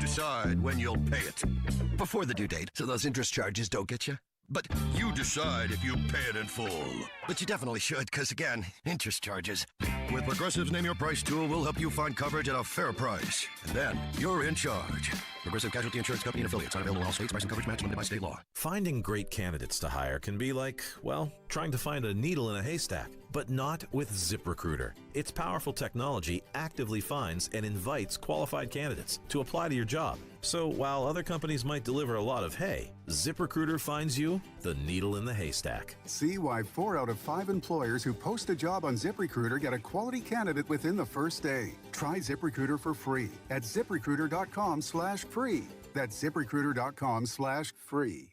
decide when you'll pay it. Before the due date, so those interest charges don't get you. But you decide if you pay it in full. But you definitely should, because again, interest charges. With Progressive's Name Your Price tool, we'll help you find coverage at a fair price. And then you're in charge. Progressive Casualty Insurance Company and affiliates. Not available in all states. Price and coverage match limited by state law. Finding great candidates to hire can be like, well, trying to find a needle in a haystack. But not with ZipRecruiter. Its powerful technology actively finds and invites qualified candidates to apply to your job. So while other companies might deliver a lot of hay, ZipRecruiter finds you the needle in the haystack. See why 4 out of 5 employers who post a job on ZipRecruiter get a quality candidate within the first day. Try ZipRecruiter for free at ZipRecruiter.com/free. That's ZipRecruiter.com/free.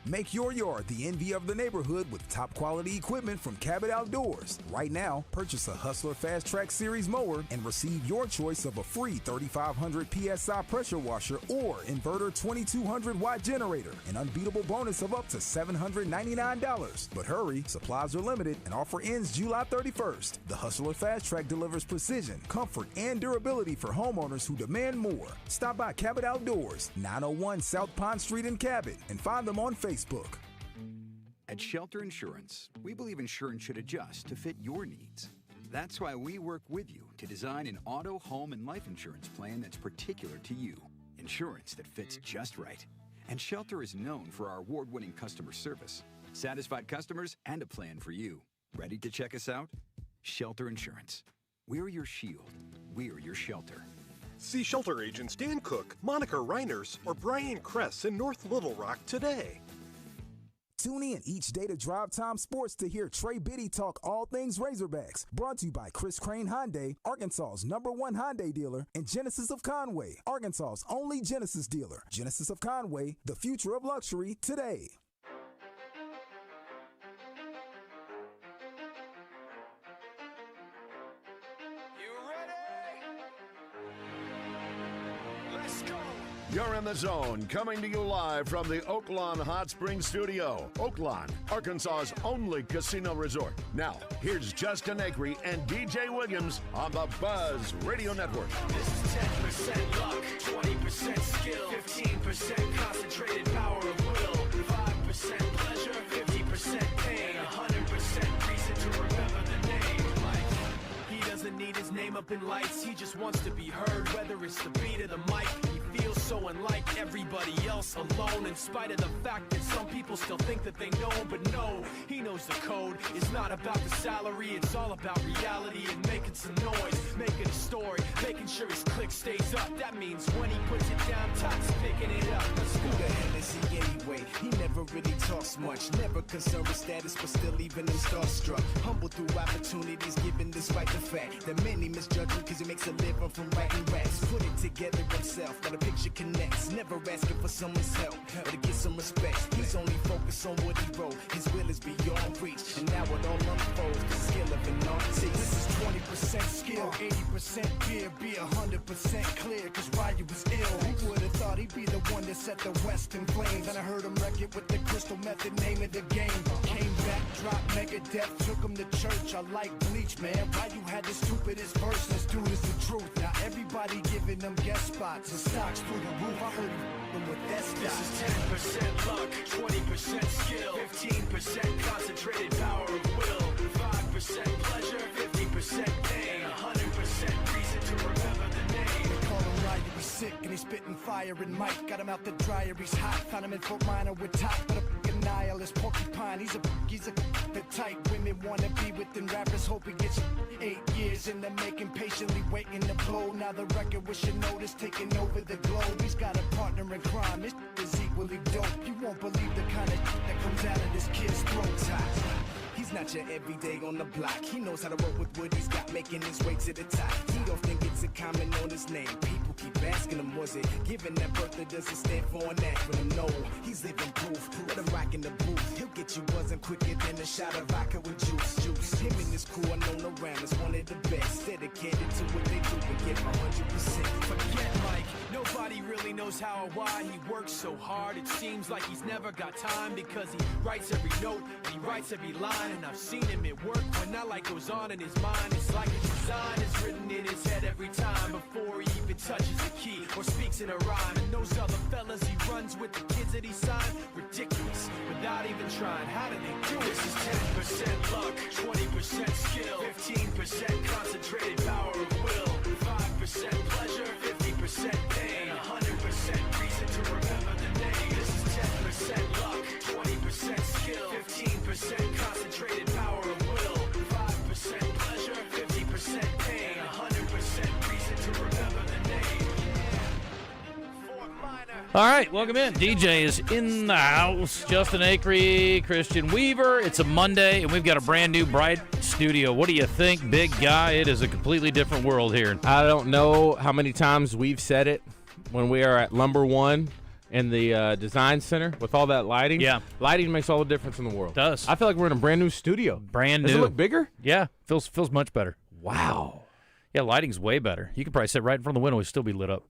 Make your yard the envy of the neighborhood with top quality equipment from Cabot Outdoors. Right now, purchase a Hustler Fast Track Series mower and receive your choice of a free 3,500 PSI pressure washer or inverter 2,200 watt generator. An unbeatable bonus of up to $799. But hurry, supplies are limited and offer ends July 31st. The Hustler Fast Track delivers precision, comfort, and durability for homeowners who demand more. Stop by Cabot Outdoors, 901 South Pond Street in Cabot, and find them on Facebook. At Shelter Insurance, we believe insurance should adjust to fit your needs. That's why we work with you to design an auto, home, and life insurance plan that's particular to you. Insurance that fits just right. And Shelter is known for our award-winning customer service, satisfied customers, and a plan for you. Ready to check us out? Shelter Insurance. We're your shield. We're your shelter. See Shelter agents Dan Cook, Monica Reiners, or Brian Kress in North Little Rock today. Tune in each day to Drive Time Sports to hear Trey Biddy talk all things Razorbacks. Brought to you by Chris Crane Hyundai, Arkansas's #1 Hyundai dealer, and Genesis of Conway, Arkansas's only Genesis dealer. Genesis of Conway, the future of luxury today. You're in the zone, coming to you live from the Oaklawn Hot Springs Studio. Oaklawn, Arkansas's only casino resort. Now, here's Justin Acri and DJ Williams on the Buzz Radio Network. This is 10% luck, 20% skill, 15% concentrated power of will, 5% pleasure, 50% pain, 100% reason to remember the name. Like, he doesn't need his name up in lights, he just wants to be heard, whether it's the beat of the mic. Feels so unlike everybody else, alone, in spite of the fact that some people still think that they know him, but no, he knows the code. It's not about the salary, it's all about reality and making some noise, making a story, making sure his click stays up. That means when he puts it down, Todd's picking it up. Let's go. Who the hell is he anyway? He never really talks much, never concerned with status, but still even him starstruck. Humble through opportunities, given despite the fact that many misjudge him because he makes a living from writing raps. Put it together himself, got a picture connects, never asking for someone's help or to get some respect. He's only focused on what he wrote, his will is beyond reach, and now it all unfolds, the skill of an artist. This is 20% skill, 80% fear, be 100% clear, cause Ryu was ill. Who would've thought he'd be the one that set the West in flames? And I heard him wreck it with the crystal method, name of the game. Came back, dropped Megadeth, took him to church. I like Bleach, man. Ryu had the stupidest verse, let's do this the truth. Now everybody giving them guest spots and stocks through the roof. I heard him with that stock. This is 10% luck, 20% skill, 15% concentrated power of will, 5% pleasure, 50% pain, 100% reason to remember the name. They call him Ryu, he's sick and he's spitting fire and Mike. Got him out the dryer, he's hot. Found him in Fort Minor with top, but a fucking nihilist porcupine. He's a the type women wanna be with them rappers. Hope he gets 8 years in the making, patiently waiting to blow. Now the record with your notice taking over the globe. He's got a partner in crime, his is equally dope. You won't believe the kind of that comes out of this kid's throat. He's not your everyday on the block. He knows how to work with what he's got, making his way to the top. He often gets a comment on his name. People keep asking him, was it given that birth that doesn't stand for an acronym? No, he's living proof. Let him rock in the booth. He'll get you buzzing quicker than a shot of vodka with juice. Him and his crew are known around as one of the best. Dedicated to what they do and give 100%. Forget Mike, nobody really knows how or why he works so hard. It seems like he's never got time because he writes every note and he writes every line. And I've seen him at work when that light goes on in his mind. It's like it's design is written in his head every time before he even touches a key or speaks in a rhyme. And those other fellas he runs with, the kids that he signed, ridiculous, without even trying. How do they do it? This is 10% luck, 20% skill, 15% concentrated power of will, 5% pleasure, 50% pain, 100% reason to remember the name. This is 10% luck, 20% skill, 15% concentrated power of will, 5% pleasure, 50% pain, 100% reason to remember the name. All right, welcome in. DJ is in the house. Justin Acri, Christian Weaver. It's a Monday, and we've got a brand new bright studio. What do you think, big guy? It is a completely different world here. I don't know how many times we've said it when we are at Lumber One in the design center with all that lighting. Yeah. Lighting makes all the difference in the world. It does. I feel like we're in a brand new studio. Brand new. Does it look bigger? Yeah, feels much better. Wow. Yeah, lighting's way better. You could probably sit right in front of the window and still be lit up.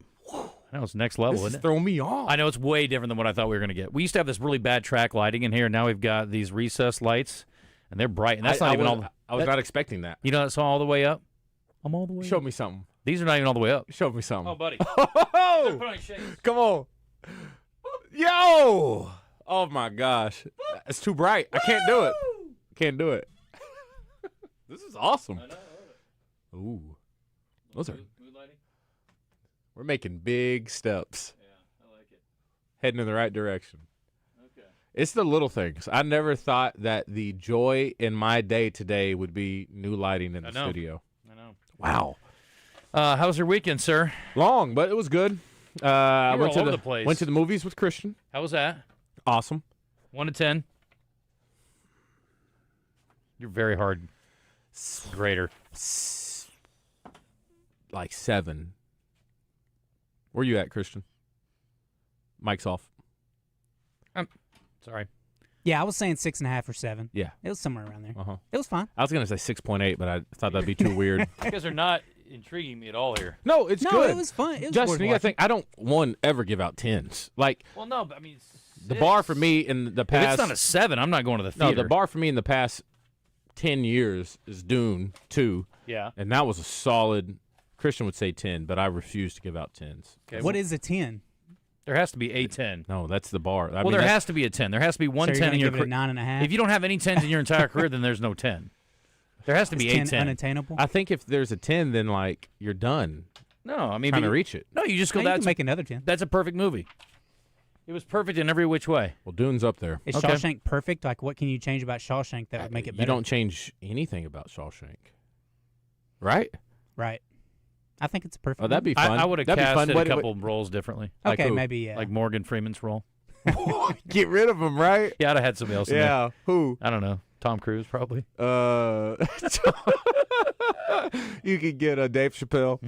I know, it's next level, This isn't is it? throwing me off. I know, it's way different than what I thought we were going to get. We used to have this really bad track lighting in here, and now we've got these recessed lights, and they're bright. And that's not even all. I was not expecting that. You know, that's all the way up. I'm all the way Show up. me something. These are not even all the way up. Show me something. Oh, buddy. Oh! Put on your shades. Come on. Yo! Oh, my gosh. It's too bright. I can't do it. Can't do it. This is awesome. I know, I love it. Ooh. Those are. Mood lighting? We're making big steps. Yeah, I like it. Heading in the right direction. Okay. It's the little things. I never thought that the joy in my day today would be new lighting in the studio. I know. Wow. How was your weekend, sir? Long, but it was good. I went all to over the place. Went to the movies with Christian. How was that? Awesome. 1 to 10? You're very hard grader. Like 7. Where you at, Christian? Mic's off. Sorry. Yeah, I was saying 6.5 or 7. Yeah. It was somewhere around there. Uh-huh. It was fine. I was going to say 6.8, but I thought that'd be too weird. You guys are not intriguing me at all here. No, it's No, good. it was fun. It was Justin, worth you got to watching. think, I don't ever give out 10s. Like, Well, no, but I mean, the bar for me in the if past. it's not a 7, I'm not going to the No, theater. the bar for me in the past 10 years is Dune 2. Yeah. And that was a solid, Christian would say 10, but I refuse to give out 10s. Okay. What is a 10? There has to be a 10. No, that's the bar. I Well, mean, there that's- has to be a 10. There has to be one So you're 10 gonna in your give it a career. 9.5? If you don't have any 10s in your entire career, then there's no 10. There has to be Is a 10 10. unattainable? I think if there's a 10, then, like, you're done No, I mean, trying but to reach it. No, you just go, No, you can that's, make another 10. that's a perfect movie. It was perfect in every which way. Well, Dune's up there. Is Okay. Shawshank perfect? Like, what can you change about Shawshank that would make it better? You don't change anything about Shawshank. Right? Right. I think it's a perfect. Oh, that'd be movie. fun. I would have That'd be fun. casted What- a couple roles differently. like Okay, who? maybe, yeah. Like Morgan Freeman's role. Get rid of him, right? Yeah, I'd have had somebody else in there. Yeah. Who? I don't know. Tom Cruise, probably. You could get a Dave Chappelle.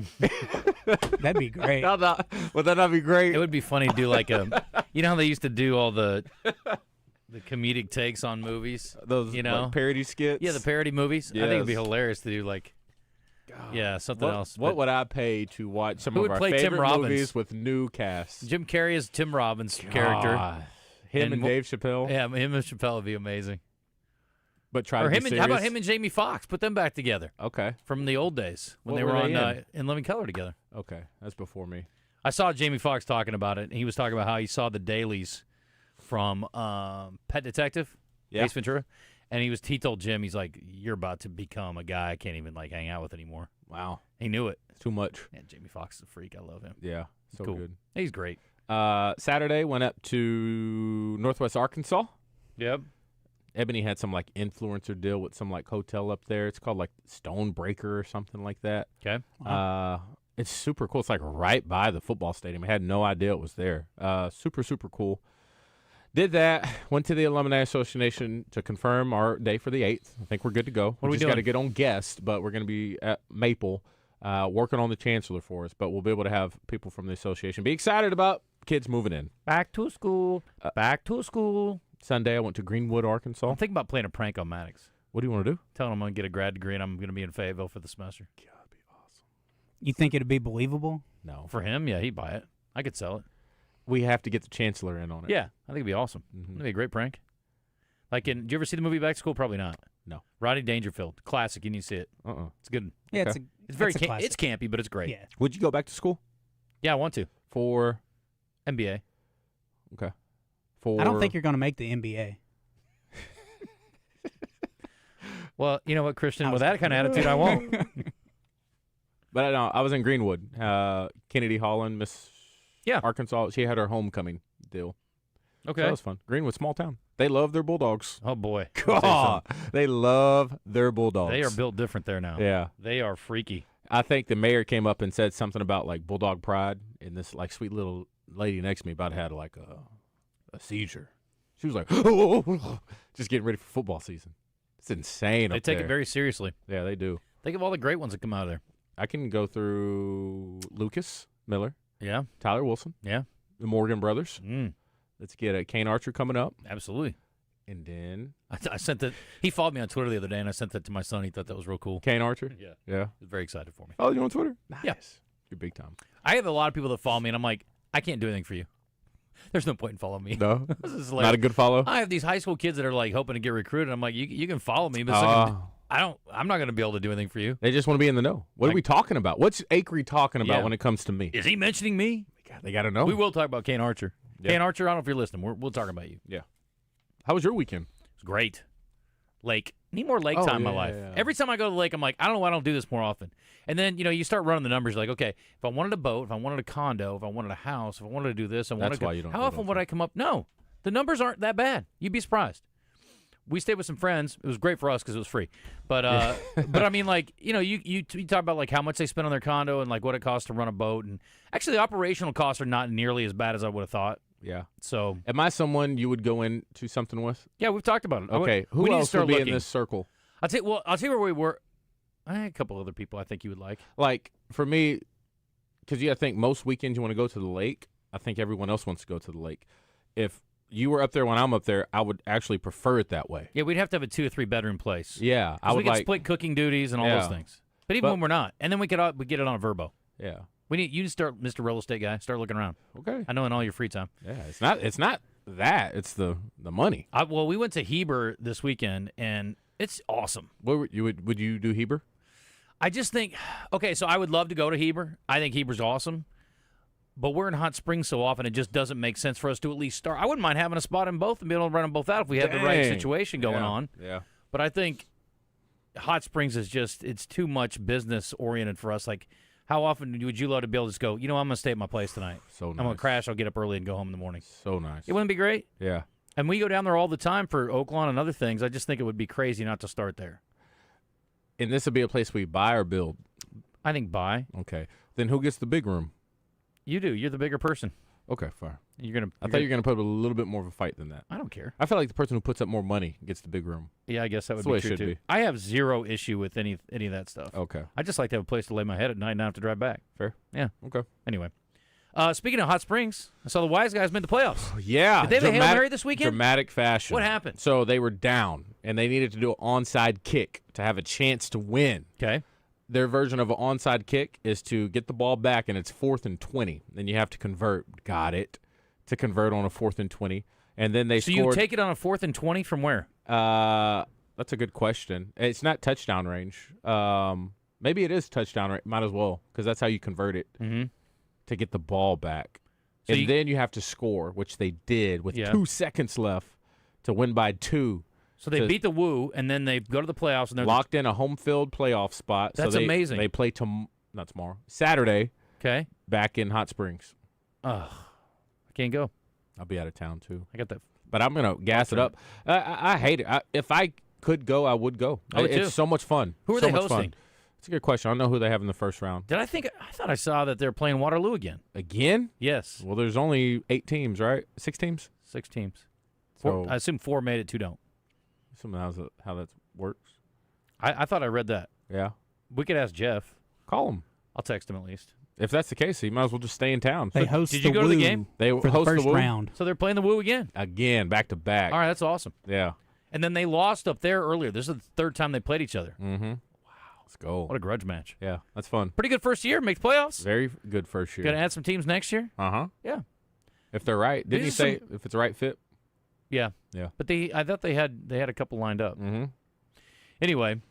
That'd be great. Would that not be great? It would be funny to do like a, you know how they used to do all the comedic takes on movies? Those you know? like, parody skits. Yeah, the parody movies. I think it'd be Yes. hilarious to do like, yeah, something else. What But would I pay to watch some Who of would our play Tim favorite Robbins? movies with new casts? Jim Carrey is Tim Robbins' character. God. Him and mo- Dave Chappelle. Yeah, him and Chappelle would be amazing. But try Or to be him and serious. how about him and Jamie Foxx? Put them back together Okay. from the old days when What they were were on they in Living Color together. Okay. That's before me. I saw Jamie Foxx talking about it, and he was talking about how he saw the dailies from Pet Detective, Yeah. Ace Ventura, and he told Jim, he's like, "You're about to become a guy I can't even like hang out with anymore." Wow. He knew it. Too much. And Jamie Foxx is a freak. I love him. Yeah. So Cool. good. He's great. Saturday went up to Northwest Arkansas. Yep. Ebony had some like influencer deal with some like hotel up there. It's called like Stonebreaker or something like that. Okay. It's super cool. It's like right by the football stadium. I had no idea it was there. Super, super cool. Did that. Went to the Alumni Association to confirm our day for the 8th. I think we're good to go. What are we just got to doing? get on guest, but we're going to be at Maple working on the chancellor for us. But we'll be able to have people from the association be excited about kids moving in. Back to school. Back to school. Sunday, I went to Greenwood, Arkansas. I'm thinking about playing a prank on Maddox. What do you want to do? Telling him I'm going to get a grad degree and I'm going to be in Fayetteville for the semester. That'd be awesome. You think it'd be believable? No. For him, yeah, he'd buy it. I could sell it. We have to get the chancellor in on it. Yeah, I think it'd be awesome. Mhm. It'd be a great prank. Like, did you ever see the movie Back to School? Probably not. No. Rodney Dangerfield, classic. You need to see it. Uh-uh. It's good. Yeah, Okay. it's It's very That's a classic. it's campy, but it's great. Yeah. Would you go back to school Yeah, I want to. for? NBA. Okay. For I don't think you're going to make the NBA. Well, you know what, Christian? With that kind of attitude, I won't. But I was in Greenwood. Kennedy Holland, Miss Yeah. Arkansas. She had her homecoming deal. Okay. So that was fun. Greenwood, small town. They love their Bulldogs. Oh, boy. God, they love their Bulldogs. They are built different there now. Yeah. They are freaky. I think the mayor came up and said something about like Bulldog pride, and this like sweet little lady next to me about had like a seizure. She was like, just getting ready for football season. It's insane. They up take there. it very seriously. Yeah, they do. Think of all the great ones that come out of there. I can go through Lucas Miller, Yeah. Tyler Wilson, Yeah. the Morgan brothers. Mm, Let's get a Kane Archer coming up, absolutely. and then I sent that. He followed me on Twitter the other day, and I sent that to my son. He thought that was real cool. Kane Archer. Yeah. Yeah. He was very excited for me. Oh, you on Twitter? Nice. Yeah. You're big time. I have a lot of people that follow me, and I'm like, I can't do anything for you. There's no point in following me. No, This is not a good follow. I have these high school kids that are like hoping to get recruited. I'm like, you can follow me, but I'm not going to be able to do anything for you. They just want to be in the know. What are we talking about? What's Acri talking about Yeah. when it comes to me? Is he mentioning me? They got to know. We will talk about Kane Archer. Yeah. Kane Archer, I don't know if you're listening. We'll talk about you. Yeah. How was your weekend? It's great. Lake. Need more lake Oh, time in my yeah, life. yeah. Every time I go to the lake, I'm like, I don't know why I don't do this more often. And then, you start running the numbers. You're like, okay, if I wanted a boat, if I wanted a condo, if I wanted a house, if I wanted to do this, I wanted That's to why you don't how do it often would I come up? No. The numbers aren't that bad. You'd be surprised. We stayed with some friends. It was great for us because it was free. But but I mean, like, you talk about like how much they spend on their condo and like what it costs to run a boat. And actually, the operational costs are not nearly as bad as I would have thought. Yeah. So, am I someone you would go into something with? Yeah, we've talked about it. Okay. We Who need to else start would be looking. in this circle? I'll tell you where we were. I had a couple other people I think you would like. Like, for me, because you got to think most weekends you want to go to the lake. I think everyone else wants to go to the lake. If you were up there when I'm up there, I would actually prefer it that way. Yeah, we'd have to have a 2 or 3 bedroom place. Yeah. I we would could like split cooking duties and all those things. But even when we're not. And then we get it on a Verbo. Yeah. You just start, Mr. Real Estate Guy, start looking around. Okay. I know in all your free time. Yeah. It's not that. It's the money. Well, we went to Heber this weekend, and it's awesome. Would you do Heber? I just think, okay, so I would love to go to Heber. I think Heber's awesome. But we're in Hot Springs so often, it just doesn't make sense for us to at least start. I wouldn't mind having a spot in both and be able to run them both out if we have the right situation going on. Yeah. But I think Hot Springs is just, it's too much business-oriented for us. Like, how often would you love to be able to just go, I'm going to stay at my place tonight. So nice. I'm going to crash, I'll get up early and go home in the morning. So nice. It wouldn't be great? Yeah. And we go down there all the time for Oaklawn and other things. I just think it would be crazy not to start there. And this would be a place we buy or build? I think buy. Okay. Then who gets the big room? You do. You're the bigger person. Okay, fine. I thought you were going to put up a little bit more of a fight than that. I don't care. I feel like the person who puts up more money gets the big room. Yeah, I guess that would That's the way be it true, should too. be. I have zero issue with any of that stuff. Okay. I just like to have a place to lay my head at night and not have to drive back. Fair. Yeah. Okay. Anyway. Speaking of Hot Springs, I saw the Wise Guys made the playoffs. Yeah. Did they have a Hail Mary this weekend? Dramatic fashion. What happened? So they were down, and they needed to do an onside kick to have a chance to win. Okay. Their version of an onside kick is to get the ball back, and it's 4th and 20. Then you have to convert. Got it. To convert on a 4th and 20. And then they scored. So you take it on a 4th and 20 from where? That's a good question. It's not touchdown range. Maybe it is touchdown range. Might as well, because that's how you convert it to get the ball back. So and then you have to score, which they did with 2 seconds left to win by 2. So they beat the Woo, and then they go to the playoffs, and they're locked in a home field playoff spot. That's so amazing. They play not tomorrow, Saturday. Okay. Back in Hot Springs. Ugh. I can't go. I'll be out of town too. I got that. But I'm gonna gas it up. I hate it. If I could go, I would go. It's so much fun. Who are so they much hosting? Fun. It's a good question. I don't know who they have in the first round. I thought I saw that they're playing Waterloo again. Again? Yes. Well, there's only 8 teams, right? 6 teams? 6 teams. So, I assume 4 made it, 2 don't. Assume how that works. I thought I read that. Yeah. We could ask Jeff. Call him. I'll text him at least. If that's the case, he might as well just stay in town. They host Did you go to the game? They for host the first the Woo round. So they're playing the Woo again? Again, back to back. All right, that's awesome. Yeah. And then they lost up there earlier. This is the 3rd time they played each other. Mm-hmm. Wow. Let's go. What a grudge match. Yeah, that's fun. Pretty good first year. Make playoffs. Very good first year. Got to add some teams next year? Uh-huh. Yeah. If they're right. Didn't you say if it's a right fit? Yeah. Yeah. But I thought they had a couple lined up. Mm-hmm. Anyway,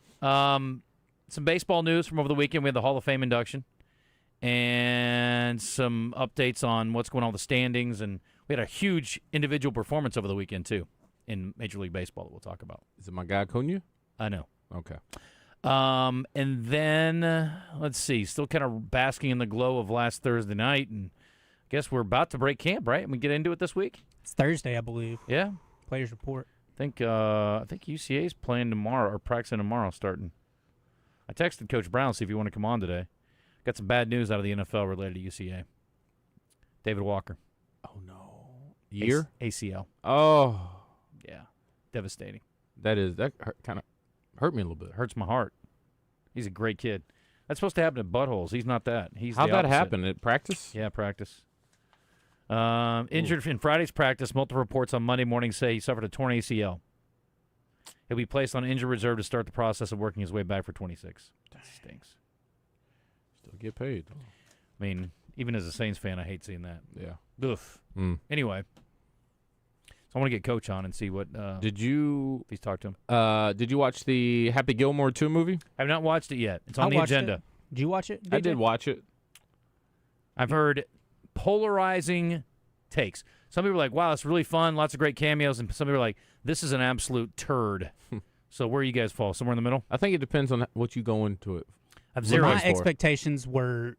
some baseball news from over the weekend. We had the Hall of Fame induction and some updates on what's going on with the standings. And we had a huge individual performance over the weekend, too, in Major League Baseball that we'll talk about. Is it my guy, Cunha? I know. Okay. And then, let's see, still kind of basking in the glow of last Thursday night. And I guess we're about to break camp, right? And we get into it this week? It's Thursday, I believe. Yeah. Players report. I think UCA's playing tomorrow or practicing tomorrow starting. I texted Coach Brown to see if you want to come on today. Got some bad news out of the NFL related to UCA. David Walker. Oh, no. Year? ACL. Oh. Yeah. Devastating. That kind of hurt me a little bit. Hurts my heart. He's a great kid. That's supposed to happen at buttholes. He's not that. How'd that happen? At practice? Yeah, practice. Injured in Friday's practice. Multiple reports on Monday morning say he suffered a torn ACL. He'll be placed on injured reserve to start the process of working his way back for 26. That stinks. Still get paid. I mean, even as a Saints fan, I hate seeing that. Yeah. Oof. Anyway, so I want to get Coach on and see what. Did you? Please talk to him. Did you watch the Happy Gilmore 2 movie? I have not watched it yet. It's on the agenda. It. Did you watch it? I did watch it. I've heard polarizing takes. Some people are like, wow, it's really fun, lots of great cameos, and some people are like, this is an absolute turd. So where you guys fall? Somewhere in the middle? I think it depends on what you go into it. I've zero. My expectations were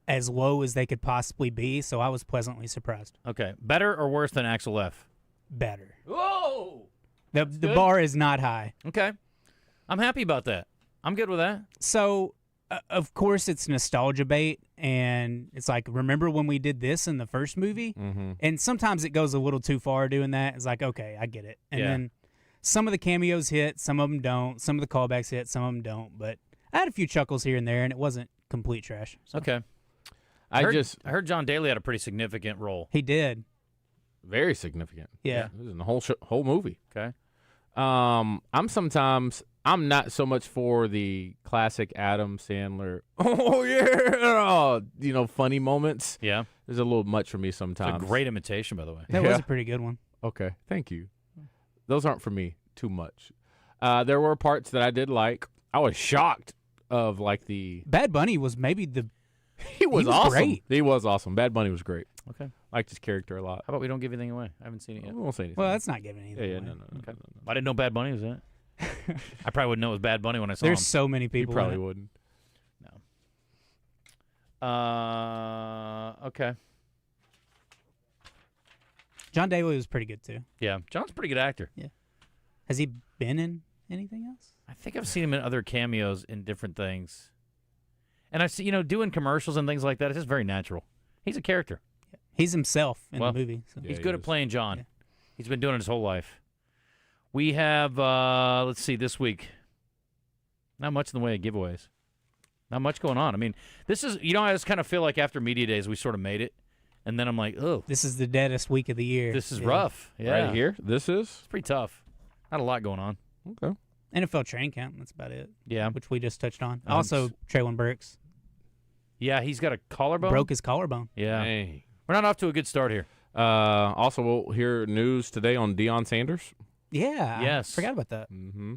as low as they could possibly be, so I was pleasantly surprised. Okay. Better or worse than Axel F? Better. Whoa! The bar is not high. Okay. I'm happy about that. I'm good with that. So, of course, it's nostalgia bait, and it's like, remember when we did this in the first movie? Mm-hmm. And sometimes it goes a little too far doing that. It's like, okay, I get it. And then some of the cameos hit, some of them don't. Some of the callbacks hit, some of them don't. But I had a few chuckles here and there, and it wasn't complete trash. So. Okay. I heard John Daly had a pretty significant role. He did. Very significant. Yeah. It was in the whole movie. Okay. I'm not so much for the classic Adam Sandler, funny moments. Yeah. There's a little much for me sometimes. It's a great imitation, by the way. That was a pretty good one. Okay. Thank you. Those aren't for me too much. There were parts that I did like. I was shocked of like the Bad Bunny was maybe the he was awesome. Great. He was awesome. Bad Bunny was great. Okay. Liked his character a lot. How about we don't give anything away? I haven't seen it yet. We won't say anything. Well, that's not giving anything Yeah, away. no. Okay. I didn't know Bad Bunny was in it. I probably wouldn't know it was Bad Bunny when I saw him. There's so many people. You probably in it. wouldn't. No. Okay. John Daly was pretty good too. Yeah, John's a pretty good actor. Yeah. Has he been in anything else? I think I've seen him in other cameos in different things. And I see, doing commercials and things like that. It's just very natural. He's a character. Yeah. He's himself in the movie. So. He's good at playing John. Yeah. He's been doing it his whole life. We have, let's see, this week, not much in the way of giveaways. Not much going on. I mean, this is, I just kind of feel like after Media Days, we sort of made it. And then I'm like, oh. This is the deadest week of the year. This is rough. Yeah. Right here? This is? It's pretty tough. Not a lot going on. Okay. NFL training camp, that's about it. Yeah. Which we just touched on. Also, Traylon Burks. Yeah, he's got a collarbone. Broke his collarbone. Yeah. Hey. We're not off to a good start here. Also, we'll hear news today on Deion Sanders. Yeah. Yes. I forgot about that. Mm-hmm.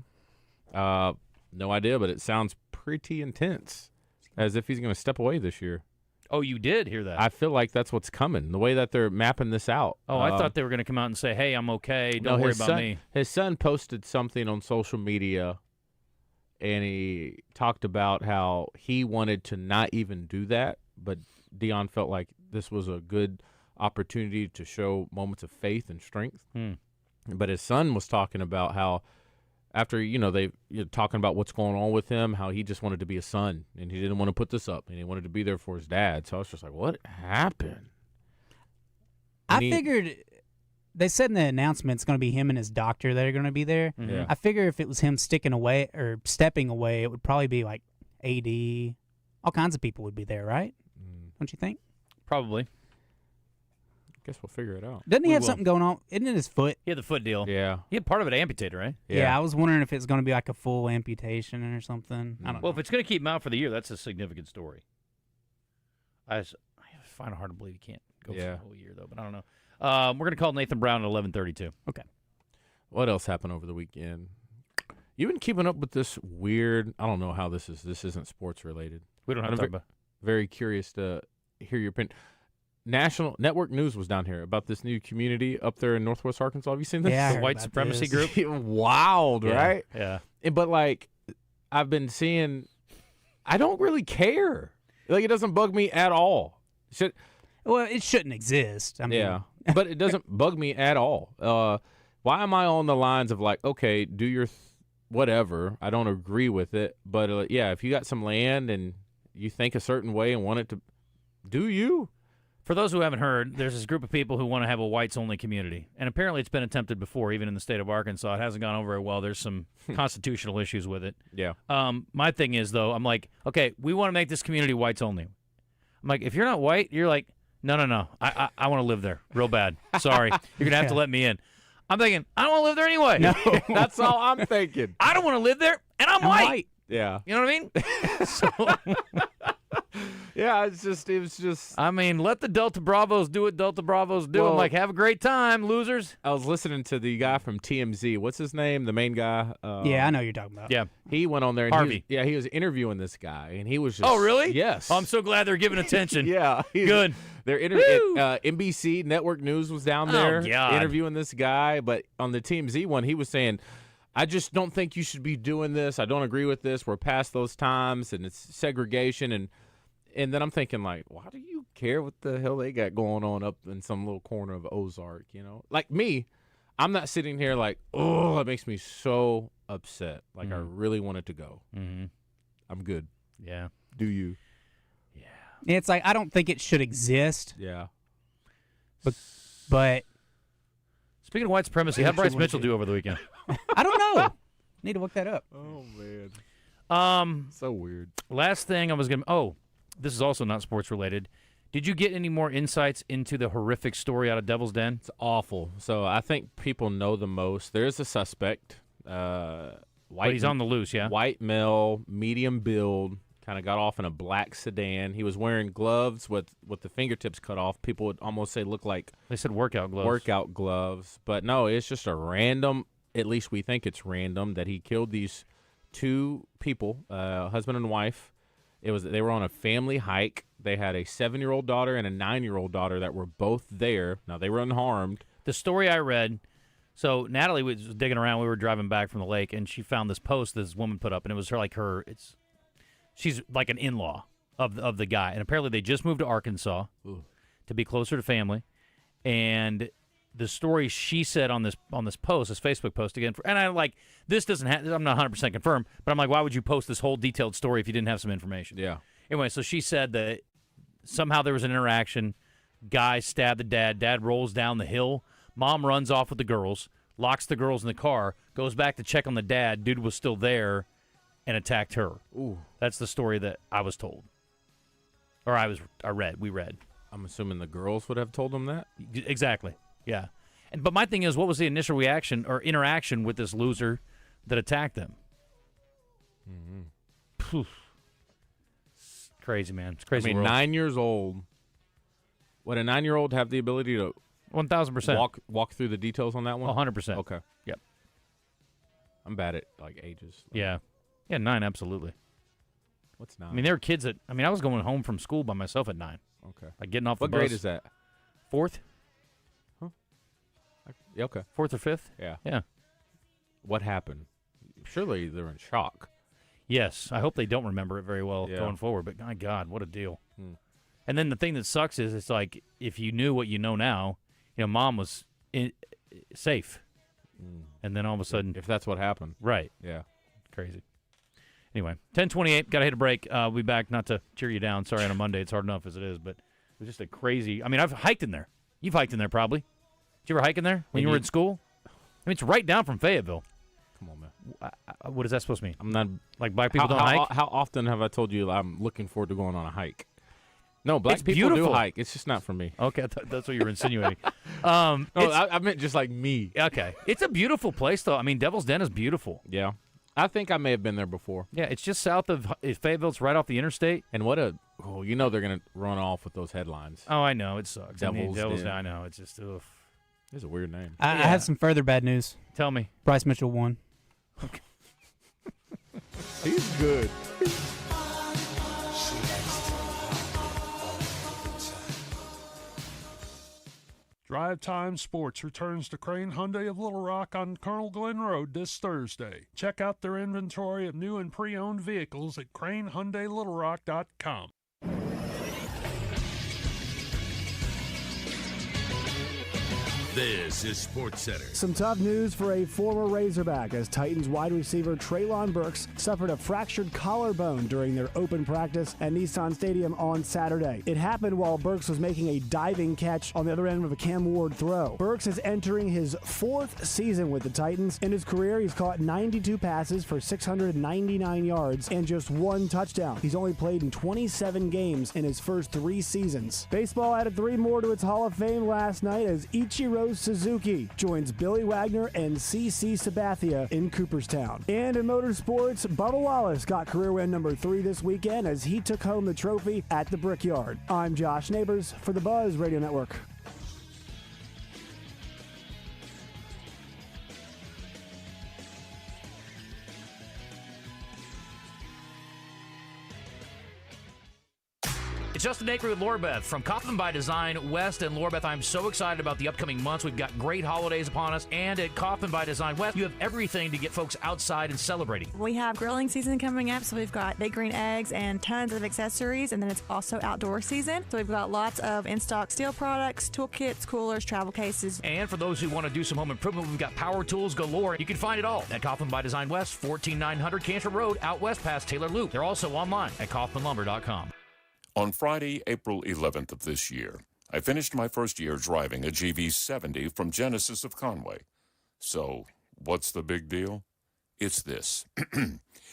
No idea, but it sounds pretty intense, as if he's going to step away this year. Oh, you did hear that? I feel like that's what's coming, the way that they're mapping this out. Oh, I thought they were going to come out and say, hey, I'm okay. Don't worry about me. His son posted something on social media, and he talked about how he wanted to not even do that, but Deion felt like this was a good opportunity to show moments of faith and strength. But his son was talking about how after, you're talking about what's going on with him, how he just wanted to be a son, and he didn't want to put this up, and he wanted to be there for his dad. So I was just like, what happened? I figured they said in the announcement it's going to be him and his doctor that are going to be there. Mm-hmm. Yeah. I figure if it was him sticking away or stepping away, it would probably be like AD. All kinds of people would be there, right? Don't you think? Probably. Guess we'll figure it out. Doesn't he have something going on? Isn't it his foot? He had the foot deal. Yeah. He had part of it amputated, right? Yeah, I was wondering if it's going to be like a full amputation or something. I don't know. Well, if it's going to keep him out for the year, that's a significant story. I find it hard to believe he can't go for the whole year, though, but I don't know. We're going to call Nathan Brown at 11:32. Okay. What else happened over the weekend? You've been keeping up with this weird. I don't know how this is. This isn't sports related. We don't have to talk about. Very curious to hear your opinion. National Network News was down here about this new community up there in Northwest Arkansas. Have you seen this? Yeah, I The heard white about supremacy this. group. Wild, Yeah, right? Yeah. But like, I've been seeing. I don't really care. Like, it doesn't bug me at all. Well, it shouldn't exist. I mean, Yeah, but it doesn't bug me at all. Why am I on the lines of like, okay, do your whatever? I don't agree with it, but yeah, if you got some land and you think a certain way and want it to, do you? For those who haven't heard, there's this group of people who want to have a whites-only community. And apparently it's been attempted before, even in the state of Arkansas. It hasn't gone over very well. There's some constitutional issues with it. Yeah. My thing is, though, I'm like, okay, we want to make this community whites-only. I'm like, if you're not white, you're like, no. I want to live there real bad. Sorry. You're going to have to let me in. I'm thinking, I don't want to live there anyway. No, that's all I'm thinking. I don't want to live there, and I'm white. Yeah. You know what I mean? Yeah, it was just. I mean, let the Delta Bravos do what Delta Bravos do. Well, I'm like, have a great time, losers. I was listening to the guy from TMZ. What's his name? The main guy. Yeah, I know who you're talking about. Yeah. He went on there. And Harvey. He was interviewing this guy, and he was just. Oh, really? Yes. Oh, I'm so glad they're giving attention. Yeah. Good. They're interviewing. NBC Network News was down there God. interviewing this guy, but on the TMZ one, he was saying, I just don't think you should be doing this. I don't agree with this. We're past those times, and it's segregation. And then I'm thinking, like, why do you care what the hell they got going on up in some little corner of Ozark, you know? Like me, I'm not sitting here like, oh, it makes me so upset. Like, I really want it to go. Mm-hmm. I'm good. Yeah. Do you? It's like, I don't think it should exist. Yeah. But Speaking of white supremacy, how'd Bryce Mitchell do over the weekend? I don't know. Need to look that up. Oh, man. So weird. Last thing I was going to – oh, this is also not sports related. Did you get any more insights into the horrific story out of Devil's Den? It's awful. So I think people know the most. There's a suspect. But he's on the loose, yeah? White male, medium build, kind of got off in a black sedan. He was wearing gloves with the fingertips cut off. People would almost say look like – they said workout gloves. Workout gloves. But no, it's just a random – at least we think it's random that he killed these two people, husband and wife. They were on a family hike. They had a 7-year-old daughter and a 9-year-old daughter that were both there. Now, they were unharmed. The story I read, so Natalie was digging around. We were driving back from the lake, and she found this post this woman put up, and it was she's like an in-law of the guy. And apparently they just moved to Arkansas to be closer to family. And the story she said on this post, this Facebook post again, and I'm like, this doesn't have, I'm not 100% confirmed, but I'm like, why would you post this whole detailed story if you didn't have some information? Yeah. Anyway, so she said that somehow there was an interaction. Guy stabbed the dad. Dad rolls down the hill. Mom runs off with the girls, locks the girls in the car, goes back to check on the dad. Dude was still there and attacked her. Ooh. That's the story that I was told. Or we read. I'm assuming the girls would have told him that? Exactly. Yeah. But my thing is, what was the initial reaction or interaction with this loser that attacked them? Mm-hmm. It's crazy, man. It's crazy. I mean, world. 9 years old. Would a 9-year-old have the ability to 1,000% walk through the details on that one? 100%. Okay. Yep. I'm bad at like ages. Yeah. Yeah, 9, absolutely. What's 9? I mean, there were kids I was going home from school by myself at 9. Okay. Like getting off the What bus. grade is that? 4th? Huh? Yeah, okay. 4th or 5th? Yeah. Yeah. What happened? Surely they're in shock. Yes. I hope they don't remember it very well going forward, but my God, what a deal. And then the thing that sucks is it's like if you knew what you know now, Mom was safe. And then all of a sudden. If that's what happened. Right. Yeah. Crazy. Anyway, 10:28, got to hit a break. We'll be back, not to cheer you down. Sorry on a Monday. It's hard enough as it is, but it was just a crazy. I mean, I've hiked in there. You've hiked in there probably. Did you ever hike in there when you were in school? I mean, it's right down from Fayetteville. Come on, man. What is that supposed to mean? I'm not. Like black people don't hike? How often have I told you I'm looking forward to going on a hike? No, black people beautiful. do hike. It's just not for me. Okay, that's what you were insinuating. No, I meant just like me. Okay. It's a beautiful place, though. I mean, Devil's Den is beautiful. Yeah. I think I may have been there before. Yeah, it's just south of Fayetteville. It's right off the interstate. And what they're going to run off with those headlines. Oh, I know. It sucks. Devil's Den. I know. It's just, ugh. It's a weird name. I have some further bad news. Tell me. Bryce Mitchell won. Okay. He's good. Drive Time Sports returns to Crane Hyundai of Little Rock on Colonel Glenn Road this Thursday. Check out their inventory of new and pre-owned vehicles at cranehyundailittlerock.com. This is SportsCenter. Some tough news for a former Razorback as Titans wide receiver Treylon Burks suffered a fractured collarbone during their open practice at Nissan Stadium on Saturday. It happened while Burks was making a diving catch on the other end of a Cam Ward throw. Burks is entering his 4th season with the Titans. In his career, he's caught 92 passes for 699 yards and just 1 touchdown. He's only played in 27 games in his first 3 seasons. Baseball added 3 more to its Hall of Fame last night as Ichiro Suzuki joins Billy Wagner and CC Sabathia in Cooperstown. And in motorsports, Bubba Wallace got career win number 3 this weekend as he took home the trophy at the Brickyard. I'm Josh Neighbors for the Buzz Radio Network. It's Justin Acri with Lorbeth from Kaufman by Design West and Lorbeth. I'm so excited about the upcoming months. We've got great holidays upon us, and at Kaufman by Design West, you have everything to get folks outside and celebrating. We have grilling season coming up, so we've got big green eggs and tons of accessories, and then it's also outdoor season. So we've got lots of in-stock steel products, toolkits, coolers, travel cases. And for those who want to do some home improvement, we've got power tools galore. You can find it all at Kaufman by Design West, 14900 Cantor Road, out west past Taylor Loop. They're also online at kaufmanlumber.com. On Friday, April 11th of this year, I finished my first year driving a GV70 from Genesis of Conway. So, what's the big deal? It's this.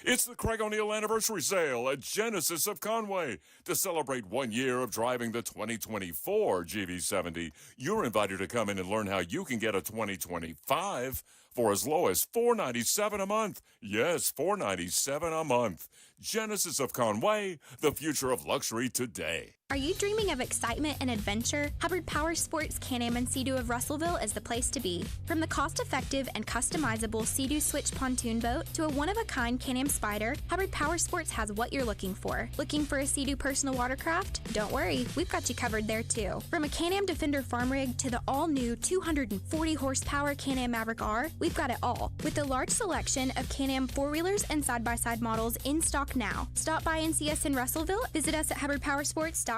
It's the Craig O'Neill Anniversary Sale at Genesis of Conway. To celebrate 1 year of driving the 2024 GV70, you're invited to come in and learn how you can get a 2025 for as low as $497 a month. Yes, $497 a month. Genesis of Conway, the future of luxury today. Are you dreaming of excitement and adventure? Hubbard Power Sports Can-Am and Sea-Doo of Russellville is the place to be. From the cost-effective and customizable Sea-Doo Switch pontoon boat to a one-of-a-kind Can-Am Spider, Hubbard Power Sports has what you're looking for. Looking for a Sea-Doo personal watercraft? Don't worry, we've got you covered there too. From a Can-Am Defender farm rig to the all-new 240-horsepower Can-Am Maverick R, we've got it all. With a large selection of Can-Am four-wheelers and side-by-side models in stock now. Stop by and see us in Russellville. Visit us at hubbardpowersports.com.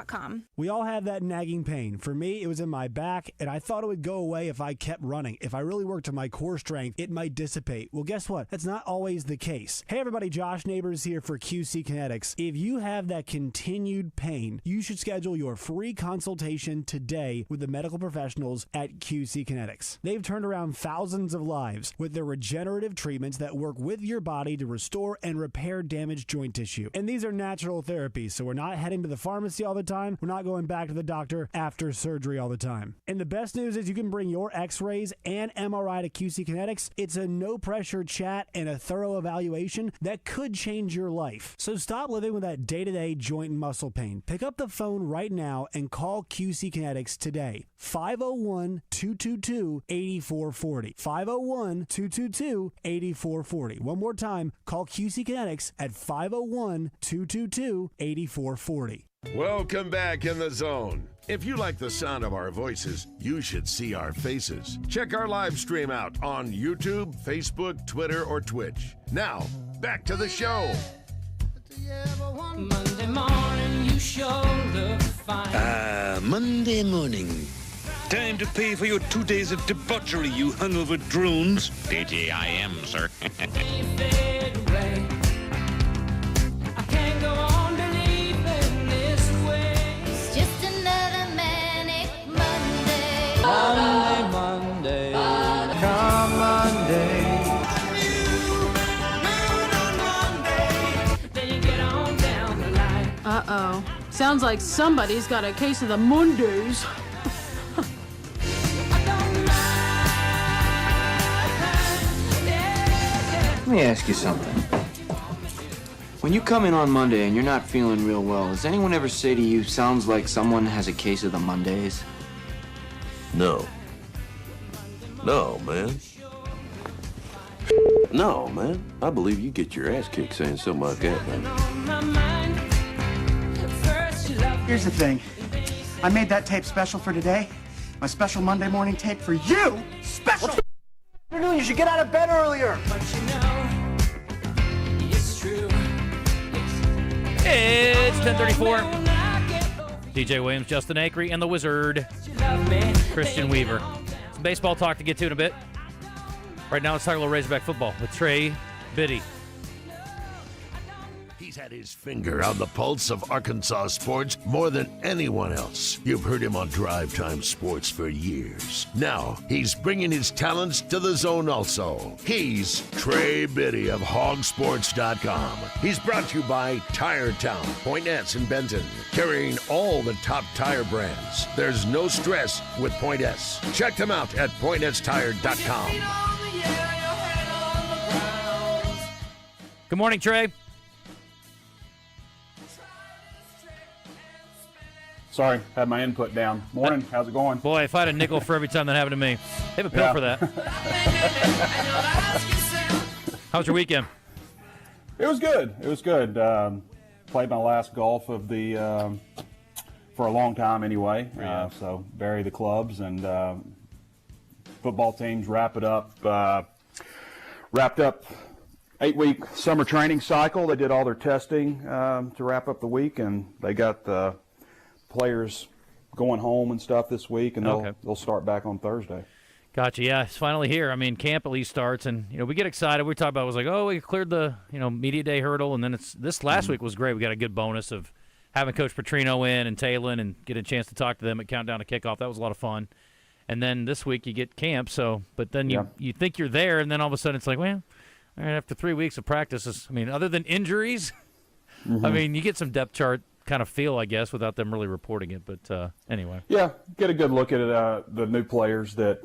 We all have that nagging pain. For me, it was in my back, and I thought it would go away if I kept running. If I really worked to my core strength, it might dissipate. Well, guess what? That's not always the case. Hey, everybody, Josh Neighbors here for QC Kinetics. If you have that continued pain, you should schedule your free consultation today with the medical professionals at QC Kinetics. They've turned around thousands of lives with their regenerative treatments that work with your body to restore and repair damaged joint tissue. And these are natural therapies, so we're not heading to the pharmacy all the time. We're not going back to the doctor after surgery all the time. And the best news is you can bring your x-rays and MRI to QC Kinetics. It's a no-pressure chat and a thorough evaluation that could change your life. So stop living with that day-to-day joint and muscle pain. Pick up the phone right now and call QC Kinetics today. 501-222-8440. 501-222-8440. One more time, call QC Kinetics at 501-222-8440. Welcome back in the zone. If you like the sound of our voices, you should see our faces. Check our live stream out on YouTube, Facebook, Twitter, or Twitch. Now, back to the show. Monday morning, you sure look fine. Monday morning. Time to pay for your 2 days of debauchery, you hungover drones. DJ, I am, sir. I can't go on believing this way. It's just another manic Monday. Monday, come Monday. Then you get on down the line. Uh-oh. Sounds like somebody's got a case of the Mondays. Let me ask you something. When you come in on Monday and you're not feeling real well, does anyone ever say to you, sounds like someone has a case of the Mondays? No. No, man. No, man. I believe you get your ass kicked saying something like that, man. Here's the thing. I made that tape special for today. My special Monday morning tape for you. Special! What you're doing? You should get out of bed earlier. It's 10:34. DJ Williams, Justin Acri, and the Wizard, Christian Weaver. Some baseball talk to get to in a bit. Right now, let's talk a little Razorback football with Trey, Biddy. He's had his finger on the pulse of Arkansas sports more than anyone else. You've heard him on Drive Time Sports for years. Now, he's bringing his talents to the zone also. He's Trey Biddy of hogsports.com. He's brought to you by Tire Town, Pointe-S and Benton, carrying all the top tire brands. There's no stress with Pointe-S. Check them out at pointestire.com. Good morning, Trey. Sorry, had my input down. Morning, how's it going? Boy, if I had a nickel for every time that happened to me. They have a pill for that. How was your weekend? It was good. It was good. Played my last golf of the for a long time anyway. So bury the clubs and football teams wrapped up 8-week summer training cycle. They did all their testing to wrap up the week, and they got the players going home and stuff this week, and they'll start back on Thursday. Gotcha. Yeah, it's finally here. I mean, camp at least starts, and we get excited. We talked about it was like, we cleared the media day hurdle, and then this last week was great. We got a good bonus of having Coach Petrino in and Talon and get a chance to talk to them at Countdown to Kickoff. That was a lot of fun. And then this week you get camp. But then you think you're there, and then all of a sudden it's like, well, all right, after 3 weeks of practice, other than injuries, you get some depth chart kind of feel, I guess, without them really reporting it. But anyway. Yeah, get a good look at the new players that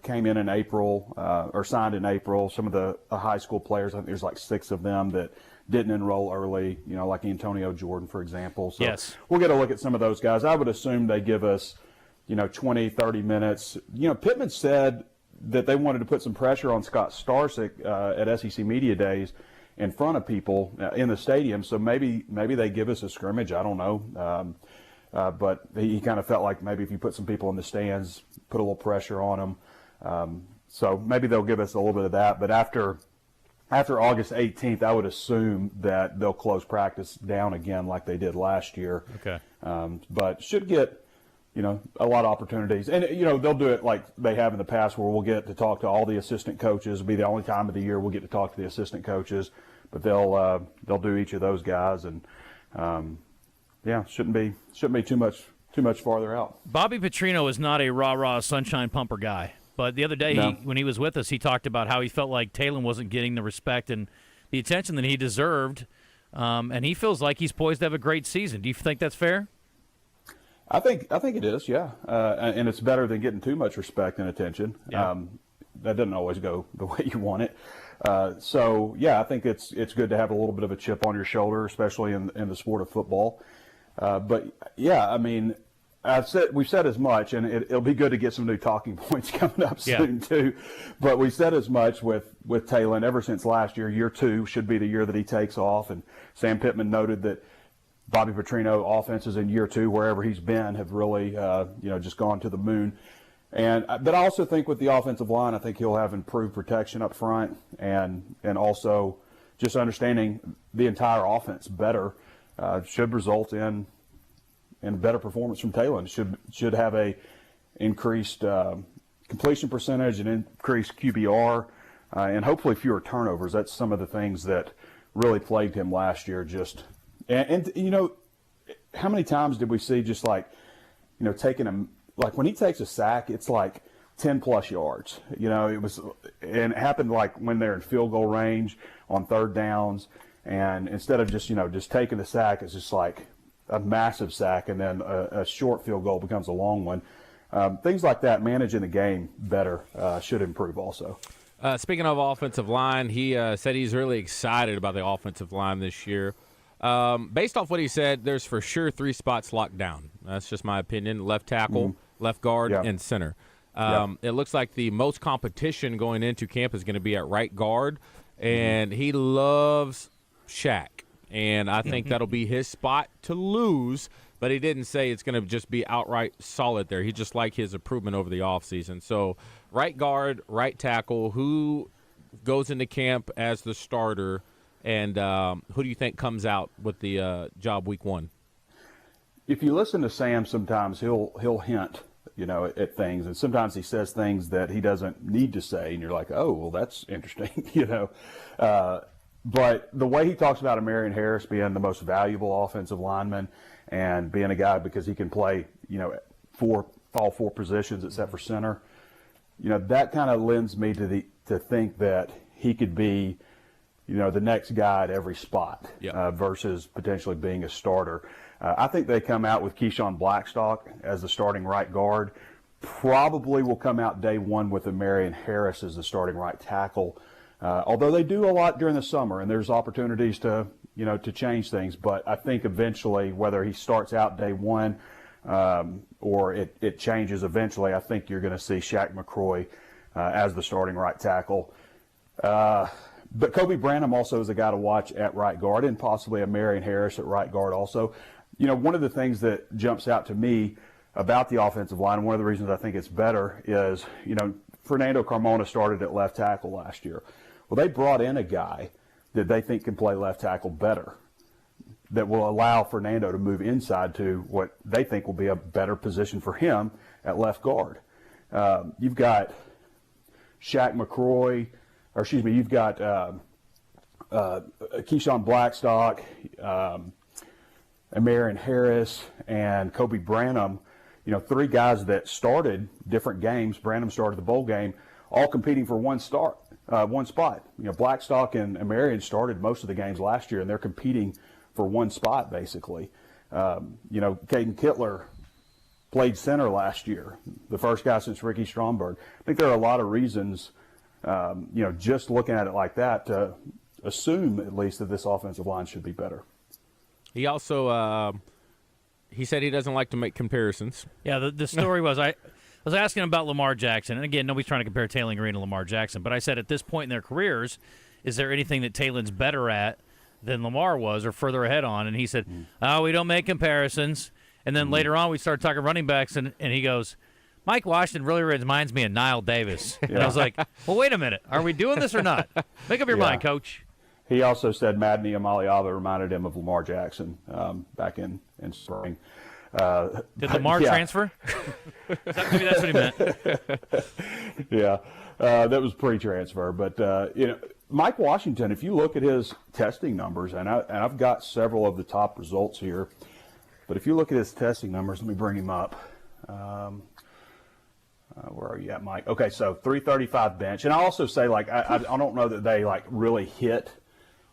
came in April or signed in April. Some of the high school players, I think there's like 6 of them that didn't enroll early, like Antonio Jordan, for example. So yes. We'll get a look at some of those guys. I would assume they give us, 20, 30 minutes. Pittman said that they wanted to put some pressure on Scott Starsick at SEC Media Days in front of people in the stadium. So maybe they give us a scrimmage. I don't know. But he kind of felt like maybe if you put some people in the stands, put a little pressure on them. So maybe they'll give us a little bit of that. But after August 18th, I would assume that they'll close practice down again like they did last year. Okay. But should get, a lot of opportunities. And, they'll do it like they have in the past where we'll get to talk to all the assistant coaches. It'll be the only time of the year we'll get to talk to the assistant coaches. But they'll do each of those guys. And, shouldn't be too much farther out. Bobby Petrino is not a rah-rah sunshine pumper guy. But the other day, when he was with us, he talked about how he felt like Talon wasn't getting the respect and the attention that he deserved. And he feels like he's poised to have a great season. Do you think that's fair? I think it is, yeah. And it's better than getting too much respect and attention. Yeah. That doesn't always go the way you want it. I think it's good to have a little bit of a chip on your shoulder, especially in the sport of football. We've said as much, and it'll be good to get some new talking points coming up soon too. But we said as much with Talon ever since last year. Year 2 should be the year that he takes off. And Sam Pittman noted that Bobby Petrino offenses in year 2, wherever he's been, have really just gone to the moon. But I also think with the offensive line, I think he'll have improved protection up front, and also just understanding the entire offense better should result in better performance from Talon. Should have a increased completion percentage, and increased QBR, and hopefully fewer turnovers. That's some of the things that really plagued him last year. How many times did we see just taking him, like when he takes a sack, it's like 10 plus yards. It happened like when they're in field goal range on third downs, and instead of just taking the sack, it's just like a massive sack, and then a short field goal becomes a long one. Things like that, managing the game better, should improve also. Speaking of offensive line, he said he's really excited about the offensive line this year. Based off what he said, there's for sure 3 spots locked down. That's just my opinion: left tackle, left guard, and center. It looks like the most competition going into camp is going to be at right guard, and he loves Shaq. And I think that'll be his spot to lose, but he didn't say it's going to just be outright solid there. He just liked his improvement over the offseason. So right guard, right tackle, who goes into camp as the starter, and who do you think comes out with the job week 1? If you listen to Sam, sometimes he'll hint, at things, and sometimes he says things that he doesn't need to say, and you're like, oh, well, that's interesting, But the way he talks about Marion Harris being the most valuable offensive lineman and being a guy because he can play, all 4 positions except for center, that kind of lends me to think that he could be, the next guy at every spot versus potentially being a starter. I think they come out with Keyshawn Blackstock as the starting right guard. Probably will come out day 1 with Marion Harris as the starting right tackle. Although they do a lot during the summer, and there's opportunities to change things. But I think eventually, whether he starts out day 1 or it changes eventually, I think you're going to see Shaq McCroy as the starting right tackle. But Kobe Branham also is a guy to watch at right guard, and possibly a Marion Harris at right guard also. One of the things that jumps out to me about the offensive line, one of the reasons I think it's better is, Fernando Carmona started at left tackle last year. Well, they brought in a guy that they think can play left tackle better, that will allow Fernando to move inside to what they think will be a better position for him at left guard. You've got Shaq McCroy, you've got Keyshawn Blackstock, Marion Harris, and Kobe Branham, 3 guys that started different games. Branham started the bowl game, all competing for one spot. Blackstock and Marion started most of the games last year, and they're competing for one spot basically. Caden Kittler played center last year, the first guy since Ricky Stromberg. I think there are a lot of reasons, just looking at it like that, to assume at least that this offensive line should be better. He also he said he doesn't like to make comparisons. Yeah, the story was I was asking about Lamar Jackson, and again, nobody's trying to compare Taylor Green to Lamar Jackson, but I said at this point in their careers, is there anything that Taylor's better at than Lamar was or further ahead on? And he said, we don't make comparisons. And then later on we started talking running backs, and he goes, Mike Washington really reminds me of Niall Davis. And I was like, well, wait a minute. Are we doing this or not? Make up your mind, Coach. He also said Madney Amaliaba reminded him of Lamar Jackson back in spring. Did Lamar transfer? Maybe that's what he meant. Yeah, that was pre-transfer. But, Mike Washington, if you look at his testing numbers, and I've got several of the top results here, but if you look at his testing numbers, let me bring him up. Where are you at, Mike? Okay, so 335 bench. And I also say, I don't know that they, really hit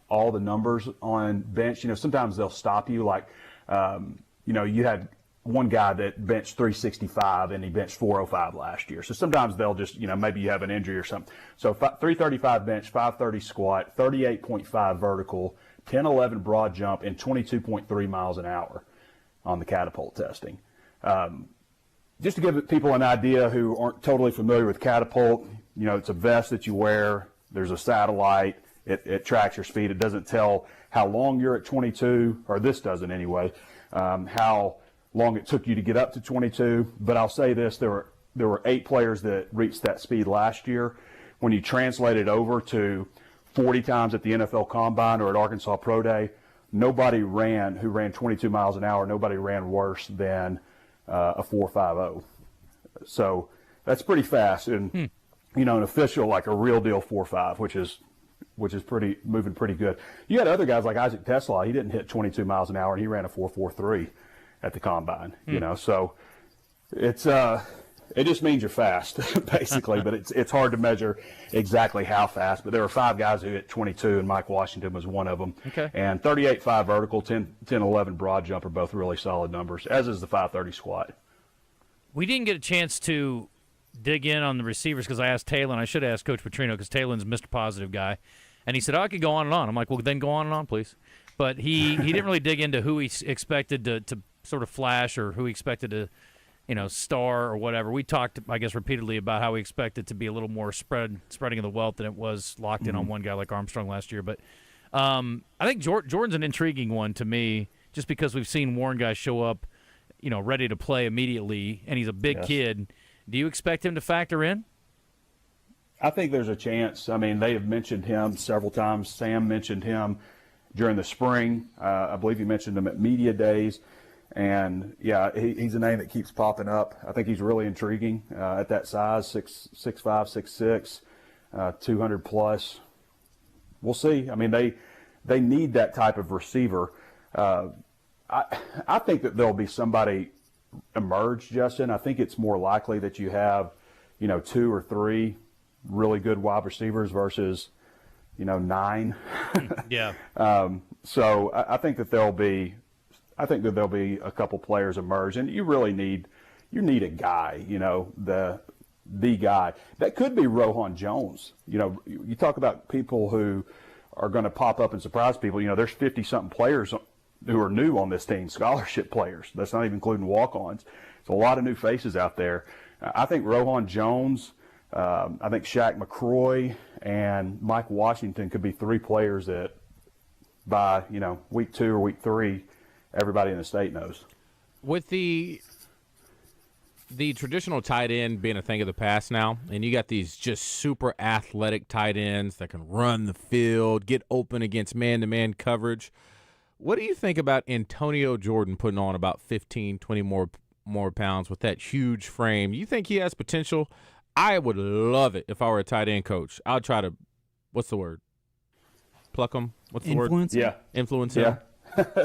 all the numbers on bench. Sometimes they'll stop you. You had one guy that benched 365 and he benched 405 last year. So sometimes they'll just, maybe you have an injury or something. So 335 bench, 530 squat, 38.5 vertical, 10-11 broad jump, and 22.3 miles an hour on the catapult testing. Just to give people an idea who aren't totally familiar with catapult, it's a vest that you wear. There's a satellite. It tracks your speed. It doesn't tell how long you're at 22, or this doesn't anyway, how long it took you to get up to 22. But I'll say this, there were 8 players that reached that speed last year. When you translate it over to 40 times at the NFL Combine or at Arkansas Pro Day, nobody who ran 22 miles an hour, nobody ran worse than a 4.50. So that's pretty fast. And, an official, a real deal 4.5, which is moving pretty good. You had other guys like Isaac Tesla. He didn't hit 22 miles an hour, and he ran a 4.43 at the Combine, So it just means you're fast, basically. But it's hard to measure exactly how fast. But there were 5 guys who hit 22, and Mike Washington was one of them. Okay. And 38.5 vertical, 10-11 broad jump are both really solid numbers, as is the 530 squat. We didn't get a chance to dig in on the receivers because I asked Taylor, and I should ask Coach Petrino because Taylor's Mr. Positive guy. And he said, I could go on and on. I'm like, well, then go on and on, please. But he didn't really dig into who he expected to sort of flash or who he expected to star or whatever. We talked, I guess, repeatedly about how we expect it to be a little more spreading of the wealth than it was locked in on one guy like Armstrong last year. But I think Jordan's an intriguing one to me, just because we've seen Warren guys show up, ready to play immediately, and he's a big kid. Do you expect him to factor in? I think there's a chance. I mean, they have mentioned him several times. Sam mentioned him during the spring. I believe he mentioned him at media days. And, yeah, he's a name that keeps popping up. I think he's really intriguing at that size, 6'5", 6'6", 200 plus. We'll see. I mean, they need that type of receiver. I think that there'll be somebody emerge, Justin. I think it's more likely that you have, 2 or 3 really good wide receivers versus, 9. Yeah. So I think that there'll be a couple players emerge, and you really need a guy, the guy. That could be Rohan Jones. You talk about people who are going to pop up and surprise people. There's 50-something players who are new on this team, scholarship players. That's not even including walk-ons. There's a lot of new faces out there. I think Rohan Jones, I think Shaq McCroy, and Mike Washington could be 3 players that by, week 2 or week 3, everybody in the state knows. With the traditional tight end being a thing of the past now, and you got these just super athletic tight ends that can run the field, get open against man-to-man coverage, what do you think about Antonio Jordan putting on about 15, 20 more pounds with that huge frame? You think he has potential? I would love it if I were a tight end coach. I'll try to, what's the word? Pluck him? What's the word? Yeah. Influence him?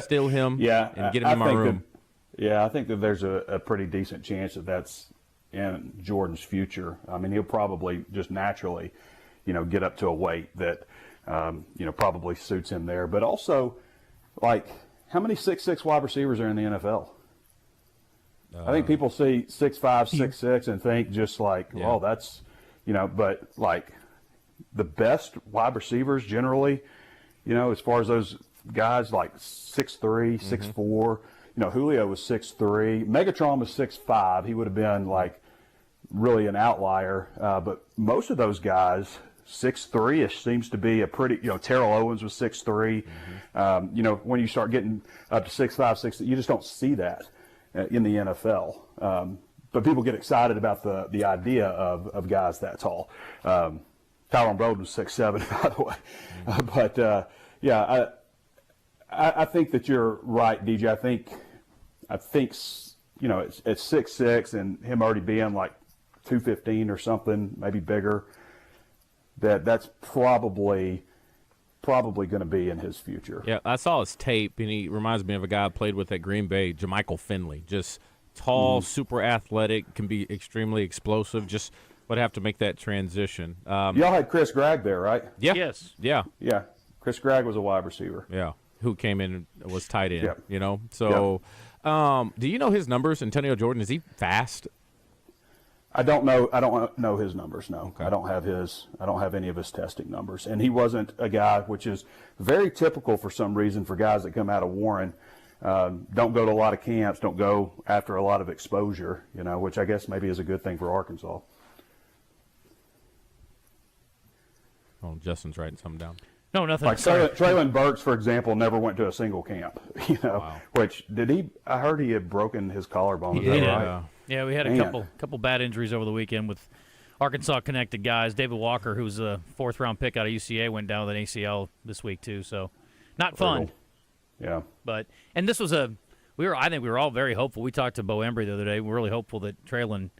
Steal him? Yeah. And get him in my room. I think that there's a pretty decent chance that that's in Jordan's future. I mean, he'll probably just naturally, get up to a weight that, probably suits him there. But also, how many 6'6" wide receivers are in the NFL? I think people see 6'5", 6'6", and think just that's, but the best wide receivers generally, as far as those guys 6'3", 6'4", Julio was 6'3", Megatron was 6'5". He would have been really an outlier, but most of those guys, 6'3"-ish seems to be a pretty, Terrell Owens was 6'3". When you start getting up to 6'5", 6'6", you just don't see that in the NFL. But people get excited about the idea of guys that tall. Tyron Broden was 6'7", by the way. But I think that you're right, DJ. I think at 6'6", and him already being 215 or something, maybe bigger, that's probably going to be in his future. Yeah, I saw his tape, and he reminds me of a guy I played with at Green Bay, Jermichael Finley. Just tall, super athletic, can be extremely explosive. Just would have to make that transition. Y'all had Chris Gregg there, right? Yeah. Yes. Yeah. Yeah. Chris Gregg was a wide receiver. Yeah. Who came in and was tight end, Yep. So do you know his numbers, Antonio Jordan? Is he fast? I don't know. I don't know his numbers. No, okay. I don't have any of his testing numbers. And he wasn't a guy, which is very typical for some reason for guys that come out of Warren. Don't go to a lot of camps. Don't go after a lot of exposure. Which I guess maybe is a good thing for Arkansas. Oh, Justin's writing something down. No, nothing. Traylon Burks, for example, never went to a single camp. Wow. Which did he? I heard he had broken his collarbone. Is that right? Yeah, we had a couple bad injuries over the weekend with Arkansas connected guys. David Walker, who's a 4th-round pick out of UCA, went down with an ACL this week too. So, not fun. Yeah. And this was I think we were all very hopeful. We talked to Bo Embry the other day. We're really hopeful that Traylon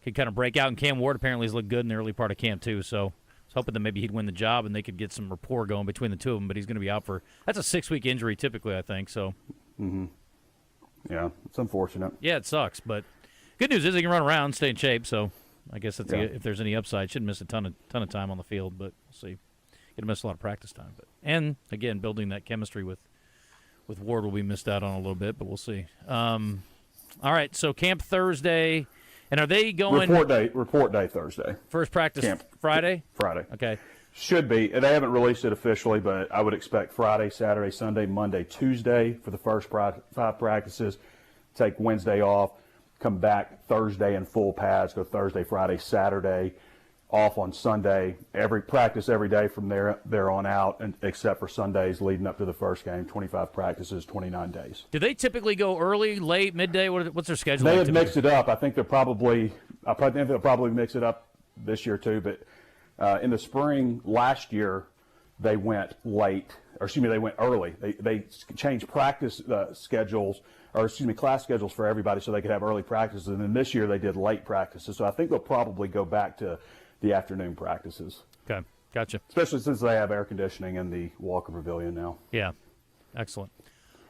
could kind of break out, and Cam Ward apparently has looked good in the early part of camp too. So, I was hoping that maybe he'd win the job and they could get some rapport going between the two of them. But he's going to be out that's a 6-week injury typically, I think. So. Mm-hmm. Yeah, it's unfortunate. Yeah, it sucks, but. Good news is he can run around, stay in shape. So, I guess if there's any upside, shouldn't miss a ton of time on the field. But we'll see. Going to miss a lot of practice time. And again, building that chemistry with Ward will be missed out on a little bit, but we'll see. All right, so camp Thursday, and are they going? Report day Thursday. First practice camp Friday. Friday. Okay. Should be. They haven't released it officially, but I would expect Friday, Saturday, Sunday, Monday, Tuesday for the first 5 practices. Take Wednesday off. come back Thursday in full pads, go Thursday, Friday, Saturday, off on Sunday, practice every day from there on out, and except for Sundays leading up to the first game. 25 practices, 29 days. Do they typically go early, late, midday? What's their schedule? They like have mixed it up. I think they'll probably mix it up this year too. But in the spring last year, they went late, they went early. They changed practice schedules, class schedules for everybody so they could have early practices. And then this year they did late practices. So I think they'll probably go back to the afternoon practices. Okay, gotcha. Especially since they have air conditioning in the Walker Pavilion now. Yeah, excellent.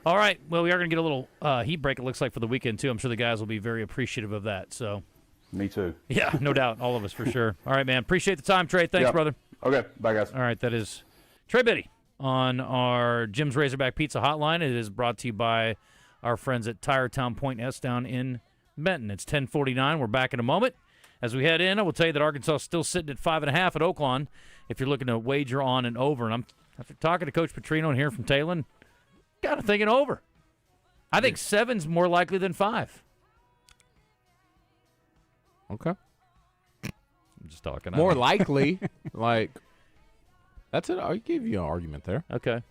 All right, well, we are going to get a little heat break, it looks like, for the weekend, too. I'm sure the guys will be very appreciative of that. So, me too. Yeah, no doubt. All of us, for sure. All right, man. Appreciate the time, Trey. Thanks, brother. Okay, bye, guys. All right, that is Trey Biddy on our Jim's Razorback Pizza hotline. It is brought to you by our friends at Tire Town Point S down in Benton. It's 10:49. We're back in a moment. As we head in, I will tell you that Arkansas is still sitting at 5.5 at Oaklawn if you're looking to wager on and over. And after talking to Coach Petrino and hearing from Talon, kind of thinking over. I think 7's more likely than 5. Okay. I'm just talking. More likely. That's it. I give you an argument there. Okay.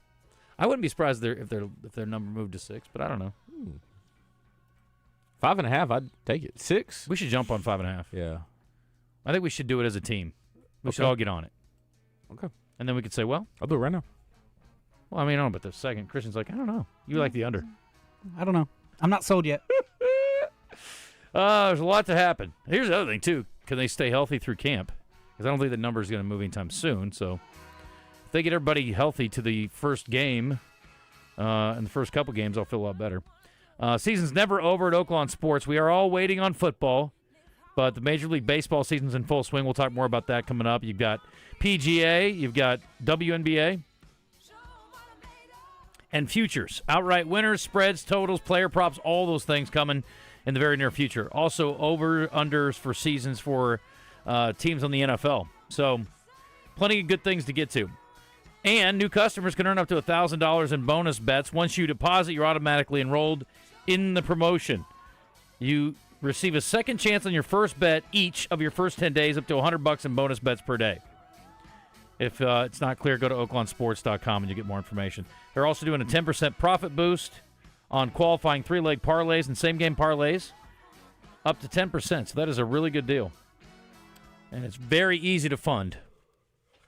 I wouldn't be surprised if their number moved to 6, but I don't know. 5.5, I'd take it. 6? We should jump on 5.5. Yeah. I think we should do it as a team. We should all get on it. Okay. And then we could say, well. I'll do it right now. Well, I mean, I don't know, but the second, Christian's like, I don't know. You like the under. I don't know. I'm not sold yet. There's a lot to happen. Here's the other thing, too. Can they stay healthy through camp? Because I don't think the number is going to move anytime soon. So if they get everybody healthy to the first game, and the first couple games, I'll feel a lot better. Season's never over at Oaklawn Sports. We are all waiting on football, but the Major League Baseball season's in full swing. We'll talk more about that coming up. You've got PGA, you've got WNBA, and futures. Outright winners, spreads, totals, player props, all those things coming in the very near future. Also, over-unders for seasons for teams on the NFL. So, plenty of good things to get to. And new customers can earn up to $1,000 in bonus bets. Once you deposit, you're automatically enrolled in the promotion. You receive a second chance on your first bet each of your first 10 days, up to $100 in bonus bets per day. If it's not clear, go to oaklawnsports.com and you get more information. They're also doing a 10% profit boost on qualifying three-leg parlays and same-game parlays, up to 10%. So that is a really good deal. And it's very easy to fund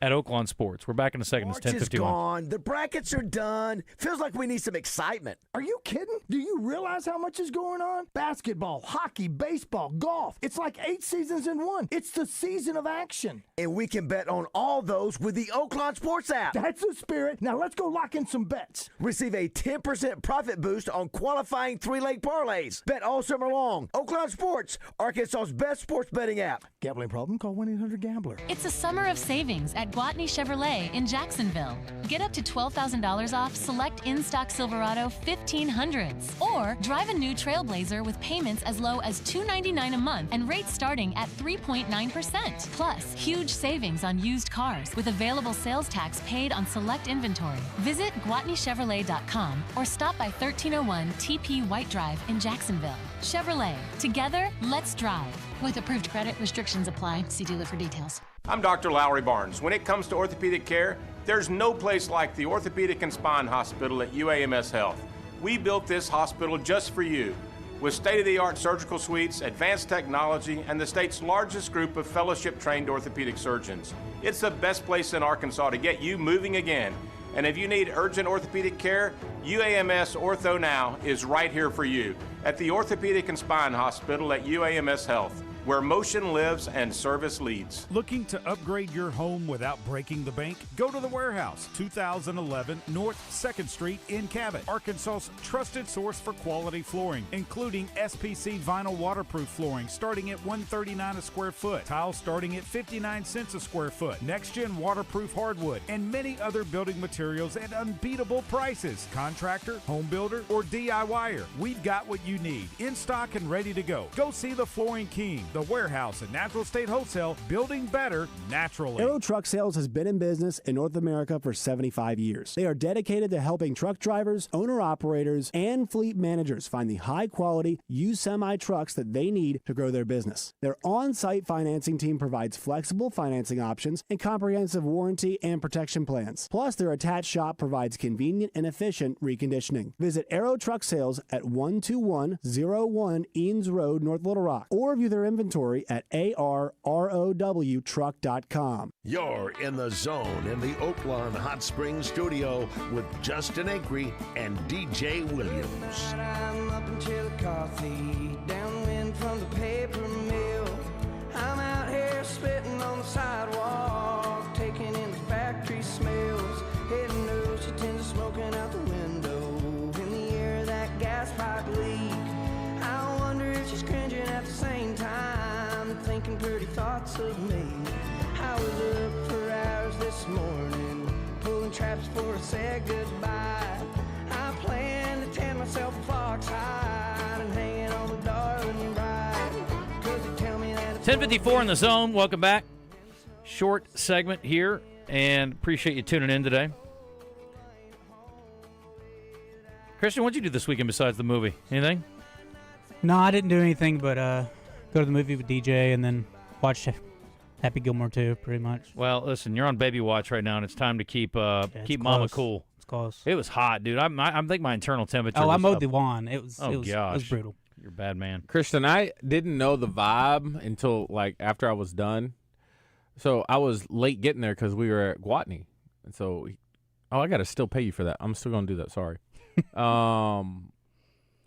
at Oaklawn Sports. We're back in a second. It's 10:51. March is gone. The brackets are done. Feels like we need some excitement. Are you kidding? Do you realize how much is going on? Basketball, hockey, baseball, golf. It's like 8 seasons in one. It's the season of action. And we can bet on all those with the Oaklawn Sports app. That's the spirit. Now let's go lock in some bets. Receive a 10% profit boost on qualifying three-leg parlays. Bet all summer long. Oaklawn Sports, Arkansas's best sports betting app. Gambling problem? Call 1-800-GAMBLER. It's a summer of savings at Gwatney Chevrolet in Jacksonville. Get up to $12,000 off select in-stock Silverado 1500s. Or drive a new Trailblazer with payments as low as $299 a month and rates starting at 3.9%. Plus, huge savings on used cars with available sales tax paid on select inventory. Visit GwatneyChevrolet.com or stop by 1301 TP White Drive in Jacksonville. Chevrolet. Together, let's drive. With approved credit, restrictions apply. See dealer for details. I'm Dr. Lowry Barnes. When it comes to orthopedic care, there's no place like the Orthopedic and Spine Hospital at UAMS Health. We built this hospital just for you, with state-of-the-art surgical suites, advanced technology, and the state's largest group of fellowship-trained orthopedic surgeons. It's the best place in Arkansas to get you moving again. And if you need urgent orthopedic care, UAMS Ortho Now is right here for you at the Orthopedic and Spine Hospital at UAMS Health, where motion lives and service leads. Looking to upgrade your home without breaking the bank? Go to the Warehouse, 2011 North 2nd Street in Cabot, Arkansas's trusted source for quality flooring, including SPC vinyl waterproof flooring starting at $139 a square foot, tile starting at 59 cents a square foot, next-gen waterproof hardwood, and many other building materials at unbeatable prices. Contractor, home builder, or DIYer, we've got what you need in stock and ready to go. Go see the Flooring King The Warehouse and Natural State Wholesale, building better naturally. Aero Truck Sales has been in business in North America for 75 years. They are dedicated to helping truck drivers, owner-operators, and fleet managers find the high-quality, used semi-trucks that they need to grow their business. Their on-site financing team provides flexible financing options and comprehensive warranty and protection plans. Plus, their attached shop provides convenient and efficient reconditioning. Visit Aero Truck Sales at 12101 Eanes Road, North Little Rock, or view their inventory at arrowtruck.com. You're in the zone in the Oaklawn Hot Springs studio with Justin Acri and DJ Williams. I'm up until the coffee, downwind from the paper mill. I'm out here spitting on the sidewalk, taking in the factory smells. Heaven knows she tends to smoking out the window. In the air, that gas pipe leak. I wonder if she's cringing at the same time, thinking pretty thoughts of me. I was up for hours this morning, pulling traps before I said goodbye. I plan to tan myself a fox hide and hanging on the darling ride. 'Cause they tell me that 10:54 in the zone. Welcome back. Short segment here, and appreciate you tuning in today. Christian, what'd you do this weekend besides the movie? Anything? No, I didn't do anything but go to the movie with DJ and then watch Happy Gilmore 2, pretty much. Well, listen, you're on baby watch right now, and it's time to keep Mama cool. It's close. It was hot, dude. I think my internal temperature. I was mowed up. the lawn. It was brutal. You're a bad man, Christian. I didn't know the vibe until like after I was done. So I was late getting there because we were at Gwatney, and so I got to still pay you for that. I'm still gonna do that. Sorry. I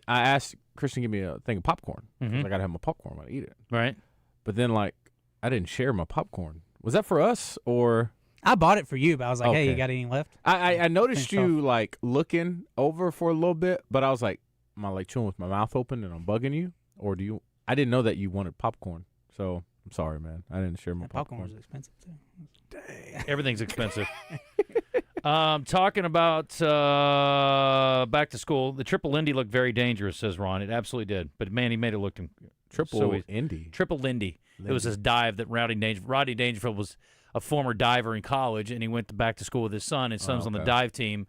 asked Christian to give me a thing of popcorn. I got to have my popcorn when I eat it. Right. But then like I didn't share my popcorn. Was that for us or? I bought it for you, but I was like, Okay. hey, you got any left? I noticed Finish you like looking over for a little bit, but I was like, am I like chewing with my mouth open and I'm bugging you? Or do you? I didn't know that you wanted popcorn. So I'm sorry, man. I didn't share my popcorn. Popcorn was expensive too. Everything's expensive. Talking about back to school, the triple Indy looked very dangerous, says Ron. It absolutely did. But, man, he made it look triple Indy. Triple Indy. It was his dive that Rodney Dangerfield was a former diver in college, and he went back to school with his son. His son's on the dive team.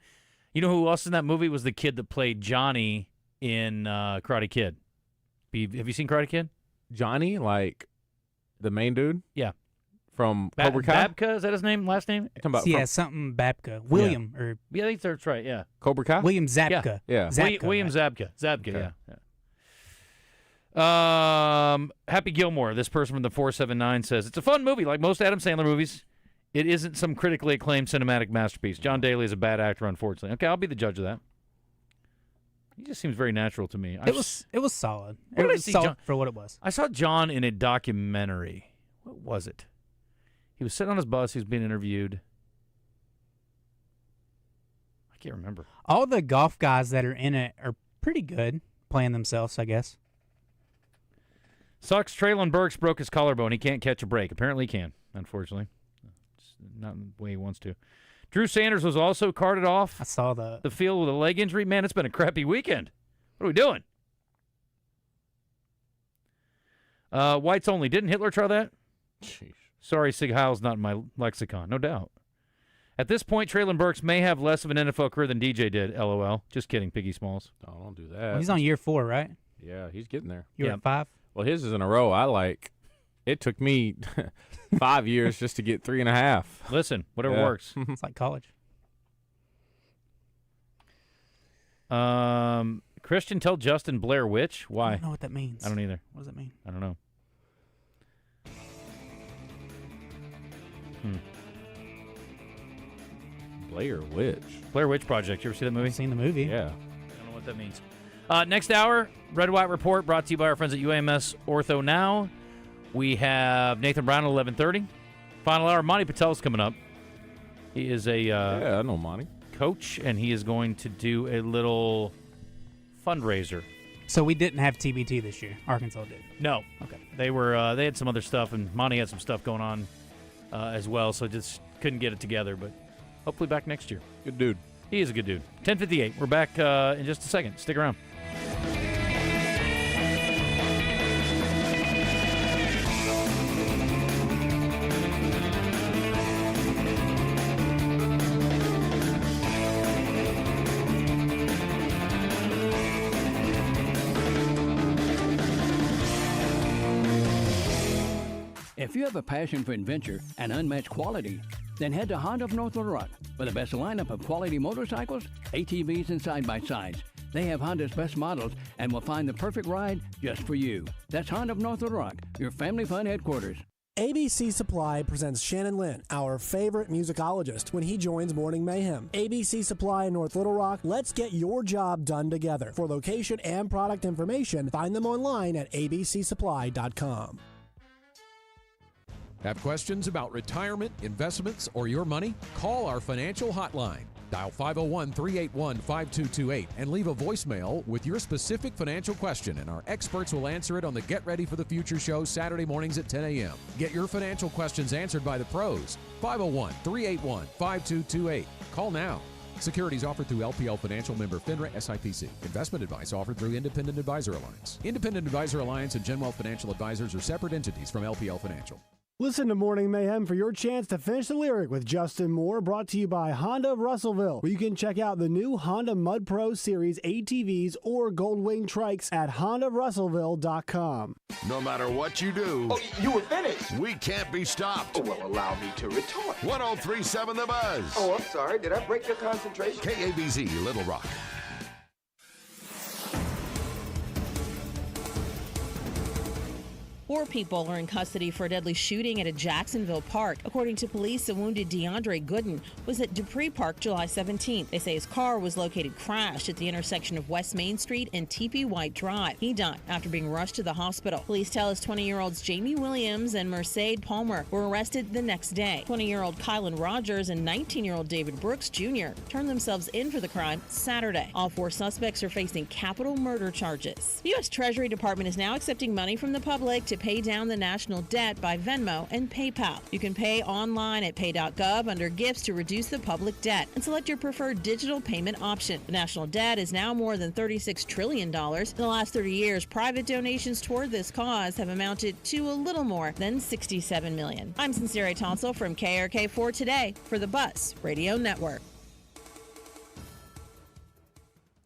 You know who else in that movie was the kid that played Johnny in Karate Kid? Have you seen Karate Kid? Johnny, like the main dude? Yeah. From Cobra Kai? Babka, is that his name? Last name? Something Babka. William. Yeah, I think that's right, yeah. Cobra Kai? William Zabka. Yeah. Zabka, William right? Zabka. Zabka, yeah. Happy Gilmore, this person from the 479 says, it's a fun movie, like most Adam Sandler movies. It isn't some critically acclaimed cinematic masterpiece. John Daly is a bad actor, unfortunately. Okay, I'll be the judge of that. He just seems very natural to me. It was solid. What It did I was see solid John- for what it was. I saw John in a documentary. What was it? He was sitting on his bus. He was being interviewed. I can't remember. All the golf guys that are in it are pretty good playing themselves, I guess. Sucks. Traylon Burks broke his collarbone. He can't catch a break. Apparently he can, unfortunately. It's not the way he wants to. Drew Sanders was also carted off. I saw the field with a leg injury. Man, it's been a crappy weekend. What are we doing? Whites only. Didn't Hitler try that? Jeez. Sorry, Sig Heil's not in my lexicon. No doubt. At this point, Traylon Burks may have less of an NFL career than DJ did. LOL. Just kidding, Piggy Smalls. Oh, don't do that. Well, he's on year 4, right? Yeah, he's getting there. You're at 5? Well, his is in a row. It took me 5 years just to get 3.5. Listen, whatever works. It's like college. Christian, tell Justin Blair Witch. Why? I don't know what that means. I don't either. What does it mean? I don't know. Blair Witch. Blair Witch Project. You ever see that movie? I've seen the movie. Yeah. I don't know what that means. Next hour, Red White Report brought to you by our friends at UAMS Ortho Now. We have Nathan Brown at 11:30. Final hour, Monty Patel is coming up. He is a I know Monty. coach, and he is going to do a little fundraiser. So we didn't have TBT this year. Arkansas did. No. Okay. They were they had some other stuff, and Monty had some stuff going on as well, so just couldn't get it together. But hopefully back next year. Good dude. He is a good dude. 10:58. We're back in just a second. Stick around. If you have a passion for adventure and unmatched quality, then head to Honda of North Little Rock for the best lineup of quality motorcycles, ATVs, and side-by-sides. They have Honda's best models and will find the perfect ride just for you. That's Honda of North Little Rock, your family fun headquarters. ABC Supply presents Shannon Lynn, our favorite musicologist, when he joins Morning Mayhem. ABC Supply in North Little Rock, let's get your job done together. For location and product information, find them online at abcsupply.com. Have questions about retirement, investments, or your money? Call our financial hotline. Dial 501-381-5228 and leave a voicemail with your specific financial question, and our experts will answer it on the Get Ready for the Future show Saturday mornings at 10 a.m. Get your financial questions answered by the pros. 501-381-5228. Call now. Securities offered through LPL Financial, member FINRA SIPC. Investment advice offered through Independent Advisor Alliance. Independent Advisor Alliance and Genwealth Financial Advisors are separate entities from LPL Financial. Listen to Morning Mayhem for your chance to finish the lyric with Justin Moore, brought to you by Honda of Russellville, where you can check out the new Honda Mud Pro Series ATVs or Goldwing trikes at hondaofrussellville.com. No matter what you do, you were finished. We can't be stopped. Oh, well, allow me to retort. 103.7 The Buzz. Oh, I'm sorry. Did I break your concentration? KABZ, Little Rock. Four people are in custody for a deadly shooting at a Jacksonville park. According to police, the wounded DeAndre Gooden was at Dupree Park July 17th. They say his car was located crashed at the intersection of West Main Street and T.P. White Drive. He died after being rushed to the hospital. Police tell us 20-year-olds Jamie Williams and Mercedes Palmer were arrested the next day. 20-year-old Kylan Rogers and 19-year-old David Brooks Jr. turned themselves in for the crime Saturday. All four suspects are facing capital murder charges. The U.S. Treasury Department is now accepting money from the public to pay down the national debt by Venmo and PayPal. You can pay online at pay.gov under gifts to reduce the public debt and select your preferred digital payment option. The national debt is now more than $36 trillion. In the last 30 years, private donations toward this cause have amounted to a little more than $67 million. I'm Sincere Tonsel from KRK4 Today for the Buzz Radio Network.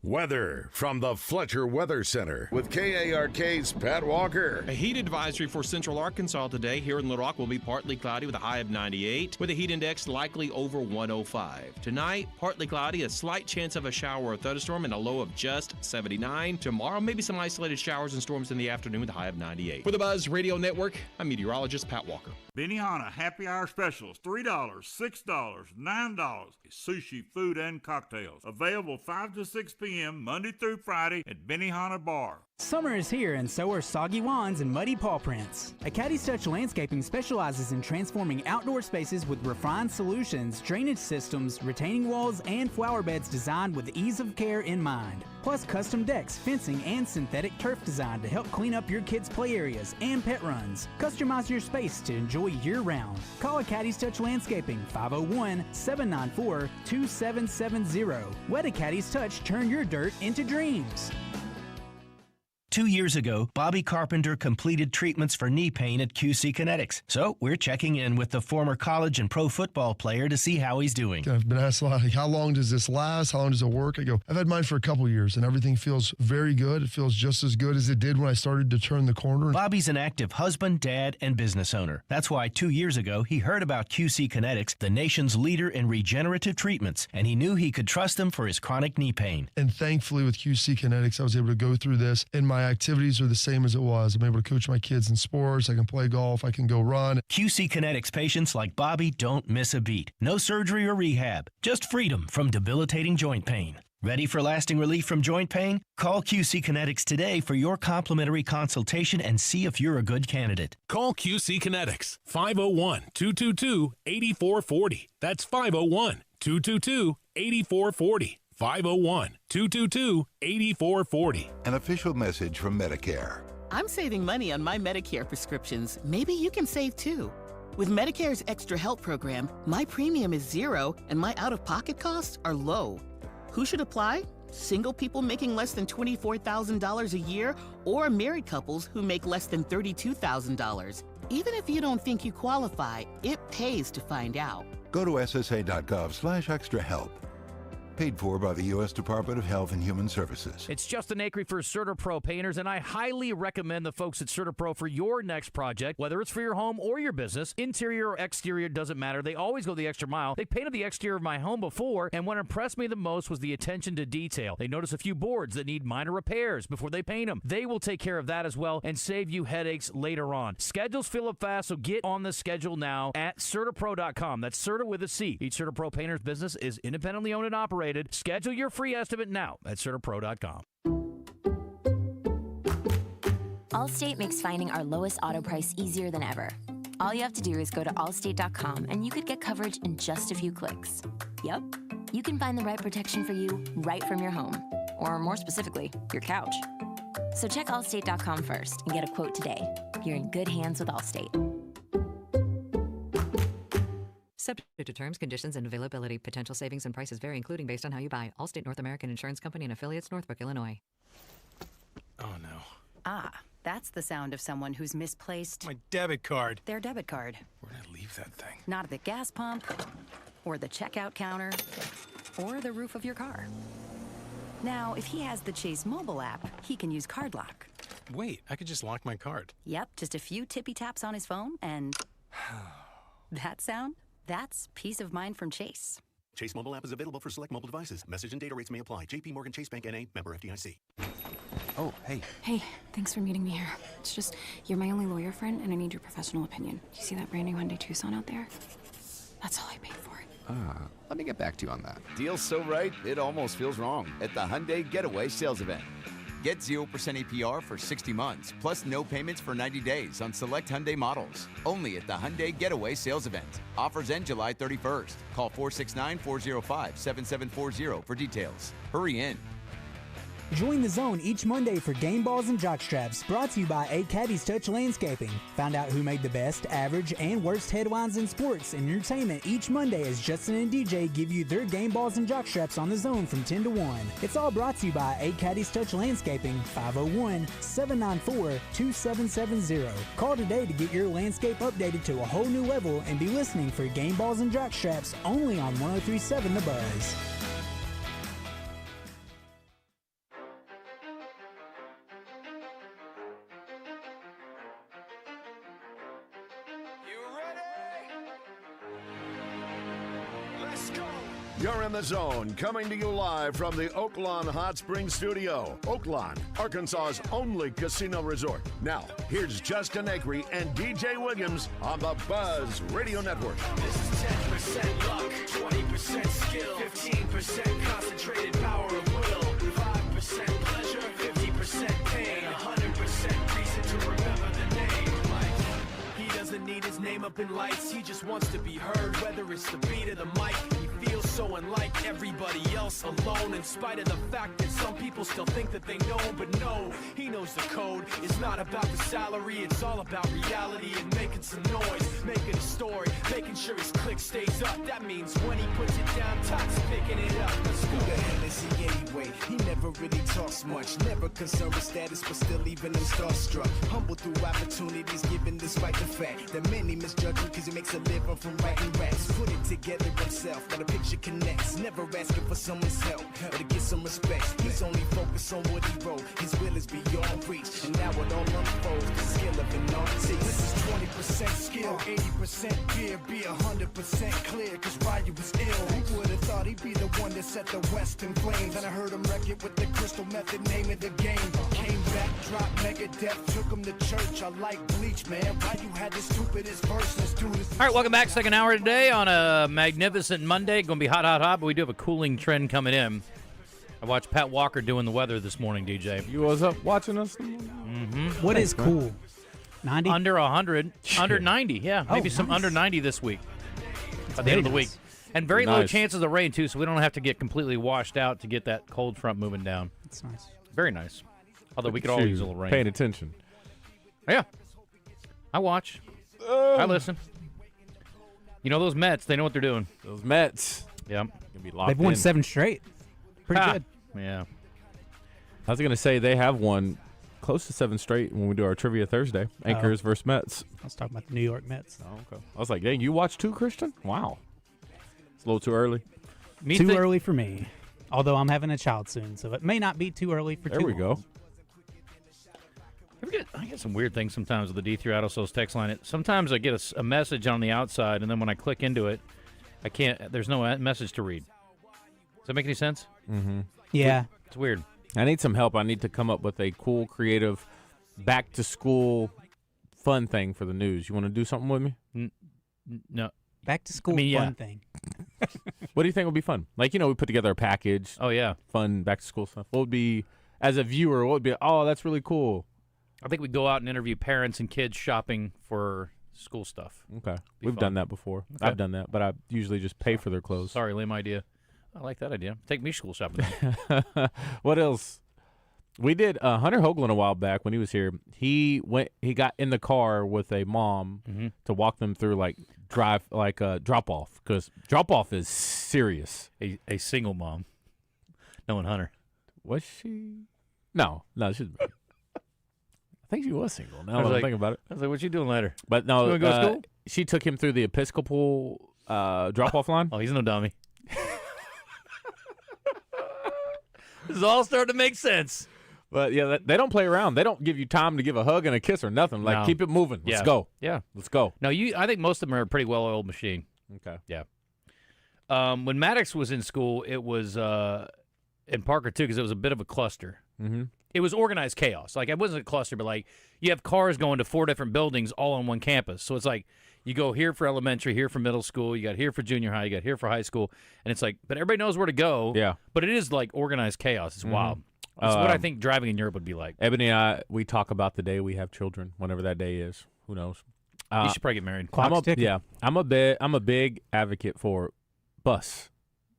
Weather from the Fletcher Weather Center with KARK's Pat Walker. A heat advisory for central Arkansas today. Here in Little Rock will be partly cloudy with a high of 98, with a heat index likely over 105. Tonight, partly cloudy, a slight chance of a shower or thunderstorm, and a low of just 79. Tomorrow, maybe some isolated showers and storms in the afternoon with a high of 98. For the Buzz Radio Network, I'm meteorologist Pat Walker. Benihana Happy Hour Specials, $3, $6, $9. Sushi, food, and cocktails. Available 5 to 6 p.m. Monday through Friday at Benihana Bar. Summer is here, and so are soggy wands and muddy paw prints. A Caddies Touch Landscaping specializes in transforming outdoor spaces with refined solutions, drainage systems, retaining walls, and flower beds designed with ease of care in mind. Plus custom decks, fencing, and synthetic turf design to help clean up your kids' play areas and pet runs. Customize your space to enjoy year-round. Call a Caddies Touch Landscaping, 501-794-2770. Let a Caddies Touch turn your dirt into dreams. 2 years ago, Bobby Carpenter completed treatments for knee pain at QC Kinetics. So we're checking in with the former college and pro football player to see how he's doing. I've been asked a lot, like, how long does this last? How long does it work? I go, I've had mine for a couple years, and everything feels very good. It feels just as good as it did when I started to turn the corner. Bobby's an active husband, dad, and business owner. That's why 2 years ago, he heard about QC Kinetics, the nation's leader in regenerative treatments, and he knew he could trust them for his chronic knee pain. And thankfully, with QC Kinetics, I was able to go through this, and my activities are the same as it was. I'm able to coach my kids in sports. I can play golf. I can go run. QC Kinetics patients like Bobby don't miss a beat. No surgery or rehab, just freedom from debilitating joint pain. Ready for lasting relief from joint pain? Call QC Kinetics today for your complimentary consultation and see if you're a good candidate. Call QC Kinetics, 501-222-8440. That's 501-222-8440. 501-222-8440. An official message from Medicare. I'm saving money on my Medicare prescriptions. Maybe you can save too. With Medicare's Extra Help program, my premium is $0 and my out-of-pocket costs are low. Who should apply? Single people making less than $24,000 a year or married couples who make less than $32,000. Even if you don't think you qualify, it pays to find out. Go to ssa.gov/extrahelp. Paid for by the U.S. Department of Health and Human Services. It's Justin Acri for CertaPro Painters, and I highly recommend the folks at CertaPro for your next project, whether it's for your home or your business. Interior or exterior, doesn't matter. They always go the extra mile. They painted the exterior of my home before, and what impressed me the most was the attention to detail. They notice a few boards that need minor repairs before they paint them. They will take care of that as well and save you headaches later on. Schedules fill up fast, so get on the schedule now at CertaPro.com. That's Certa with a C. Each CertaPro Painters business is independently owned and operated. Schedule your free estimate now at CertaPro.com. Allstate makes finding our lowest auto price easier than ever. All you have to do is go to allstate.com and you could get coverage in just a few clicks. Yep, you can find the right protection for you right from your home, or more specifically, your couch. So check allstate.com first and get a quote today. You're in good hands with Allstate. Subject to terms, conditions, and availability. Potential savings and prices vary, including based on how you buy. Allstate North American Insurance Company and affiliates, Northbrook, Illinois. Oh, no. Ah, that's the sound of someone who's misplaced My debit card. their debit card. Where'd I leave that thing? Not at the gas pump, or the checkout counter, or the roof of your car. Now, if he has the Chase mobile app, he can use Card Lock. Wait, I could just lock my card. Yep, just a few tippy taps on his phone, and that sound? That's peace of mind from Chase. Chase mobile app is available for select mobile devices. Message and data rates may apply. JP Morgan Chase Bank N.A. member FDIC. Oh, hey. Hey, thanks for meeting me here. It's just, you're my only lawyer friend, and I need your professional opinion. You see that brand new Hyundai Tucson out there? That's all I paid for it. Let me get back to you on that. Deal's so right, it almost feels wrong at the Hyundai Getaway Sales Event. Get 0% APR for 60 months, plus no payments for 90 days on select Hyundai models. Only at the Hyundai Getaway Sales Event. Offers end July 31st. Call 469-405-7740 for details. Hurry in. Join the zone each Monday for Gameballs and Jockstraps, brought to you by Caddies Touch Landscaping. Find out who made the best, average, and worst headlines in sports and entertainment each Monday as Justin and DJ give you their Gameballs and Jockstraps on the zone from 10 to 1. It's all brought to you by Caddies Touch Landscaping, 501-794-2770. Call today to get your landscape updated to a whole new level and be listening for Gameballs and Jockstraps only on 103.7 The Buzz. You're in the zone, coming to you live from the Oaklawn Hot Springs Studio. Oaklawn, Arkansas's only casino resort. Now, here's Justin Acri and DJ Williams on the Buzz Radio Network. This is 10% luck, 20% skill, 15% concentrated power of will, 5% pleasure, 50% pain, 100% reason to remember the name. Like, he doesn't need his name up in lights, he just wants to be heard, whether it's the beat of the mic. He feels so unlike everybody else, alone, in spite of the fact that some people still think that they know, but no, he knows the code. It's not about the salary, it's all about reality and making some noise, making a story, making sure his click stays up. That means when he puts it down, Todd's picking it up. Let's go. Who the hell is he anyway? He never really talks much, never concerned with status, but still even him starstruck. Humble through opportunities given despite the fact that many misjudge him because he makes a living from writing raps. Put it together himself, now the picture connects. Never asking for someone's help or to get some respect. He's only focused on what he wrote. His will is beyond reach, and now it all unfolds. The skill of an artist. This is 20% skill, 80% fear, be 100% clear, cause Ryu was ill. Who would have thought he'd be the one that set the West in flames? And I heard him wreck it with the crystal method, name of the game. Came back, dropped Megadeth, took him to church. I like Bleach, man. Ryu had the stupidest verse. Let's do this. All right, welcome back. Second hour today on a magnificent Monday. Going to be hot, but we do have a cooling trend coming in. I watched Pat Walker doing the weather this morning, DJ. You was up watching us? Mm-hmm. What is cool? 90? Under 100. Under 90, yeah. Oh, Maybe some nice. under 90 this week. At the very end of the week. nice. And very low Nice. chances of rain, too, so we don't have to get completely washed out to get that cold front moving down. That's nice. Very nice. Although we Look could at all you, use a little rain. Paying attention. Yeah. I watch. I listen. You know those Mets, they know what they're doing. Those Mets. Yep. Gonna be locked They've won in. 7 straight. Pretty Ha. good. Yeah. I was going to say they have won close to 7 straight when we do our Trivia Thursday. Anchors versus Mets. I was talking about the New York Mets. Oh, okay. I was like, dang, you watched 2, Christian? Wow. It's a little too early. Too early for me. Although I'm having a child soon, so it may not be too early for There too we long. go. I get some weird things sometimes with the D3 Auto Sales text line. Sometimes I get a message on the outside, and then when I click into it, I can't. There's no message to read. Does that make any sense? Mm-hmm. Yeah. It's weird. I need some help. I need to come up with a cool, creative, back-to-school fun thing for the news. You want to do something with me? No. Back to school fun thing. What do you think would be fun? Like, we put together a package. Oh, yeah. Fun back-to-school stuff. What would be, as a viewer, what would be, oh, that's really cool? I think we go out and interview parents and kids shopping for school stuff. Okay. Be We've fun. done that before. Okay. I've done that, but I usually just pay for their clothes. Sorry, lame idea. I like that idea. Take me school shopping. What else? We did Hunter Hoagland a while back when he was here. He got in the car with a mom to walk them through drop off, because drop off is serious. A single mom, knowing Hunter. Was she? No, she's. I think she was single. Now I was that I like- think about it. I was like, "What you doing later?" But no, You wanna go to school? she took him through the Episcopal drop off line. Oh, he's no dummy. This is all starting to make sense. But yeah, they don't play around. They don't give you time to give a hug and a kiss or nothing. Like, No. keep it moving. Let's Yeah. go. Yeah. Let's go. No, I think most of them are a pretty well-oiled machine. Okay. Yeah. When Maddox was in school, it was in Parker too, because it was a bit of a cluster. Mm-hmm. It was organized chaos. Like, it wasn't a cluster, but like you have cars going to 4 different buildings all on one campus. So it's like you go here for elementary, here for middle school, you got here for junior high, you got here for high school, and it's like, but everybody knows where to go. Yeah. But it is like organized chaos. It's wild. That's what I think driving in Europe would be like. Ebony and I, we talk about the day we have children, whenever that day is. Who knows? You should probably get married. I'm a big advocate for bus.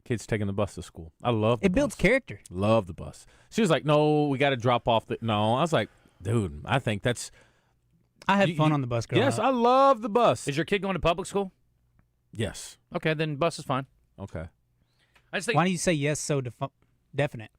Kids taking the bus to school. I love the It builds character. Love the bus. She was like, "No, we got to drop off the." No, I was like, "Dude, I think that's." I had fun on the bus growing Yes, up. I love the bus. Is your kid going to public school? Yes. Okay, then bus is fine. Okay. I just think. Why do you say yes so definite?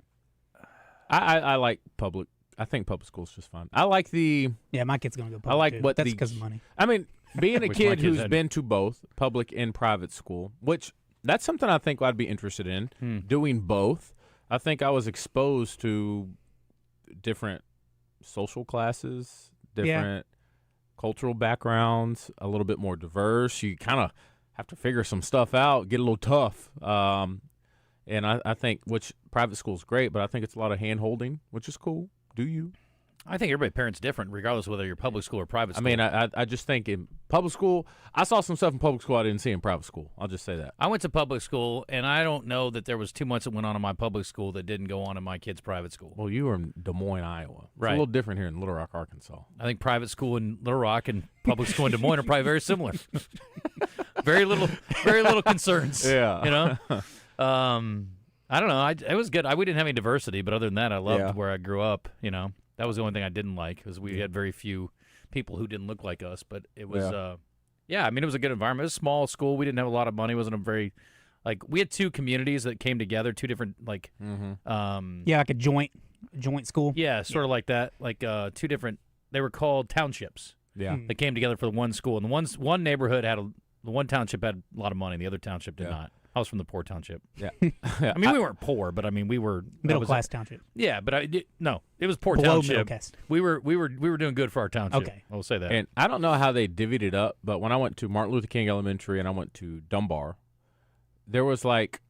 I like public. I think public school's just fine. I like the. Yeah, my kid's going to go public I like too. what That's the- because of money. I mean, being a Wish my kid kids who's had. been to both public and private school, which that's something I think I'd be interested in doing both. I think I was exposed to different social classes, different cultural backgrounds, a little bit more diverse. You kind of have to figure some stuff out, get a little tough. And I think, which private school's great, but I think it's a lot of hand holding, which is cool. Do you? I think everybody parents different, regardless of whether you're public school or private I school. mean, I just think in public school, I saw some stuff in public school I didn't see in private school. I'll just say that. I went to public school, and I don't know that there was too much that went on in my public school that didn't go on in my kid's private school. Well, you were in Des Moines, Iowa. It's Right. a little different here in Little Rock, Arkansas. I think private school in Little Rock and public school in Des Moines are probably very similar. very little concerns. Yeah. You know? I don't know. It was good. We didn't have any diversity, but other than that, I loved where I grew up. You know, that was the only thing I didn't like, because we had very few people who didn't look like us. But it was, I mean, it was a good environment. It was a small school. We didn't have a lot of money. It wasn't a very, we had two communities that came together, two different, like Yeah, sort of like that. Like two different, they were called townships. Yeah. They came together for the one school. And the one neighborhood the one township had a lot of money. The other township did not. I was from the poor township. Yeah. I mean, we weren't poor, but I mean, we were Middle class township. Yeah, but it was poor Below township. middle class. We were doing good for our township. Okay. I will say that. And I don't know how they divvied it up, but when I went to Martin Luther King Elementary and I went to Dunbar, there was like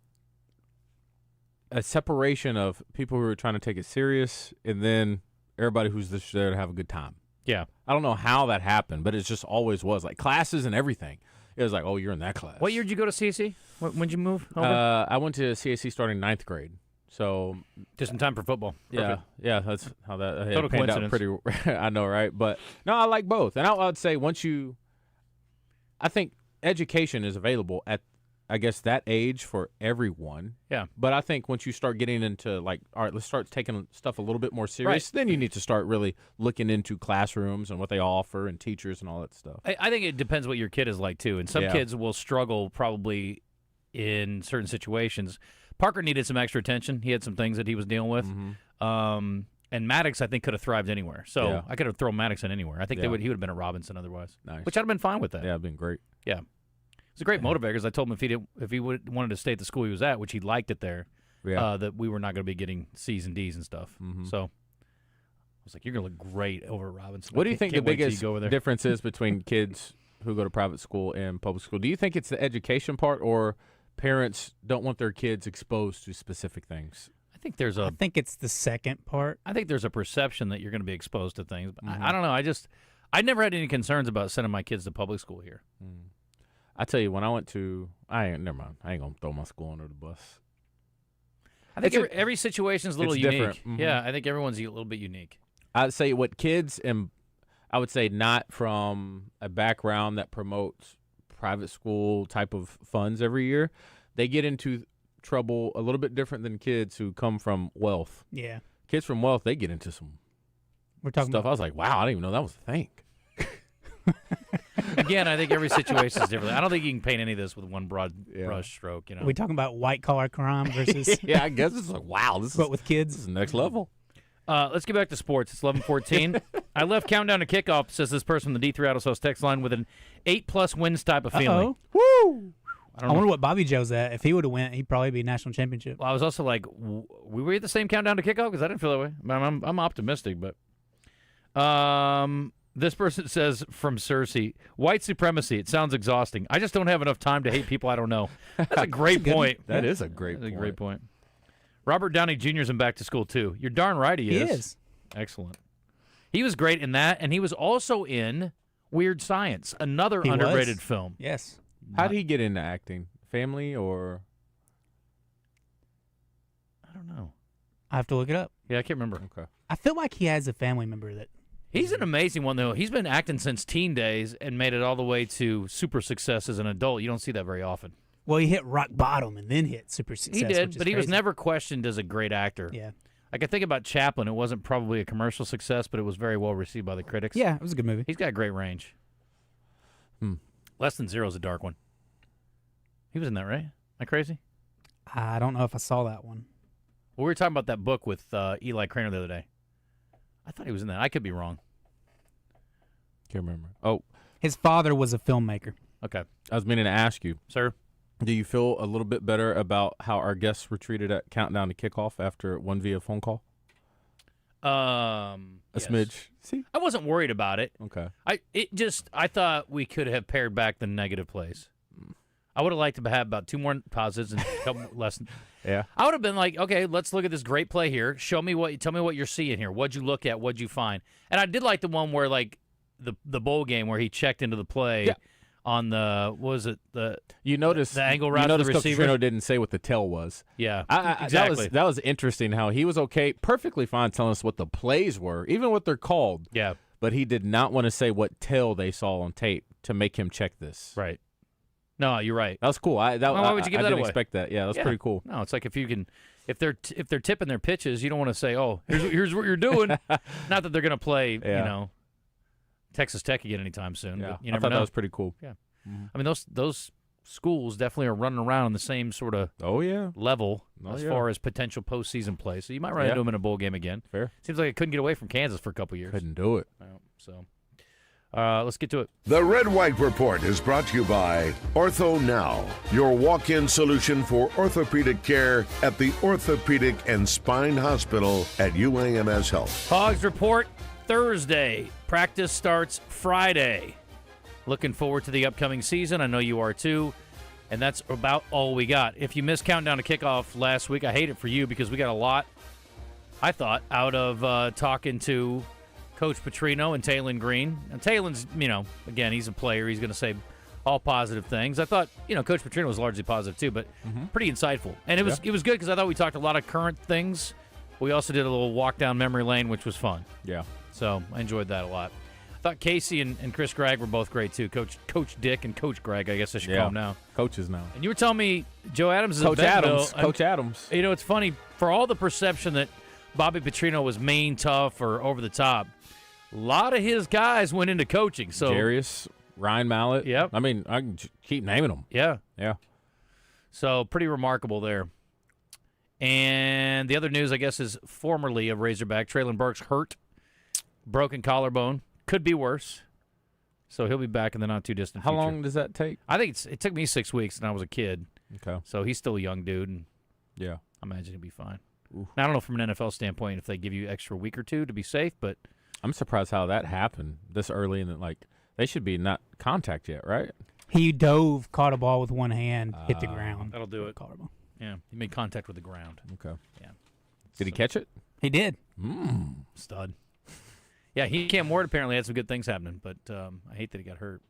a separation of people who were trying to take it serious and then everybody who's just there to have a good time. Yeah. I don't know how that happened, but it just always was. Like classes and everything. It was like, oh, you're in that class. What year did you go to CSE? When did you move over? I went to CSE starting 9th grade. So just in time for football. Yeah, Perfect. yeah, that's how that Total panned out coincidence. pretty. I know, right? But no, I like both, and I would say I think education is available at, I guess, that age for everyone. Yeah. But I think once you start getting into all right, let's start taking stuff a little bit more serious, then you need to start really looking into classrooms and what they offer and teachers and all that stuff. I think it depends what your kid is like, too. And some kids will struggle probably in certain situations. Parker needed some extra attention. He had some things that he was dealing with. And Maddox, I think, could have thrived anywhere. So I could have thrown Maddox in anywhere. I think he would have been a Robinson otherwise. Nice. Which I'd have been fine with that. Yeah, it'd been great. Yeah. It's a great motivator, because I told him if he wanted to stay at the school he was at, which he liked it there, that we were not going to be getting C's and D's and stuff. So I was like, you're going to look great over at Robinson. What do you think the biggest go difference is between kids who go to private school and public school? Do you think it's the education part, or parents don't want their kids exposed to specific things? I think it's the second part. I think there's a perception that you're going to be exposed to things. But I don't know. I never had any concerns about sending my kids to public school here. I tell you, when I went to, never mind. I ain't gonna throw my school under the bus. I think every situation is a little unique. Different. Yeah, I think everyone's a little bit unique. I'd say what kids, and I would say not from a background that promotes private school type of funds every year, they get into trouble a little bit different than kids who come from wealth. Yeah. Kids from wealth, they get into some stuff. I was like, wow, I didn't even know that was a thing. Again, I think every situation is different. I don't think you can paint any of this with one broad brush stroke. Are we talking about white collar crime versus? Yeah, I guess it's like, wow, but with kids, this is next level. Let's get back to sports. It's 11:14. I left countdown to kickoff, says this person from the D3 Auto Sales text line, with an 8+ wins type of feeling. Woo! I wonder what Bobby Joe's at. If he would have went, he'd probably be national championship. Well, I was also like, we were at the same countdown to kickoff because I didn't feel that way. I'm optimistic, but this person says from Cersei, white supremacy. It sounds exhausting. I just don't have enough time to hate people I don't know. That's a great point. That is a great point. That's a great point. Robert Downey Jr.'s in Back to School too. You're darn right he is. He is. Excellent. He was great in that, and he was also in Weird Science, another underrated film. Yes. How did he get into acting? Family or? I don't know. I have to look it up. Yeah, I can't remember. Okay. I feel like he has a family member that. He's an amazing one, though. He's been acting since teen days and made it all the way to super success as an adult. You don't see that very often. Well, he hit rock bottom and then hit super success. He did, which is but he was crazy. never questioned as a great actor. Yeah. Like, I think about Chaplin. It wasn't probably a commercial success, but it was very well received by the critics. Yeah, it was a good movie. He's got great range. Less Than Zero is a dark one. He was in that, right? Am I crazy? I don't know if I saw that one. Well, we were talking about that book with Eli Craner the other day. I thought he was in that. I could be wrong. Can't remember. Oh, his father was a filmmaker. Okay. I was meaning to ask you, sir. Do you feel a little bit better about how our guests were treated at Countdown to Kickoff after one via phone call? A smidge. See, I wasn't worried about it. Okay. I thought we could have pared back the negative plays. I would have liked to have about 2 more positives and a couple less. Yeah. I would have been like, okay, let's look at this great play here. Tell me what you're seeing here. What'd you look at? What'd you find? And I did like the one where the bowl game where he checked into the play on the you noticed the angle route you to the noticed Coach receiver. Petrino didn't say what the tell was. Yeah, exactly. That was interesting how he was perfectly fine telling us what the plays were, even what they're called. Yeah, but he did not want to say what tell they saw on tape to make him check this. Right. No, you're right. That was cool. Why would you give that didn't away? expect that. Yeah, that's pretty cool. No, it's like if they're tipping their pitches, you don't want to say, oh, here's what you're doing. Not that they're going to play, Texas Tech again anytime soon. Yeah, but you never I thought know. that was pretty cool. Yeah, I mean those schools definitely are running around on the same sort of level as far as potential postseason play. So you might run into them in a bowl game again. Fair. Seems like I couldn't get away from Kansas for a couple years. Couldn't do it. So let's get to it. The Red White Report is brought to you by Ortho Now, your walk-in solution for orthopedic care at the Orthopedic and Spine Hospital at UAMS Health. Hogs Report Thursday. Practice starts Friday. Looking forward to the upcoming season. I know you are too. And that's about all we got. If you missed Countdown to Kickoff last week, I hate it for you because we got a lot, I thought, out of talking to Coach Petrino and Talon Green. And Talon's, again, he's a player. He's going to say all positive things. I thought, Coach Petrino was largely positive too, but pretty insightful. And it was good because I thought we talked a lot of current things. We also did a little walk down memory lane, which was fun. Yeah. So I enjoyed that a lot. I thought Casey and Chris Gregg were both great too. Coach Dick and Coach Gregg, I guess I should call him now. Coaches now. And you were telling me Joe Adams is Coach Adams. Coach Adams. It's funny, for all the perception that Bobby Petrino was mean, tough, or over the top, a lot of his guys went into coaching. So Jarius, Ryan Mallett. Yep. I mean, I can keep naming them. Yeah. Yeah. So pretty remarkable there. And the other news, I guess, is formerly of Razorback, Traylon Burks hurt. Broken collarbone. Could be worse. So he'll be back in the not-too-distant future. How long does that take? I think it took me 6 weeks, and I was a kid. Okay. So he's still a young dude. And yeah. I imagine he'll be fine. Now, I don't know from an NFL standpoint if they give you extra week or two to be safe, but I'm surprised how that happened this early, and they should be not contact yet, right? He dove, caught a ball with one hand, hit the ground. that'll do it. Caught a ball. Yeah, he made contact with the ground. Okay. Yeah. Did he catch it? He did. Stud. Yeah, Cam Ward apparently had some good things happening, but I hate that he got hurt.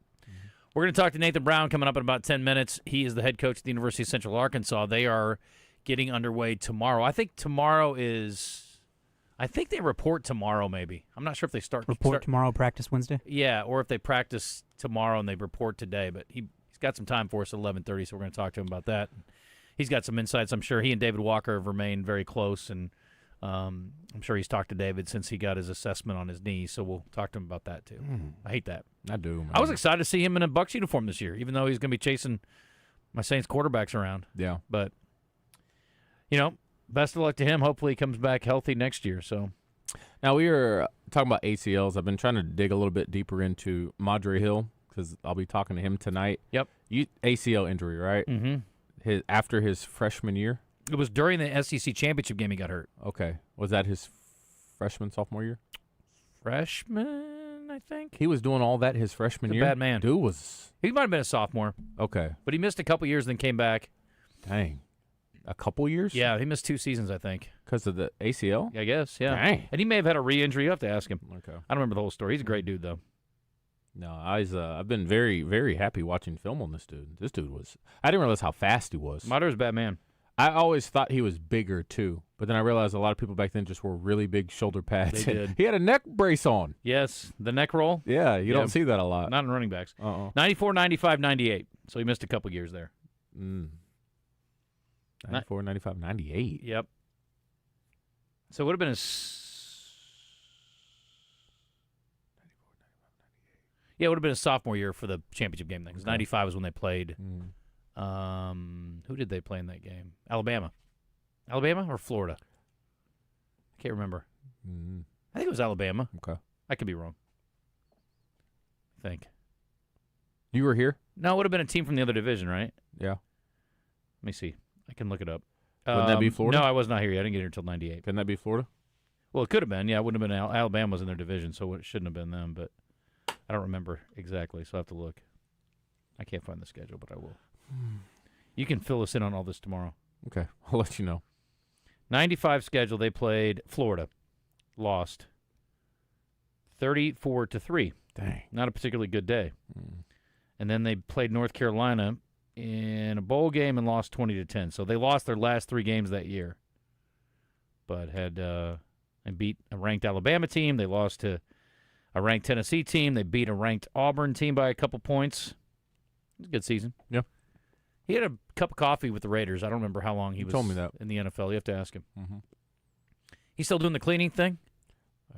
We're going to talk to Nathan Brown coming up in about 10 minutes. He is the head coach at the University of Central Arkansas. They are getting underway tomorrow. I think they report tomorrow maybe. I'm not sure if they start tomorrow, practice Wednesday? Yeah, or if they practice tomorrow and they report today. But he's got some time for us at 11:30, so we're going to talk to him about that. He's got some insights. I'm sure he and David Walker have remained very close, and I'm sure he's talked to David since he got his assessment on his knee, so we'll talk to him about that too. I hate that. I do, man. I was excited to see him in a Bucs uniform this year, even though he's going to be chasing my Saints quarterbacks around. Yeah. But, best of luck to him. Hopefully he comes back healthy next year. So, now we were talking about ACLs. I've been trying to dig a little bit deeper into Madre Hill because I'll be talking to him tonight. Yep. ACL injury, right? Mm-hmm. After his freshman year? It was during the SEC championship game he got hurt. Okay. Was that his sophomore year? Freshman, I think. He was doing all that his freshman year? Bad man. Dude was... He might have been a sophomore. Okay. But he missed a couple years and then came back. Dang. A couple years? Yeah, he missed 2 seasons, I think. Because of the ACL? I guess, yeah. Dang. And he may have had a re-injury. You have to ask him. Okay. I don't remember the whole story. He's a great dude, though. No, I've been very, very happy watching film on this dude. This dude was... I didn't realize how fast he was. Madre's a bad man. I always thought he was bigger, too. But then I realized a lot of people back then just wore really big shoulder pads. They did. He had a neck brace on. Yes, the neck roll. Yeah, you don't see that a lot. Not in running backs. 94, 95, 98. So he missed a couple years there. 94, 95, 98. Yep. So it would have been his... Yeah, it would have been his sophomore year for the championship game then, because 95 was when they played. Who did they play in that game? Alabama or Florida? I can't remember. I think it was Alabama. Okay. I could be wrong. I think. You were here? No, it would have been a team from the other division, right? Yeah. Let me see. I can look it up. Wouldn't that be Florida? No, I was not here yet. I didn't get here until 98. Couldn't that be Florida? Well, it could have been. Yeah, it wouldn't have been. Alabama was in their division, so it shouldn't have been them, but I don't remember exactly, so I have to look. I can't find the schedule, but I will. You can fill us in on all this tomorrow. Okay, I'll let you know. 95 schedule, they played Florida. Lost 34-3. Dang. Not a particularly good day. And then they played North Carolina in a bowl game and lost 20-10. So they lost their last 3 games that year. But had and beat a ranked Alabama team. They lost to a ranked Tennessee team. They beat a ranked Auburn team by a couple points. It was a good season. Yeah. He had a cup of coffee with the Raiders. I don't remember how long he was told me that. in the NFL. You have to ask him. He's still doing the cleaning thing?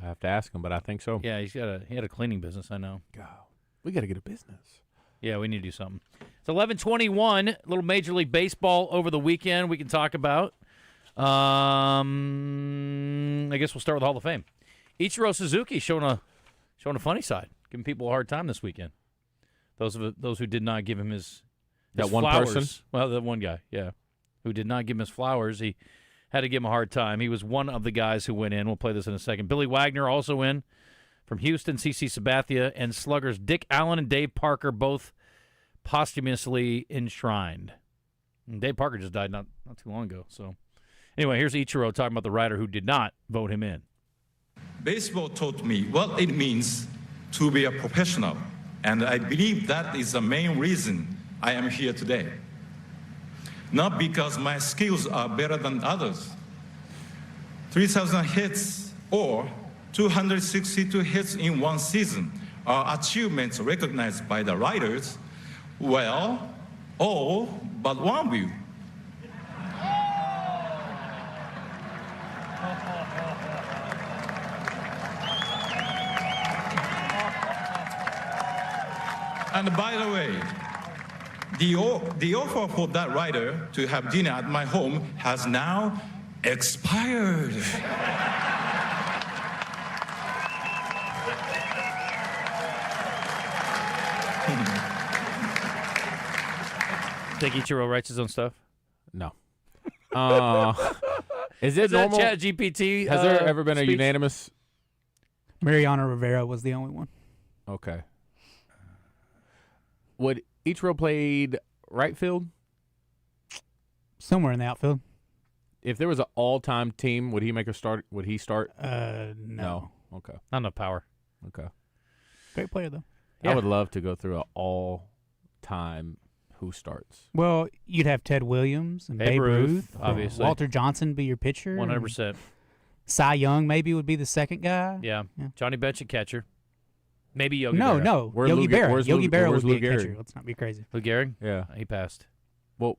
I have to ask him, but I think so. Yeah, he had a cleaning business, I know. God, we got to get a business. Yeah, we need to do something. It's 11:21, a little Major League Baseball over the weekend we can talk about. I guess we'll start with Hall of Fame. Ichiro Suzuki showing a funny side, giving people a hard time this weekend. Those who did not give him his that one flowers. person? Well, that one guy, yeah, who did not give him his flowers. He had to give him a hard time. He was one of the guys who went in. We'll play this in a second. Billy Wagner also in from Houston, CC Sabathia, and sluggers Dick Allen and Dave Parker both posthumously enshrined. And Dave Parker just died not too long ago. So anyway, here's Ichiro talking about the writer who did not vote him in. Baseball taught me what it means to be a professional, and I believe that is the main reason I am here today. Not because my skills are better than others. 3,000 hits or 262 hits in one season are achievements recognized by the writers. Well, all but one of you. And by the way, the offer for that writer to have dinner at my home has now expired. Think Ichiro writes his own stuff? No. Is it normal? Chat GPT? Has there ever been a speech? unanimous? Mariano Rivera was the only one. Okay. Would Ichiro played right field? Somewhere in the outfield. If there was an all-time team, would he make a start? Would he start? No. Okay. Not enough power. Okay. Great player, though. I would love to go through an all-time who starts. Well, you'd have Ted Williams and Babe Ruth. Obviously. Walter Johnson be your pitcher. 100%. Cy Young maybe would be the second guy. Yeah. Johnny Bench at catcher. Maybe Yogi No, Berra. no. Where's Yogi Lou- Berra. where's Yogi Lou- Berra where's would Lou be a catcher. Gehrig? Let's not be crazy. Lou Gehrig? Yeah. He passed. Well,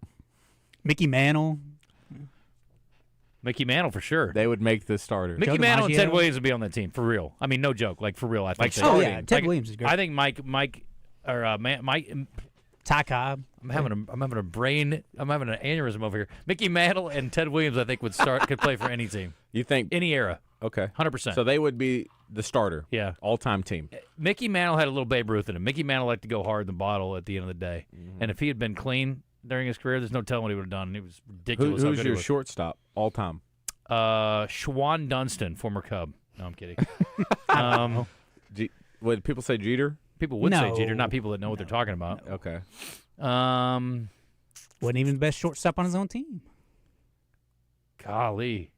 Mickey Mantle. Mickey Mantle for sure. they would make the starter. Mickey Joe Mantle and Ted DiMaggio. Williams would be on that team for real. I mean, no joke. Like for real. I think. Oh yeah, Ted Williams is great. I think Mike or Mike. Ty Cobb. I'm having an aneurysm over here. Mickey Mantle and Ted Williams, I think, could play for any team, You think? any era. Okay. 100%. So they would be the starter. Yeah. All-time team. Mickey Mantle had a little Babe Ruth in him. Mickey Mantle liked to go hard in the bottle at the end of the day, and if he had been clean during his career, there's no telling what he would have done. It was ridiculous. how Who's good he your was. shortstop all-time? Schwan Dunston, former Cub. No, I'm kidding. Would people say Jeter? People would say No. Jeter, not people that know what they're talking about. Okay. Wasn't even the best shortstop on his own team. Golly.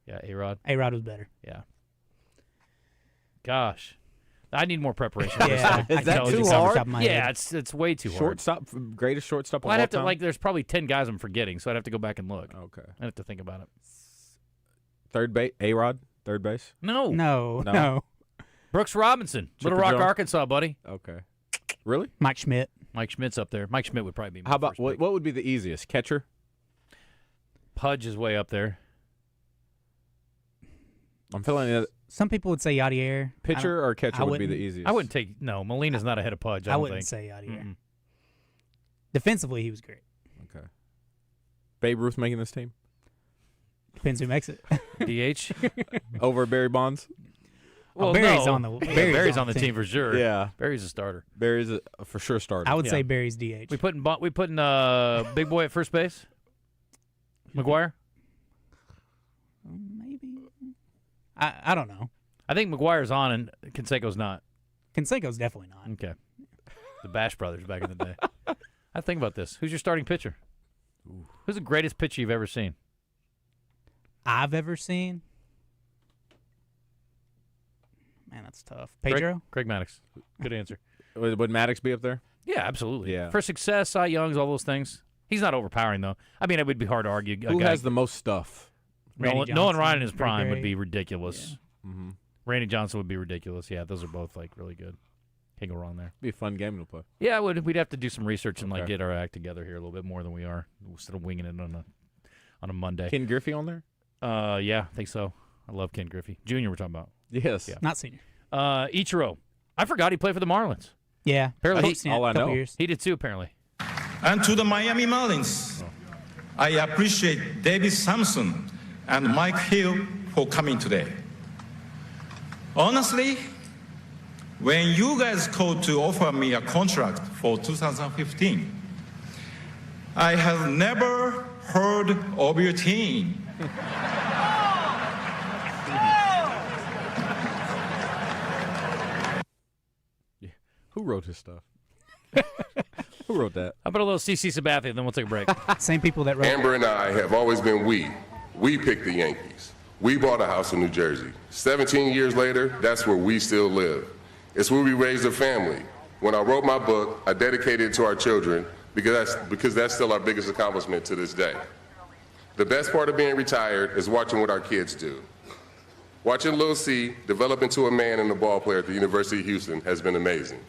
Yeah, A-Rod. A-Rod was better. Yeah. Gosh. I need more preparation. for this Yeah, thing. Is that Intelligence. too off the hard? top of my Yeah, head. it's way too hard. Shortstop, greatest shortstop Well, of I'd all have to time? there's probably 10 guys I'm forgetting, so I'd have to go back and look. Okay. I'd have to think about it. Third base, A-Rod, third base? No. No. Brooks Robinson, Chipper Little Rock, Jones? Arkansas, buddy. Okay. Really? Mike Schmidt. Mike Schmidt's up there. Mike Schmidt would probably be my How about, first what pick. would be the easiest? Catcher? Pudge is way up there. I'm feeling that Some people would say Yadier. pitcher or catcher I would be the wouldn't- easiest. I wouldn't take Molina's not ahead of Pudge. I I don't wouldn't think. say Yadier. Mm-mm. Defensively, he was great. Okay. Babe Ruth making this team? Depends who makes it. DH. Over Barry Bonds? Well, Barry's no. on the Barry's on the team for sure. Yeah. Barry's a starter. Barry's a for sure starter. I would Yeah. say Barry's DH. We putting Big Boy at first base. McGuire. Maybe. I don't know. I think McGuire's on and Canseco's not. Canseco's definitely not. Okay. The Bash Brothers back in the day. I think about this. Who's your starting pitcher? Who's the greatest pitcher you've ever seen? I've ever seen. Man, that's tough. Pedro? Craig Maddox. Good answer. Would Maddox be up there? Yeah, absolutely. Yeah. For success, Cy Young's, all those things. He's not overpowering, though. I mean, it would be hard to argue. Who has the most stuff? Randy Nolan Johnson, Ryan in his pretty prime would great. be ridiculous. Mm-hmm. Randy Johnson would be ridiculous. Yeah, those are both, like, really good. Can't go wrong there. Be a fun game to play. Yeah, we'd have to do some research and, like, Okay. get our act together here a little bit more than we are instead of winging it on a Monday. Ken Griffey on there? Yeah, I think so. I love Ken Griffey. Junior we're talking about. Yes. Yeah. Not senior. Ichiro. I forgot he played for the Marlins. Yeah. Apparently, Coached in it a couple years. He did too, apparently. And to the Miami Marlins, I appreciate David Sampson and Mike Hill for coming today. Honestly, when you guys called to offer me a contract for 2015, I have never heard of your team. Who wrote his stuff? Who wrote that? How about a little CC Sabathia, then we'll take a break. Same people that wrote. Amber and I have always been we. We picked the Yankees. We bought a house in New Jersey. 17 years later, that's where we still live. It's where we raised a family. When I wrote my book, I dedicated it to our children because that's still our biggest accomplishment to this day. The best part of being retired is watching what our kids do. Watching Lil C develop into a man and a ball player at the University of Houston has been amazing.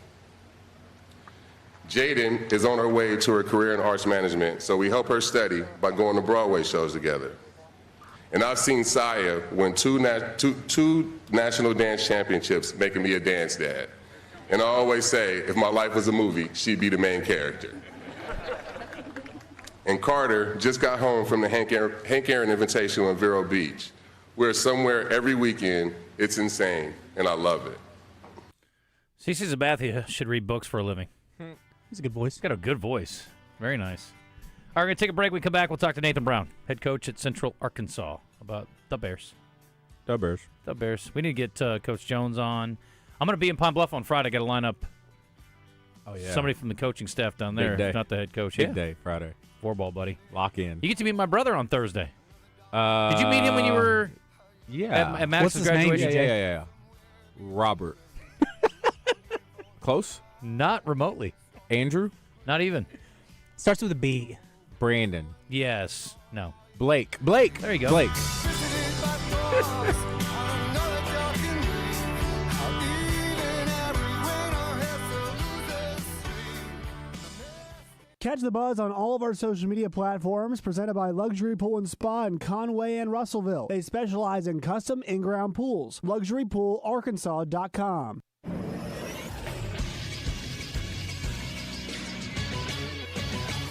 Jaden is on her way to her career in arts management, so we help her study by going to Broadway shows together. And I've seen Saya win two national dance championships, making me a dance dad. And I always say, if my life was a movie, she'd be the main character. And Carter just got home from the Hank Aaron Invitational in Vero Beach. We're somewhere every weekend. It's insane, and I love it. CC Sabathia should read books for a living. He's a good voice. He's got a good voice. Very nice. All right, we're going to take a break. We come back. We'll talk to Nathan Brown, head coach at Central Arkansas, about the Bears. The Bears. The Bears. We need to get Coach Jones on. I'm going to be in Pine Bluff on Friday. Got to line up somebody from the coaching staff down there, if not the head coach. Big day, Friday. 4-ball, buddy. Lock in. You get to meet my brother on Thursday. Did you meet him when you were at Max's graduation? Yeah. Robert. Close? Not remotely. Andrew? Not even. Starts with a B. Brandon. Yes. No. Blake. There you go. Blake. Catch the buzz on all of our social media platforms, presented by Luxury Pool and Spa in Conway and Russellville. They specialize in custom in-ground pools. LuxuryPoolArkansas.com.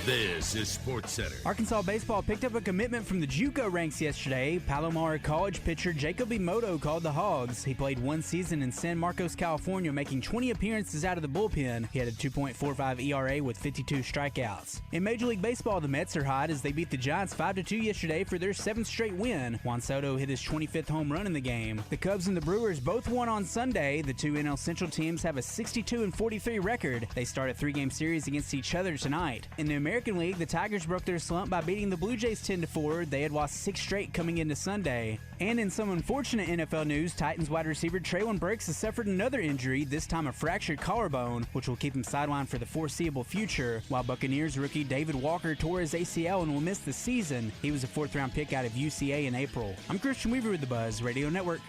This is Sports Center. Arkansas baseball picked up a commitment from the JUCO ranks yesterday. Palomar College pitcher Jacob Emoto called the Hogs. He played one season in San Marcos, California, making 20 appearances out of the bullpen. He had a 2.45 ERA with 52 strikeouts. In Major League Baseball, the Mets are hot as they beat the Giants 5-2 yesterday for their 7th straight win. Juan Soto hit his 25th home run in the game. The Cubs and the Brewers both won on Sunday. The two NL Central teams have a 62-43 record. They start a 3-game series against each other tonight. In the American League, the Tigers broke their slump by beating the Blue Jays 10-4. They had lost 6 straight coming into Sunday. And in some unfortunate NFL news, Titans wide receiver Treylon Burks has suffered another injury, this time a fractured collarbone, which will keep him sidelined for the foreseeable future, while Buccaneers rookie David Walker tore his ACL and will miss the season. He was a 4th-round pick out of UCA in April. I'm Christian Weaver with the Buzz Radio Network.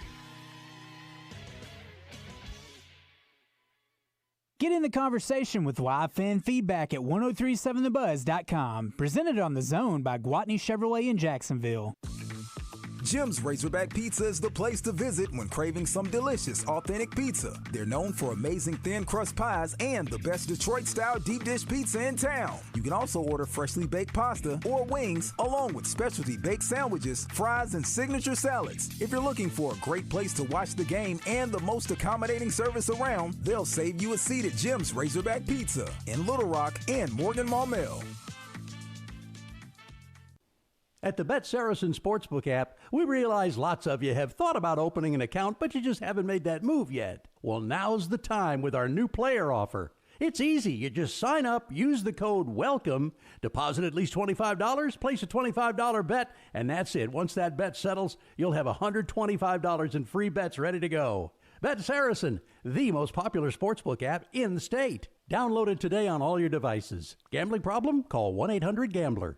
Get in the conversation with live fan feedback at 1037thebuzz.com. Presented on The Zone by Gwatney Chevrolet in Jacksonville. Jim's Razorback Pizza is the place to visit when craving some delicious, authentic pizza. They're known for amazing thin crust pies and the best Detroit-style deep dish pizza in town. You can also order freshly baked pasta or wings, along with specialty baked sandwiches, fries, and signature salads. If you're looking for a great place to watch the game and the most accommodating service around, they'll save you a seat at Jim's Razorback Pizza in Little Rock and Morgan Maumelle. At the Bet Saracen Sportsbook app, we realize lots of you have thought about opening an account, but you just haven't made that move yet. Well, now's the time with our new player offer. It's easy. You just sign up, use the code WELCOME, deposit at least $25, place a $25 bet, and that's it. Once that bet settles, you'll have $125 in free bets ready to go. Bet Saracen, the most popular sportsbook app in the state. Download it today on all your devices. Gambling problem? Call 1-800-GAMBLER.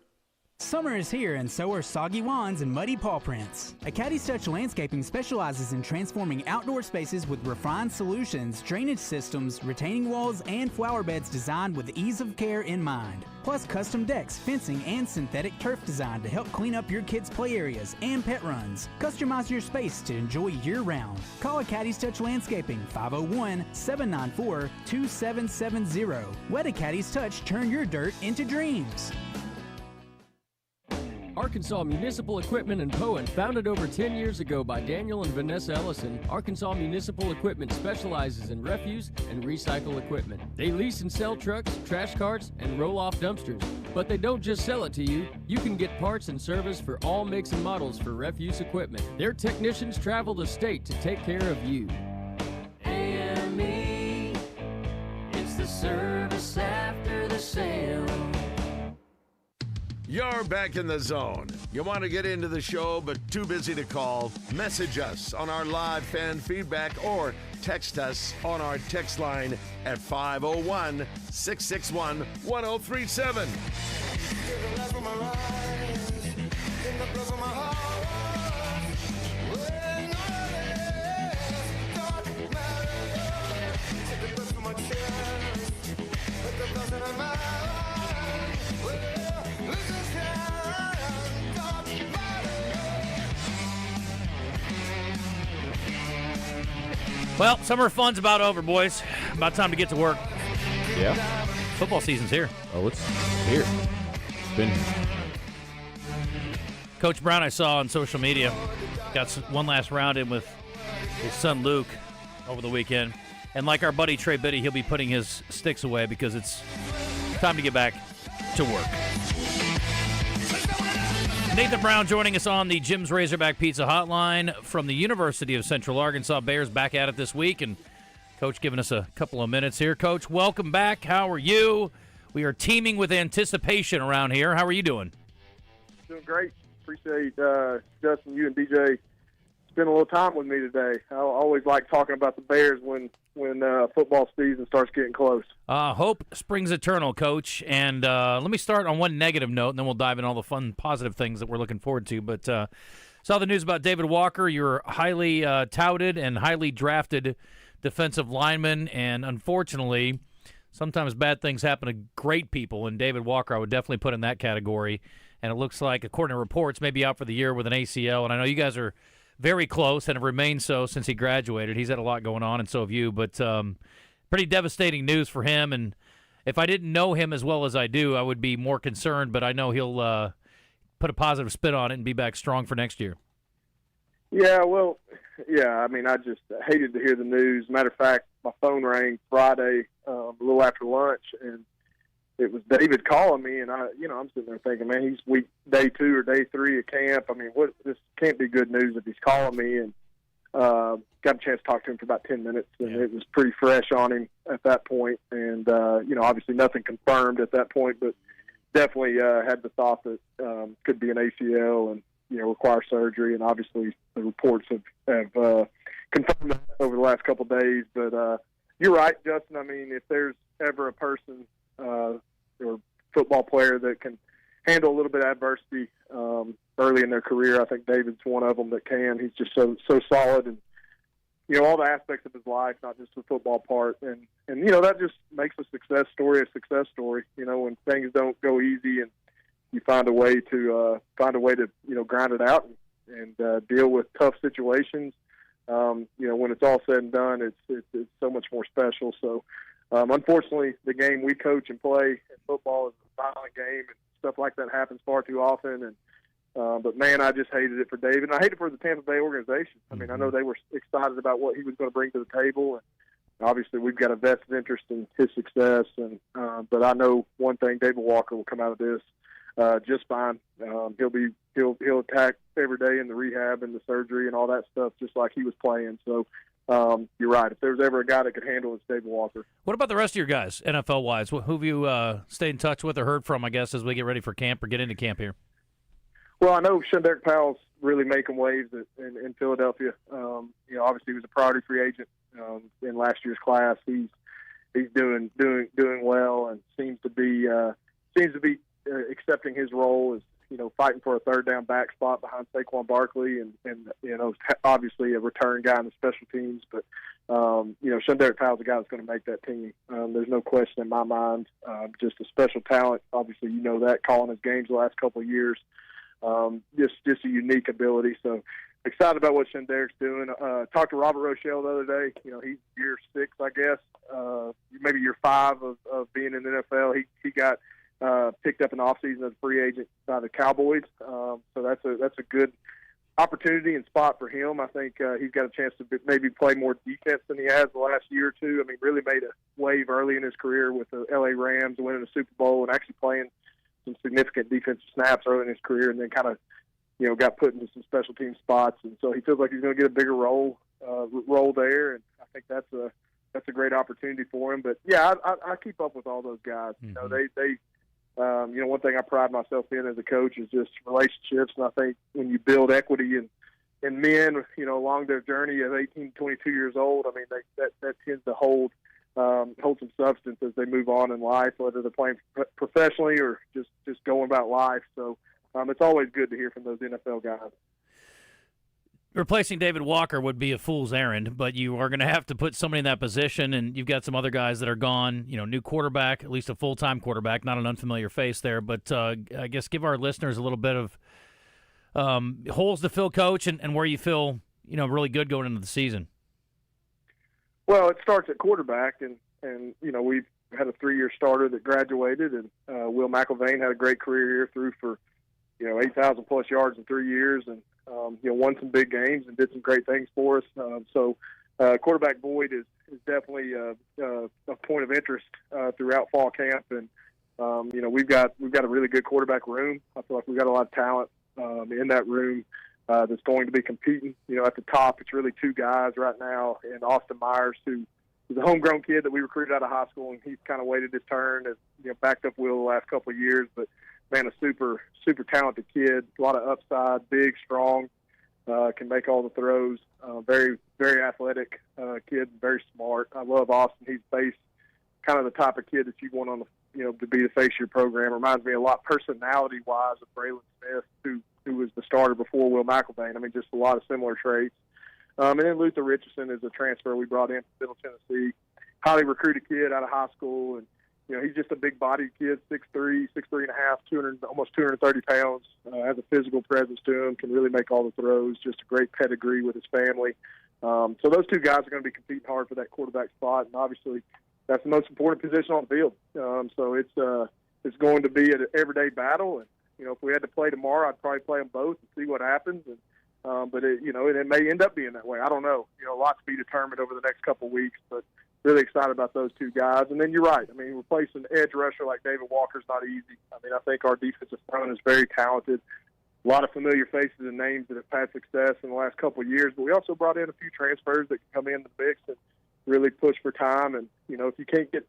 Summer is here, and so are soggy lawns and muddy paw prints. A Caddies Touch Landscaping specializes in transforming outdoor spaces with refined solutions, drainage systems, retaining walls, and flower beds designed with ease of care in mind. Plus custom decks, fencing, and synthetic turf design to help clean up your kids' play areas and pet runs. Customize your space to enjoy year-round. Call a Caddies Touch Landscaping, 501-794-2770. Let a Caddies Touch turn your dirt into dreams. Arkansas Municipal Equipment in Poen, founded over 10 years ago by Daniel and Vanessa Ellison, Arkansas Municipal Equipment specializes in refuse and recycle equipment. They lease and sell trucks, trash carts, and roll-off dumpsters. But they don't just sell it to you. You can get parts and service for all makes and models for refuse equipment. Their technicians travel the state to take care of you. AME, it's the service after the sale. You're back in the zone. You want to get into the show but too busy to call? Message us on our live fan feedback or text us on our text line at 501-661-1037. Well, summer fun's about over, boys. About time to get to work. Yeah. Football season's here. Oh, it's here. It's been here. Coach Brown, I saw on social media, got one last round in with his son Luke over the weekend. And like our buddy Trey Biddy, he'll be putting his sticks away because it's time to get back to work. Nathan Brown joining us on the Jim's Razorback Pizza Hotline from the University of Central Arkansas. Bears back at it this week, and Coach giving us a couple of minutes here. Coach, welcome back. How are you? We are teeming with anticipation around here. How are you doing? Doing great. Appreciate Justin, you and DJ spend a little time with me today. I always like talking about the Bears when football season starts getting close. Hope springs eternal, Coach. And let me start on one negative note, and then we'll dive in all the fun, positive things that we're looking forward to. But saw the news about David Walker. You're highly touted and highly drafted defensive lineman, and unfortunately, sometimes bad things happen to great people, and David Walker I would definitely put in that category. And it looks like, according to reports, maybe out for the year with an ACL. And I know you guys are very close and have remained so since he graduated. He's had a lot going on, and so have you. But pretty devastating news for him. And if I didn't know him as well as I do, I would be more concerned. But I know he'll put a positive spin on it and be back strong for next year. Yeah, well, I mean, I just hated to hear the news. Matter of fact, my phone rang Friday a little after lunch, and it was David calling me, and I'm sitting there thinking, man, he's day 2 or day 3 of camp. I mean, this can't be good news if he's calling me. And got a chance to talk to him for about 10 minutes, and it was pretty fresh on him at that point. And obviously nothing confirmed at that point, but definitely had the thought that could be an ACL and require surgery. And obviously the reports have confirmed that over the last couple of days. But you're right, Justin. I mean, if there's ever a person or football player that can handle a little bit of adversity early in their career, I think David's one of them that can. He's just so solid, and all the aspects of his life, not just the football part, and that just makes a success story. When things don't go easy and you find a way to grind it out and deal with tough situations. When it's all said and done, it's so much more special. So. Unfortunately, the game we coach and play in football is a violent game, and stuff like that happens far too often. And but man, I just hated it for David, and I hate it for the Tampa Bay organization. I mean, I know they were excited about what he was going to bring to the table, and obviously we've got a vested interest in his success. And but I know one thing: David Walker will come out of this just fine. He'll attack every day in the rehab and the surgery and all that stuff, just like he was playing. So. You're right. If there's ever a guy that could handle it, it's David Walker. What about the rest of your guys, NFL-wise? Who have you stayed in touch with or heard from, I guess, as we get ready for camp or get into camp here? Well, I know Shunderick Powell's really making waves in Philadelphia. Obviously he was a priority free agent in last year's class. He's doing well and seems to be accepting his role as fighting for a third down back spot behind Saquon Barkley, and obviously a return guy in the special teams. But Shunderick Powell's the guy that's going to make that team. There's no question in my mind. Just a special talent. Obviously, that calling his games the last couple of years. Just a unique ability. So excited about what Shunderick's doing. Talked to Robert Rochelle the other day. He's year 6, I guess, maybe year 5 of being in the NFL. He got picked up in the offseason as a free agent by the Cowboys. So that's a good opportunity and spot for him. I think he's got a chance to maybe play more defense than he has the last year or two. I mean, really made a wave early in his career with the LA Rams, winning the Super Bowl and actually playing some significant defensive snaps early in his career, and then kind of, got put into some special team spots. And so he feels like he's going to get a bigger role there. And I think that's a great opportunity for him. But yeah, I keep up with all those guys. They one thing I pride myself in as a coach is just relationships. And I think when you build equity in men, along their journey of 18, 22 years old, I mean, that tends to hold some substance as they move on in life, whether they're playing professionally or just going about life. So it's always good to hear from those NFL guys. Replacing David Walker would be a fool's errand, but you are going to have to put somebody in that position, and you've got some other guys that are gone, new quarterback, at least a full-time quarterback, not an unfamiliar face there. But I guess give our listeners a little bit of holes to fill, Coach, and where you feel, really good going into the season. Well, it starts at quarterback, and we've had a 3-year starter that graduated, and Will McIlvain had a great career here, threw for 8,000-plus yards in 3 years, and won some big games and did some great things for us. So quarterback void is definitely a point of interest throughout fall camp, and we've got a really good quarterback room. I feel like we've got a lot of talent in that room that's going to be competing. At the top, it's really two guys right now, and Austin Myers, who is a homegrown kid that we recruited out of high school, and he's kind of waited his turn as backed up Will the last couple of years. But man, a super talented kid, a lot of upside, big, strong, can make all the throws. Very very athletic kid, very smart. I love Austin. He's based kind of the type of kid that you want on the to be the face of your program. Reminds me a lot personality-wise of Braylon Smith, who was the starter before Will McElvain. I mean, just a lot of similar traits. And then Luther Richardson is a transfer we brought in from Middle Tennessee. Highly recruited kid out of high school, and he's just a big-bodied kid, 6'3", 6'3.5", almost 230 pounds. Has a physical presence to him, can really make all the throws. Just a great pedigree with his family. So those two guys are going to be competing hard for that quarterback spot, and obviously that's the most important position on the field. So it's going to be an everyday battle, and if we had to play tomorrow, I'd probably play them both and see what happens. And but it may end up being that way. I don't know. A lot to be determined over the next couple of weeks, but really excited about those two guys. And then you're right. I mean, replacing an edge rusher like David Walker's not easy. I mean, I think our defensive front is very talented. A lot of familiar faces and names that have had success in the last couple of years, but we also brought in a few transfers that can come in the mix and really push for time. And, if you can't get,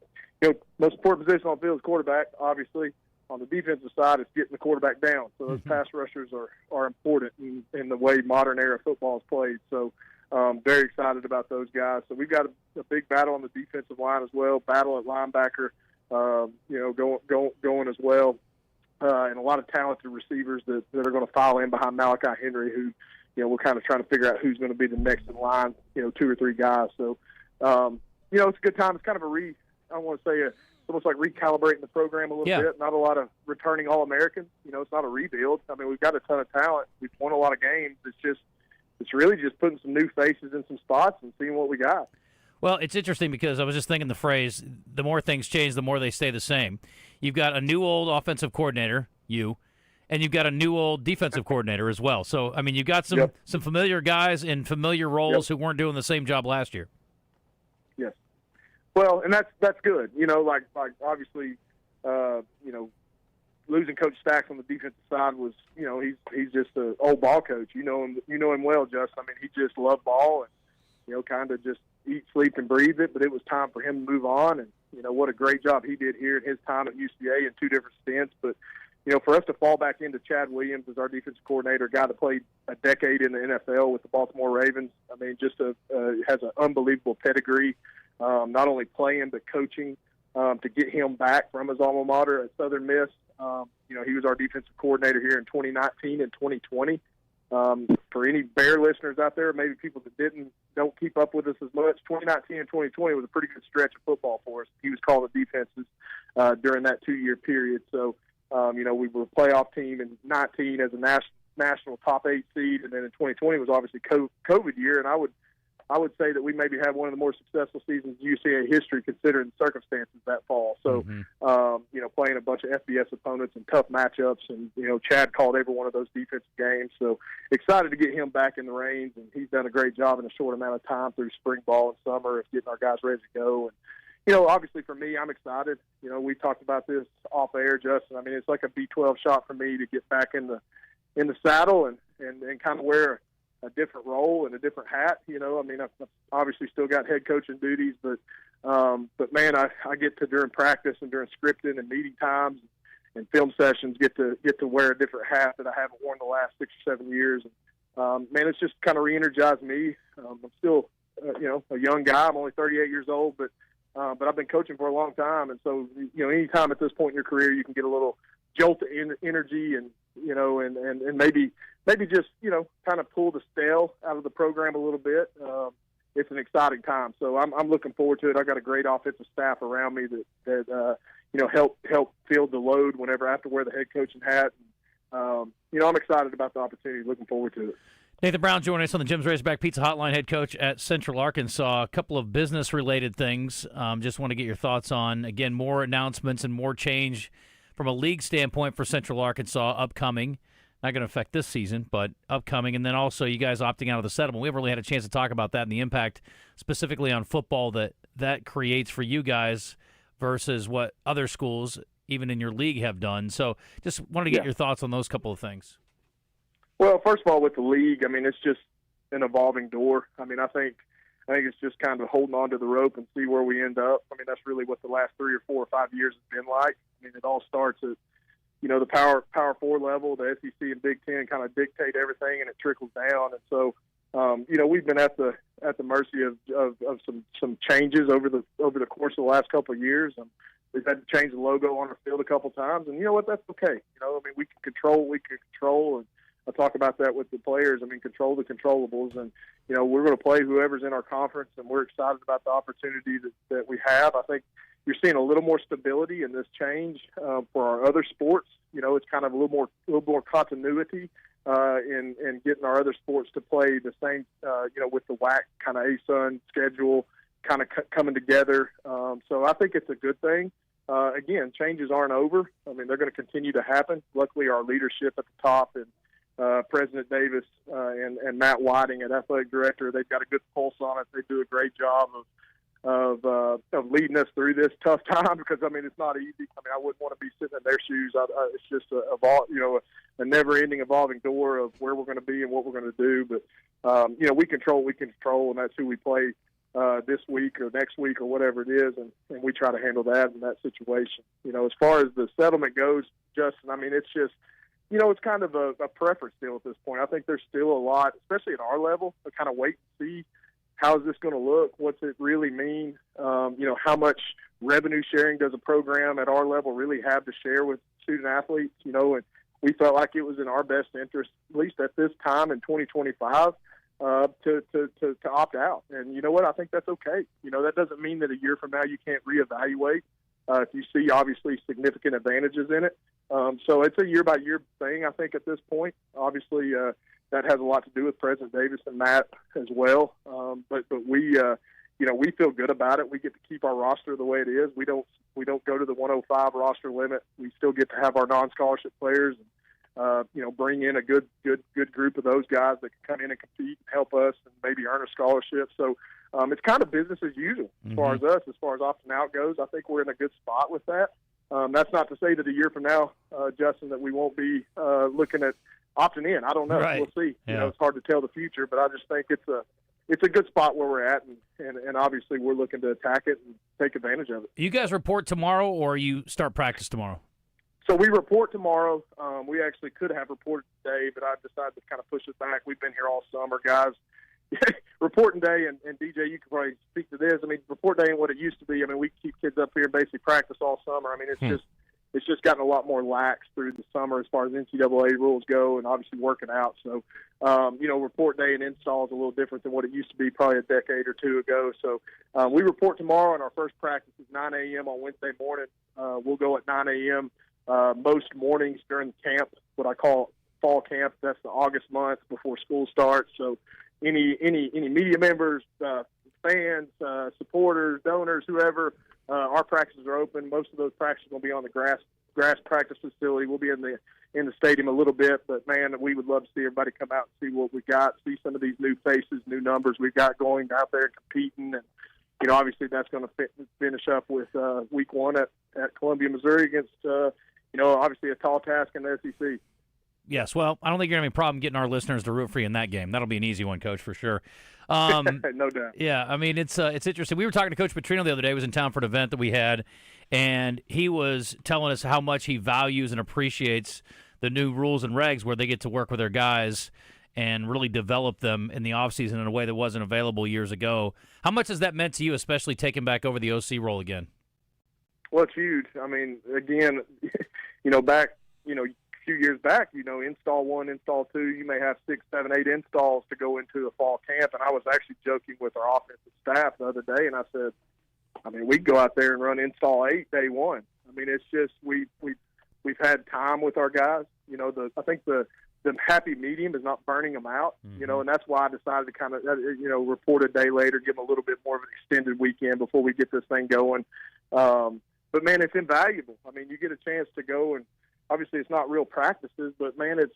most important position on the field is quarterback. Obviously, on the defensive side, it's getting the quarterback down. So those pass rushers are important in the way modern era football is played. So very excited about those guys. So we've got a big battle on the defensive line as well, battle at linebacker, going as well. And a lot of talented receivers that are going to file in behind Malachi Henry, who, we're kind of trying to figure out who's going to be the next in line, 2 or 3 guys. So, it's a good time. It's kind of I don't want to say it's almost like recalibrating the program a little bit. Not a lot of returning All-Americans. It's not a rebuild. I mean, we've got a ton of talent. We've won a lot of games. It's really just putting some new faces in some spots and seeing what we got. Well, it's interesting because I was just thinking the phrase, the more things change, the more they stay the same. You've got a new old offensive coordinator, and you've got a new old defensive coordinator as well. So, I mean, you've got some familiar guys in familiar roles who weren't doing the same job last year. Yes. Well, and that's good. Like obviously, losing Coach Stacks on the defensive side was, he's just an old ball coach. You know him well, Justin. I mean, he just loved ball and, kind of just eat, sleep, and breathe it. But it was time for him to move on. And, what a great job he did here in his time at UCA in 2 different stints. But, for us to fall back into Chad Williams as our defensive coordinator, a guy that played a decade in the NFL with the Baltimore Ravens, I mean, just has an unbelievable pedigree, not only playing but coaching, to get him back from his alma mater at Southern Miss. He was our defensive coordinator here in 2019 and 2020. For any Bear listeners out there, maybe people that don't keep up with us as much, 2019 and 2020 was a pretty good stretch of football for us. He was calling the defenses during that 2-year period. So, we were a playoff team in 19 as a national top 8 seed, and then in 2020 was obviously COVID year, and I would say that we maybe had one of the more successful seasons in UCA history considering the circumstances that fall. So, playing a bunch of FBS opponents and tough matchups, and, Chad called every one of those defensive games. So excited to get him back in the reins, and he's done a great job in a short amount of time through spring ball and summer of getting our guys ready to go. And, obviously for me, I'm excited. We talked about this off air, Justin. I mean, it's like a B12 shot for me to get back in the saddle and kind of wear a different role and a different hat. I mean, I've obviously still got head coaching duties, but man, I get to, during practice and during scripting and meeting times and film sessions, get to wear a different hat that I haven't worn the last 6 or 7 years. And, man, it's just kind of re-energized me. I'm still, a young guy. I'm only 38 years old, but I've been coaching for a long time. And so, anytime at this point in your career, you can get a little jolt of energy and maybe just, kind of pull the stale out of the program a little bit. It's an exciting time. So I'm looking forward to it. I've got a great offensive staff around me that help field the load whenever I have to wear the head coaching hat. I'm excited about the opportunity, looking forward to it. Nathan Brown joining us on the Jim's Razorback Pizza Hotline, head coach at Central Arkansas. A couple of business-related things. Just want to get your thoughts on, again, more announcements and more change from a league standpoint for Central Arkansas upcoming. Not going to affect this season, but upcoming. And then also you guys opting out of the settlement. We haven't really had a chance to talk about that and the impact specifically on football that creates for you guys versus what other schools, even in your league, have done. So just wanted to get your thoughts on those couple of things. Well, first of all, with the league, I mean, it's just an evolving door. I mean, I think it's just kind of holding on to the rope and see where we end up. I mean, that's really what the last 3 or 4 or 5 years has been like. I mean, it all starts at, the Power 4 level. The SEC and Big Ten kind of dictate everything, and it trickles down. And so, we've been at the mercy of some changes over the course of the last couple of years. We've had to change the logo on our field a couple times, and you know what? That's okay. We can control what we can control, and I talk about that with the players. I mean, control the controllables, and we're going to play whoever's in our conference, and we're excited about the opportunity that we have. I think you're seeing a little more stability in this change for our other sports. It's kind of a little more continuity in getting our other sports to play the same. With the WAC kind of ASUN schedule kind of coming together. So I think it's a good thing. Again, changes aren't over. I mean, they're going to continue to happen. Luckily, our leadership at the top and President Davis and Matt Whiting at athletic director, they've got a good pulse on it. They do a great job of leading us through this tough time because, I mean, it's not easy. I mean, I wouldn't want to be sitting in their shoes. It's just a never-ending evolving door of where we're going to be and what we're going to do. But, we control what we can control, and that's who we play this week or next week or whatever it is, and we try to handle that in that situation. As far as the settlement goes, Justin, I mean, it's just, it's kind of a preference deal at this point. I think there's still a lot, especially at our level, to kind of wait and see how is this going to look, what's it really mean, how much revenue sharing does a program at our level really have to share with student athletes, and we felt like it was in our best interest, at least at this time in 2025, to opt out. And you know what? I think that's okay. That doesn't mean that a year from now you can't reevaluate if you see obviously significant advantages in it. So it's a year-by-year thing, I think, at this point. Obviously, that has a lot to do with President Davis and Matt as well. But we, we feel good about it. We get to keep our roster the way it is. We don't go to the 105 roster limit. We still get to have our non-scholarship players and, bring in a good group of those guys that can come in and compete and help us and maybe earn a scholarship. So it's kind of business as usual as far as us, as far as opting out goes. I think we're in a good spot with that. That's not to say that a year from now, Justin, that we won't be looking at opting in. I don't know. Right. We'll see. Yeah. It's hard to tell the future, but I just think it's a good spot where we're at, and obviously we're looking to attack it and take advantage of it. You guys report tomorrow, or you start practice tomorrow? So we report tomorrow. We actually could have reported today, but I decided to kind of push it back. We've been here all summer, guys. Reporting day, and DJ, you can probably speak to this. I mean, report day ain't what it used to be. I mean, we keep kids up here and basically practice all summer. I mean, it's just gotten a lot more lax through the summer as far as NCAA rules go, and obviously working out. So, report day and install is a little different than what it used to be probably a decade or two ago. So we report tomorrow, and our first practice is 9 a.m. on Wednesday morning. We'll go at 9 a.m. Most mornings during camp, what I call fall camp. That's the August month before school starts. So any media members, fans, supporters, donors, whoever, our practices are open. Most of those practices will be on the grass practice facility. We'll be in the stadium a little bit, but man, we would love to see everybody come out and see what we got, see some of these new faces, new numbers we've got going out there competing, and obviously that's going to finish up with week 1 at Columbia, Missouri against obviously a tall task in the SEC. Yes, well, I don't think you're going to have any problem getting our listeners to root for you in that game. That'll be an easy one, Coach, for sure. No doubt. Yeah, I mean, it's interesting. We were talking to Coach Petrino the other day. He was in town for an event that we had, and he was telling us how much he values and appreciates the new rules and regs where they get to work with their guys and really develop them in the offseason in a way that wasn't available years ago. How much has that meant to you, especially taking back over the OC role again? Well, it's huge. I mean, again, back, a few years back, install 1, install 2, you may have 6, 7, 8 installs to go into a fall camp. And I was actually joking with our offensive staff the other day, and I said, I mean, we go out there and run install 8 day 1. I mean, it's just we've had time with our guys. I think the happy medium is not burning them out, and that's why I decided to kind of, report a day later, give them a little bit more of an extended weekend before we get this thing going. But man, it's invaluable. I mean, you get a chance to go, and obviously it's not real practices, but man, it's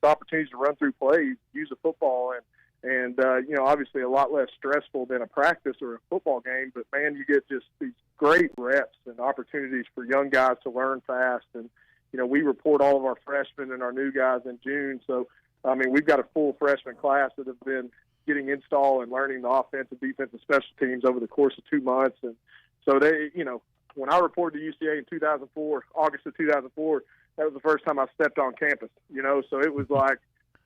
opportunities to run through plays, use a football, and obviously a lot less stressful than a practice or a football game. But man, you get just these great reps and opportunities for young guys to learn fast, and we report all of our freshmen and our new guys in June. So, I mean, we've got a full freshman class that have been getting install and learning the offensive, defensive, special teams over the course of 2 months. And so they, when I reported to UCA in 2004, August of 2004, that was the first time I stepped on campus, so it was like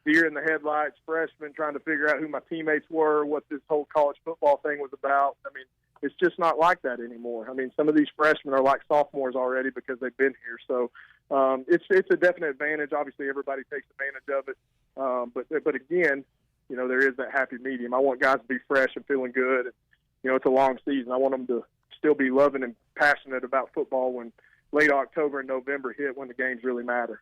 deer in the headlights, freshmen trying to figure out who my teammates were, what this whole college football thing was about. I mean, it's just not like that anymore. I mean, some of these freshmen are like sophomores already because they've been here. So it's a definite advantage. Obviously, everybody takes advantage of it. But again, there is that happy medium. I want guys to be fresh and feeling good. And, it's a long season. I want them to still be loving and passionate about football when late October and November hit, when the games really matter.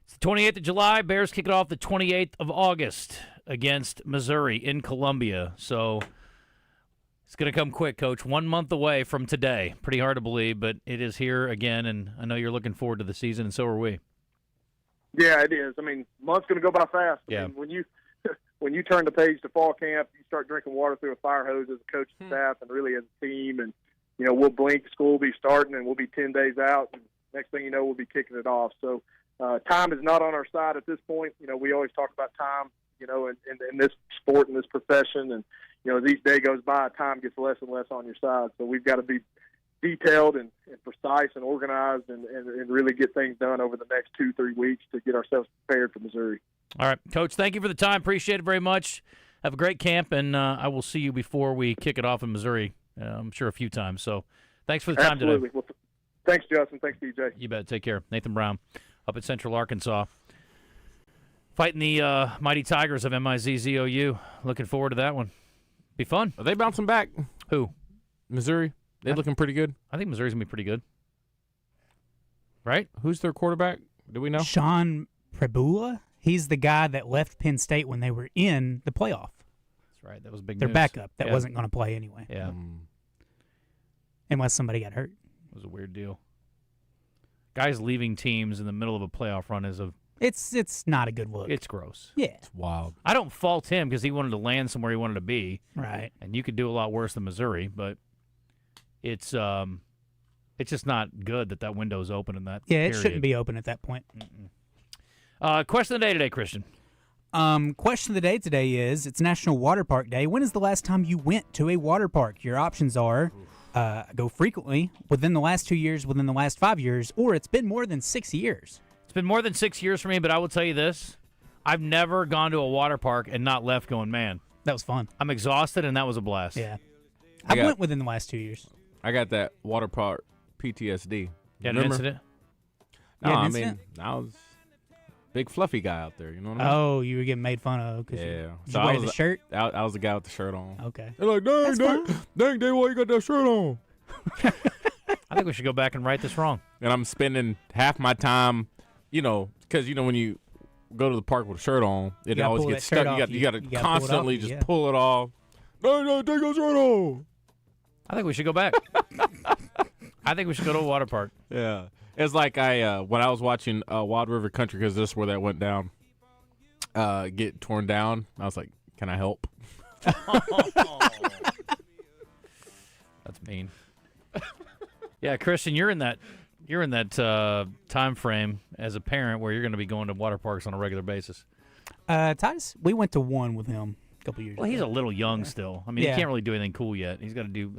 It's the 28th of July. Bears kick it off the 28th of August against Missouri in Columbia. So it's going to come quick, Coach. 1 month away from today. Pretty hard to believe, but it is here again, and I know you're looking forward to the season, and so are we. Yeah, it is. I mean, month's going to go by fast. Yeah. I mean, when you turn the page to fall camp, you start drinking water through a fire hose as a coach and staff and really as a team. And, we'll blink, school will be starting, and we'll be 10 days out. And next thing you know, we'll be kicking it off. So time is not on our side at this point. We always talk about time, in this sport and this profession. And, as each day goes by, time gets less and less on your side. So we've got to be detailed and precise and organized and really get things done over the next 2-3 weeks to get ourselves prepared for Missouri. All right, Coach, thank you for the time. Appreciate it very much. Have a great camp, and I will see you before we kick it off in Missouri, I'm sure a few times. So thanks for the time today. Absolutely. Well, thanks, Justin. Thanks, DJ. You bet. Take care. Nathan Brown up at Central Arkansas. Fighting the mighty Tigers of MIZZOU. Looking forward to that one. Be fun. Are they bouncing back? Who? Missouri? They looking pretty good? I think Missouri's going to be pretty good. Right? Who's their quarterback? Do we know? Sean Prebula. He's the guy that left Penn State when they were in the playoff. That's right. That was big Their news. backup that wasn't going to play anyway. Yeah. Unless somebody got hurt. It was a weird deal. Guys leaving teams in the middle of a playoff run is It's not a good look. It's gross. Yeah. It's wild. I don't fault him because he wanted to land somewhere he wanted to be. Right. And you could do a lot worse than Missouri, but it's just not good that window's open in that Yeah, it period. shouldn't be open at that point. Question of the day today, Christian. Question of the day today is, it's National Water Park Day. When is the last time you went to a water park? Your options are go frequently, within the last 2 years, within the last 5 years, or it's been more than 6 years. It's been more than 6 years for me, but I will tell you this. I've never gone to a water park and not left going, man. That was fun. I'm exhausted, and that was a blast. Yeah. I went within the last 2 years. I got that water park PTSD. You had an incident? No, You had an I incident? mean, I was big fluffy guy out there. You know what I mean? Oh, you were getting made fun of. Yeah. Did you wear the shirt? I was the guy with the shirt on. Okay. They're like, dang, Dave, why you got that shirt on? I think we should go back and right this wrong. And I'm spending half my time, because, when you go to the park with a shirt on, it always gets stuck. You got to constantly just pull it off. No, take your shirt off. I think we should go back. I think we should go to a water park. Yeah. It's like when I was watching Wild River Country, because this is where that went down, get torn down, I was like, can I help? That's mean. Yeah, Christian, you're in that time frame as a parent where you're going to be going to water parks on a regular basis. Titus, we went to one with him a couple years ago. Well, he's a little young still. I mean, Yeah. he can't really do anything cool yet. He's got to do,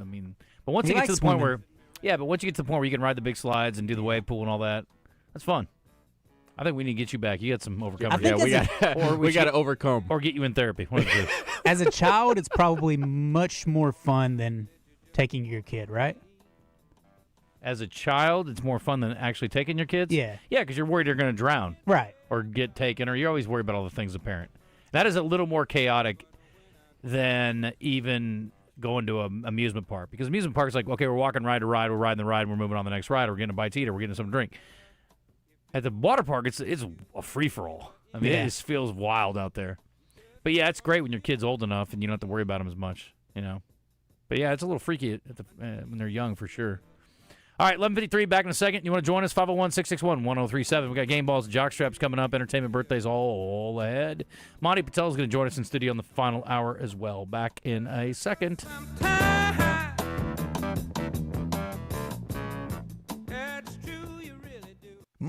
but once He you get to likes the point swimming. but once you get to the point where you can ride the big slides and do the wave pool and all that, that's fun. I think we need to get you back. You got some overcoming. We got to overcome. Or get you in therapy. One of the two. As a child, it's probably much more fun than taking your kid, right? As a child, it's more fun than actually taking your kids? Yeah. Yeah, because you're worried they're going to drown. Right. Or get taken, or you're always worried about all the things as a parent. That is a little more chaotic than even going to an amusement park. Because amusement park is like, okay, we're walking ride to ride, we're riding the ride, and we're moving on to the next ride, or we're getting a bite to eat, or we're getting something to drink. At the water park, it's a free-for-all. I mean, Yeah. it just feels wild out there. But, yeah, it's great when your kid's old enough and you don't have to worry about them as much, But, yeah, it's a little freaky when they're young for sure. All right, 11:53, back in a second. You want to join us? 501-661-1037. We got Gameballs and Jockstraps coming up. Entertainment birthdays all ahead. Monty Patel is going to join us in studio in the final hour as well. Back in a second.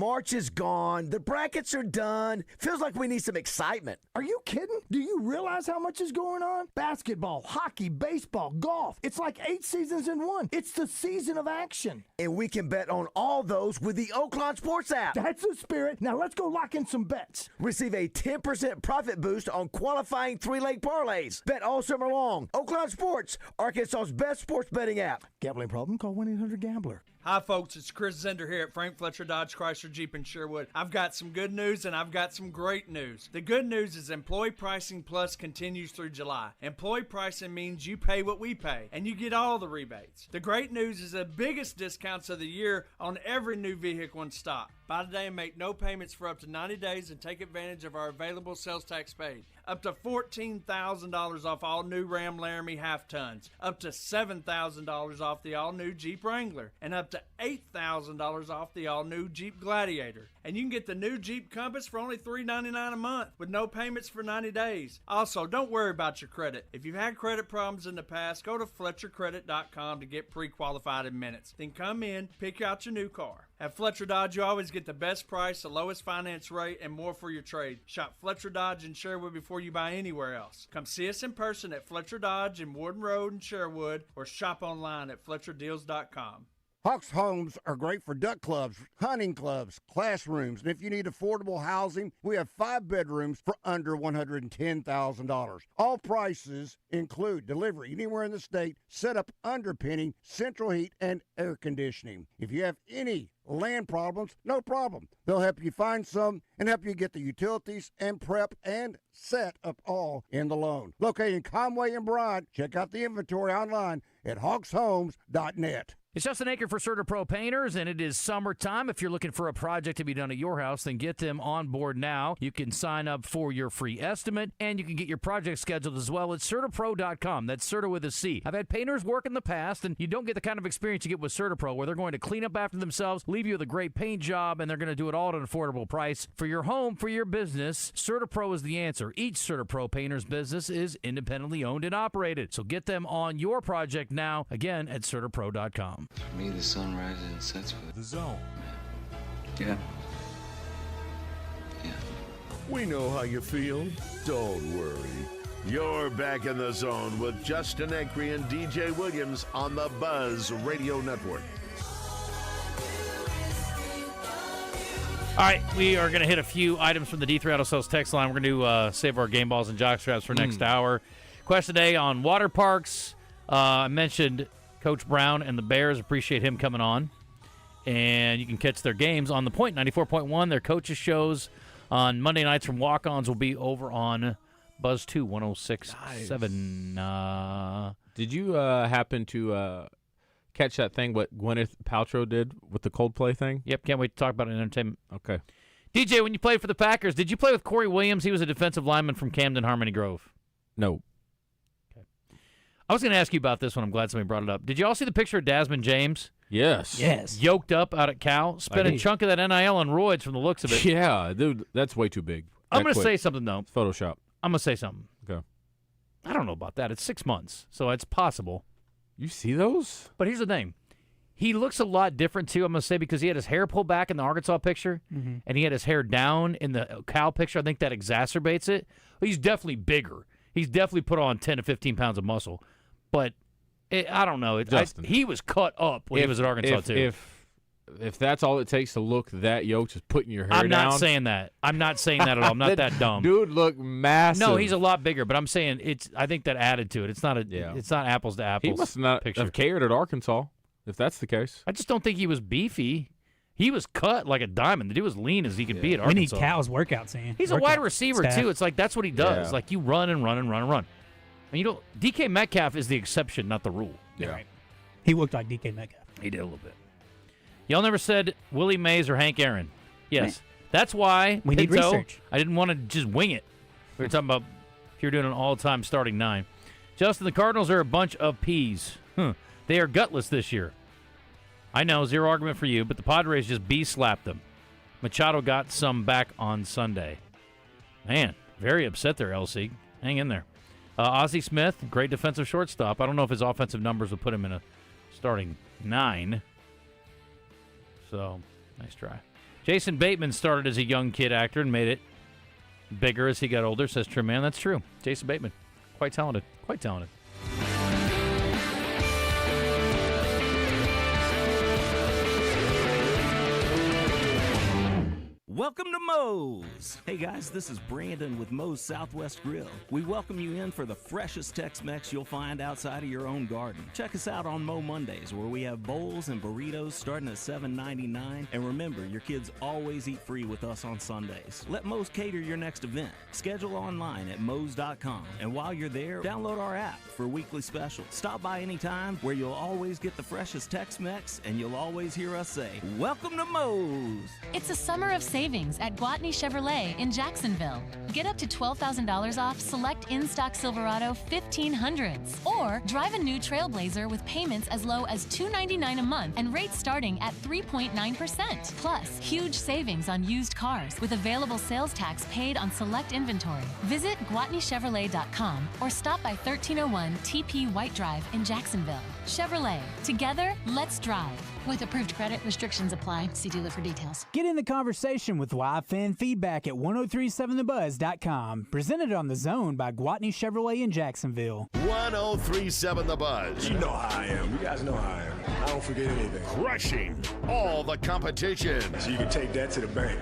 March is gone. The brackets are done. Feels like we need some excitement. Are you kidding? Do you realize how much is going on? Basketball, hockey, baseball, golf. It's like 8 seasons in one. It's the season of action. And we can bet on all those with the Oaklawn Sports app. That's the spirit. Now let's go lock in some bets. Receive a 10% profit boost on qualifying 3-leg parlays. Bet all summer long. Oaklawn Sports, Arkansas's best sports betting app. Gambling problem? Call 1-800-GAMBLER. Hi, folks. It's Chris Zender here at Frank Fletcher Dodge Chrysler Jeep in Sherwood. I've got some good news and I've got some great news. The good news is Employee Pricing Plus continues through July. Employee pricing means you pay what we pay, and you get all the rebates. The great news is the biggest discounts of the year on every new vehicle in stock. Buy today and make no payments for up to 90 days and take advantage of our available sales tax paid. Up to $14,000 off all new Ram Laramie half-tons. Up to $7,000 off the all-new Jeep Wrangler. And up to $8,000 off the all-new Jeep Gladiator. And you can get the new Jeep Compass for only $399 a month with no payments for 90 days. Also, don't worry about your credit. If you've had credit problems in the past, go to FletcherCredit.com to get pre-qualified in minutes. Then come in, pick out your new car. At Fletcher Dodge, you always get the best price, the lowest finance rate, and more for your trade. Shop Fletcher Dodge in Sherwood before you buy anywhere else. Come see us in person at Fletcher Dodge in Warden Road in Sherwood, or shop online at FletcherDeals.com. Hawks Homes are great for duck clubs, hunting clubs, classrooms, and if you need affordable housing, we have 5 bedrooms for under $110,000. All prices include delivery anywhere in the state, setup underpinning, central heat, and air conditioning. If you have any land problems, no problem. They'll help you find some and help you get the utilities and prep and set up all in the loan. Located in Conway and Bryant, check out the inventory online at hawkshomes.net. It's Justin Acri for CertaPro Painters, and it is summertime. If you're looking for a project to be done at your house, then get them on board now. You can sign up for your free estimate, and you can get your project scheduled as well at CertaPro.com. That's Certa with a C. I've had painters work in the past, and you don't get the kind of experience you get with CertaPro, where they're going to clean up after themselves, leave you with a great paint job, and they're going to do it all at an affordable price. For your home, for your business, CertaPro is the answer. Each CertaPro Painters business is independently owned and operated. So get them on your project now, again, at CertaPro.com. For me, the sun rises and sets with The Zone. Yeah. We know how you feel. Don't worry. You're back in the zone with Justin Acri and DJ Williams on the Buzz Radio Network. All right, we are going to hit a few items from the D3 Auto Sales text line. We're going to save our game balls and jockstraps for next hour. Question today on water parks. I mentioned Coach Brown and the Bears. Appreciate him coming on. And you can catch their games on The Point, 94.1. Their coaches' shows on Monday nights from walk-ons will be over on Buzz 2, 106.7. Did you happen to catch that thing what Gwyneth Paltrow did with the Coldplay thing? Yep, can't wait to talk about it in entertainment. Okay. DJ, when you played for the Packers, did you play with Corey Williams? He was a defensive lineman from Camden, Harmony Grove. No. I was going to ask you about this one. I'm glad somebody brought it up. Did you all see the picture of Desmond James? Yes. Yoked up out at Cal. Spent a chunk of that NIL on roids from the looks of it. Yeah, dude, that's way too big. I'm going to say something, though. It's Photoshop. I'm going to say something. Okay. I don't know about that. It's 6 months, so it's possible. You see those? But here's the thing. He looks a lot different, too, I'm going to say, because he had his hair pulled back in the Arkansas picture, and he had his hair down in the Cal picture. I think that exacerbates it. He's definitely bigger. He's definitely put on 10 to 15 pounds of muscle. But I don't know. He was cut up when he was at Arkansas, too. If that's all it takes to look that yoked, just putting your hair down. I'm not saying that. I'm not saying that at all. I'm not that dumb. Dude look massive. No, he's a lot bigger, but I'm saying I think that added to it. It's not it's not apples to apples. He must not have cared at Arkansas, if that's the case. I just don't think he was beefy. He was cut like a diamond. The dude was lean as he could be at Arkansas. We need Cal's workouts in. He's a wide receiver, too. It's like that's what he does. Yeah. Like you run and run and run and run. And DK Metcalf is the exception, not the rule. Yeah. Right. He looked like DK Metcalf. He did a little bit. Y'all never said Willie Mays or Hank Aaron. Yes. That's why we need research. I didn't want to just wing it. We were talking about if you're doing an all-time starting 9. Justin, the Cardinals are a bunch of peas. They are gutless this year. I know, zero argument for you, but the Padres just slapped them. Machado got some back on Sunday. Man, very upset there, LC. Hang in there. Ozzie Smith, great defensive shortstop. I don't know if his offensive numbers would put him in a starting 9. So, nice try. Jason Bateman started as a young kid actor and made it bigger as he got older, says Trim Man. That's true. Jason Bateman, quite talented. Quite talented. Welcome to Moe's. Hey guys, this is Brandon with Moe's Southwest Grill. We welcome you in for the freshest Tex-Mex you'll find outside of your own garden. Check us out on Moe Mondays, where we have bowls and burritos starting at $7.99. And remember, your kids always eat free with us on Sundays. Let Moe's cater your next event. Schedule online at Moe's.com. And while you're there, download our app for weekly specials. Stop by anytime, where you'll always get the freshest Tex-Mex, and you'll always hear us say, welcome to Moe's. It's a summer of savings at Gwatney Chevrolet in Jacksonville. Get up to $12,000 off select in-stock Silverado 1500s. Or drive a new Trailblazer with payments as low as $299 a month and rates starting at 3.9%. Plus, huge savings on used cars with available sales tax paid on select inventory. Visit GwatneyChevrolet.com or stop by 1301 TP White Drive in Jacksonville. Chevrolet. Together, let's drive. With approved credit, restrictions apply. See dealer for details. Get in the conversation with live fan feedback at 1037thebuzz.com. Presented on The Zone by Gwatney Chevrolet in Jacksonville. 1037 The Buzz. You know how I am. You guys know how I am. I don't forget anything. Crushing all the competition. So you can take that to the bank.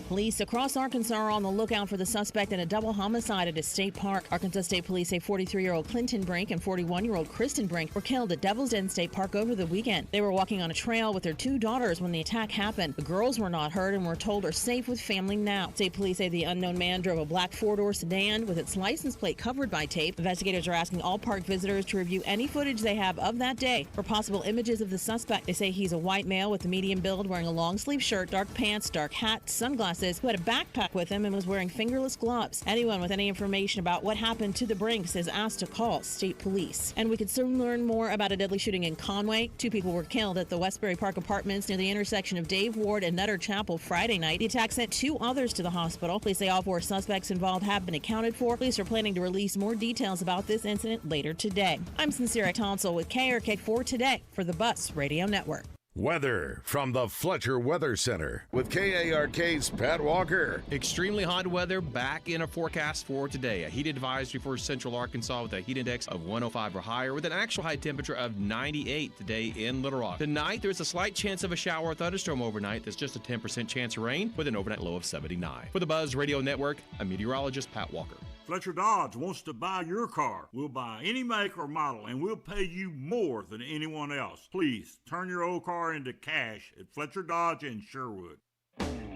Police across Arkansas are on the lookout for the suspect in a double homicide at a state park. Arkansas State Police say 43-year-old Clinton Brink and 41-year-old Kristen Brink were killed at Devil's Den State Park over the weekend. They were walking on a trail with their two daughters when the attack happened. The girls were not hurt and were told are safe with family now. State police say the unknown man drove a black four-door sedan with its license plate covered by tape. Investigators are asking all park visitors to review any footage they have of that day for possible images of the suspect. They say he's a white male with a medium build, wearing a long-sleeve shirt, dark pants, dark hat, sunglasses, who had a backpack with him and was wearing fingerless gloves. Anyone with any information about what happened to the Brinks is asked to call state police. And we could soon learn more about a deadly shooting in Conway. 2 people were killed at the Westbury Park Apartments near the intersection of Dave Ward and Nutter Chapel Friday night. The attack sent 2 others to the hospital. Police say all 4 suspects involved have been accounted for. Police are planning to release more details about this incident later today. I'm Sincere Tonsel with KRK4 Today for the Bus Radio Network. Weather from the Fletcher Weather Center with KARK's Pat Walker. Extremely hot weather back in a forecast for today. A heat advisory for central Arkansas with a heat index of 105 or higher with an actual high temperature of 98 today in Little Rock. Tonight, there's a slight chance of a shower or thunderstorm overnight. There's just a 10% chance of rain with an overnight low of 79. For the Buzz Radio Network, I'm meteorologist Pat Walker. Fletcher Dodge wants to buy your car. We'll buy any make or model, and we'll pay you more than anyone else. Please, turn your old car into cash at Fletcher Dodge in Sherwood.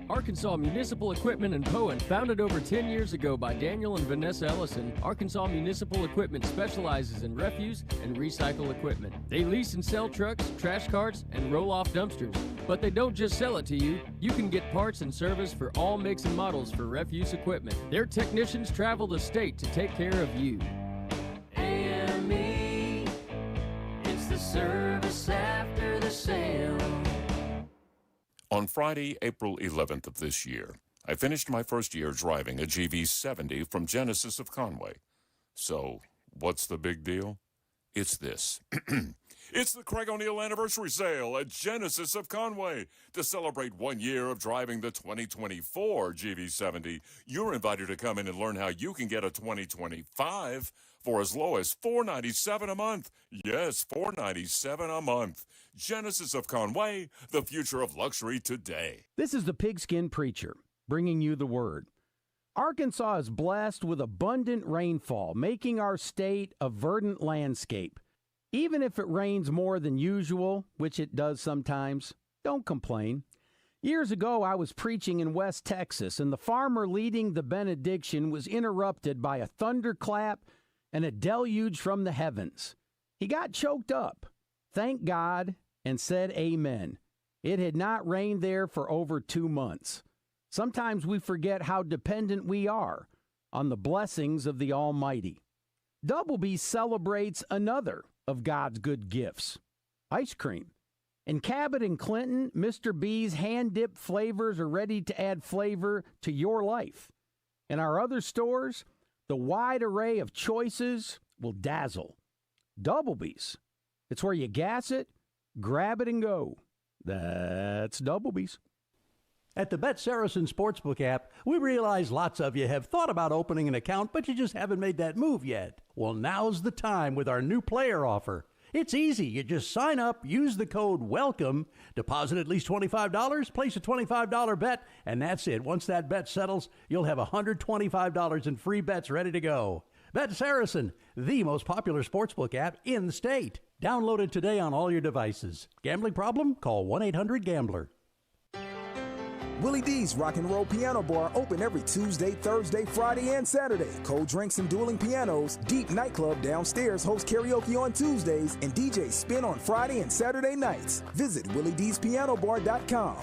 Arkansas Municipal Equipment in Poen, founded over 10 years ago by Daniel and Vanessa Ellison, Arkansas Municipal Equipment specializes in refuse and recycle equipment. They lease and sell trucks, trash carts, and roll-off dumpsters. But they don't just sell it to you. You can get parts and service for all makes and models for refuse equipment. Their technicians travel the state to take care of you. AME, it's the service after the sale. On Friday, April 11th of this year, I finished my first year driving a GV70 from Genesis of Conway. So, what's the big deal? It's this. It's the Craig O'Neill Anniversary Sale at Genesis of Conway. To celebrate 1 year of driving the 2024 GV70, you're invited to come in and learn how you can get a 2025 for as low as $497 a month. Yes, $497 a month. Genesis of Conway, the future of luxury today. This is the Pigskin Preacher, bringing you the word. Arkansas is blessed with abundant rainfall, making our state a verdant landscape. Even if it rains more than usual, which it does sometimes, don't complain. Years ago, I was preaching in West Texas, and the farmer leading the benediction was interrupted by a thunderclap and a deluge from the heavens. He got choked up, thanked God, and said amen. It had not rained there for over 2 months. Sometimes we forget how dependent we are on the blessings of the Almighty. Double B celebrates another of God's good gifts, ice cream. In Cabot and Clinton, Mr. B's hand-dipped flavors are ready to add flavor to your life. In our other stores, The wide array of choices will dazzle. Doublebees. It's where you gas it, grab it, and go. That's Doublebees. At the Bet Saracen Sportsbook app, we realize lots of you have thought about opening an account, but you just haven't made that move yet. Well, now's the time with our new player offer. It's easy. You just sign up, use the code WELCOME, deposit at least $25, place a $25 bet, and that's it. Once that bet settles, you'll have $125 in free bets ready to go. Bet Saracen, the most popular sportsbook app in the state. Download it today on all your devices. Gambling problem? Call 1-800-GAMBLER. Willie D's Rock and Roll Piano Bar open every Tuesday, Thursday, Friday, and Saturday. Cold drinks and dueling pianos. Deep Nightclub downstairs hosts karaoke on Tuesdays and DJs spin on Friday and Saturday nights. Visit WillieD'sPianoBar.com.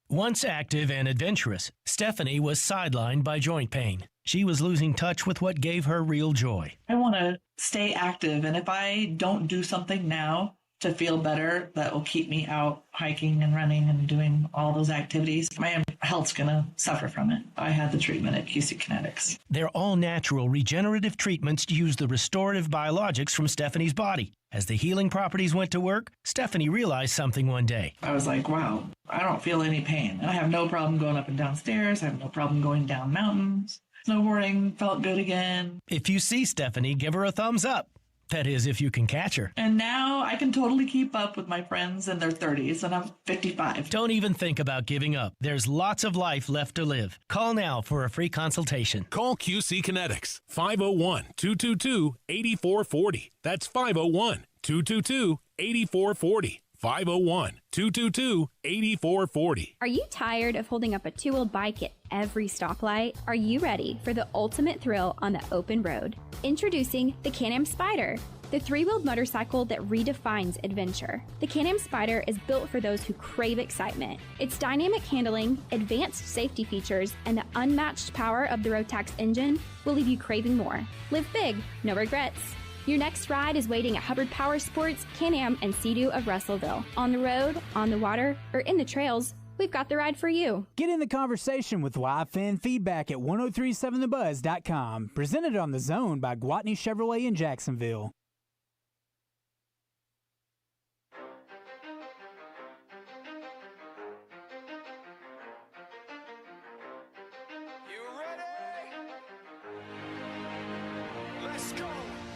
Once active and adventurous, Stephanie was sidelined by joint pain. She was losing touch with what gave her real joy. I want to stay active, and if I don't do something now to feel better that will keep me out hiking and running and doing all those activities, my health's going to suffer from it. I had the treatment at QC Kinetics. Their all-natural regenerative treatments use the restorative biologics from Stephanie's body. As the healing properties went to work, Stephanie realized something one day. I was like, wow, I don't feel any pain. I have no problem going up and down stairs. I have no problem going down mountains. Snowboarding felt good again. If you see Stephanie, give her a thumbs up. That is, if you can catch her. And now I can totally keep up with my friends in their 30s, and I'm 55. Don't even think about giving up. There's lots of life left to live. Call now for a free consultation. Call QC Kinetics, 501-222-8440. That's 501-222-8440. 501-222-8440. Are you tired of holding up a two-wheeled bike at every stoplight? Are you ready for the ultimate thrill on the open road? Introducing the Can-Am Spyder, the three-wheeled motorcycle that redefines adventure. The Can-Am Spyder is built for those who crave excitement. Its dynamic handling, advanced safety features, and the unmatched power of the Rotax engine will leave you craving more. Live big, no regrets. Your next ride is waiting at Hubbard Power Sports, Can-Am, and Sea-Doo of Russellville. On the road, on the water, or in the trails, we've got the ride for you. Get in the conversation with live fan feedback at 1037thebuzz.com. Presented on The Zone by Gwatney Chevrolet in Jacksonville.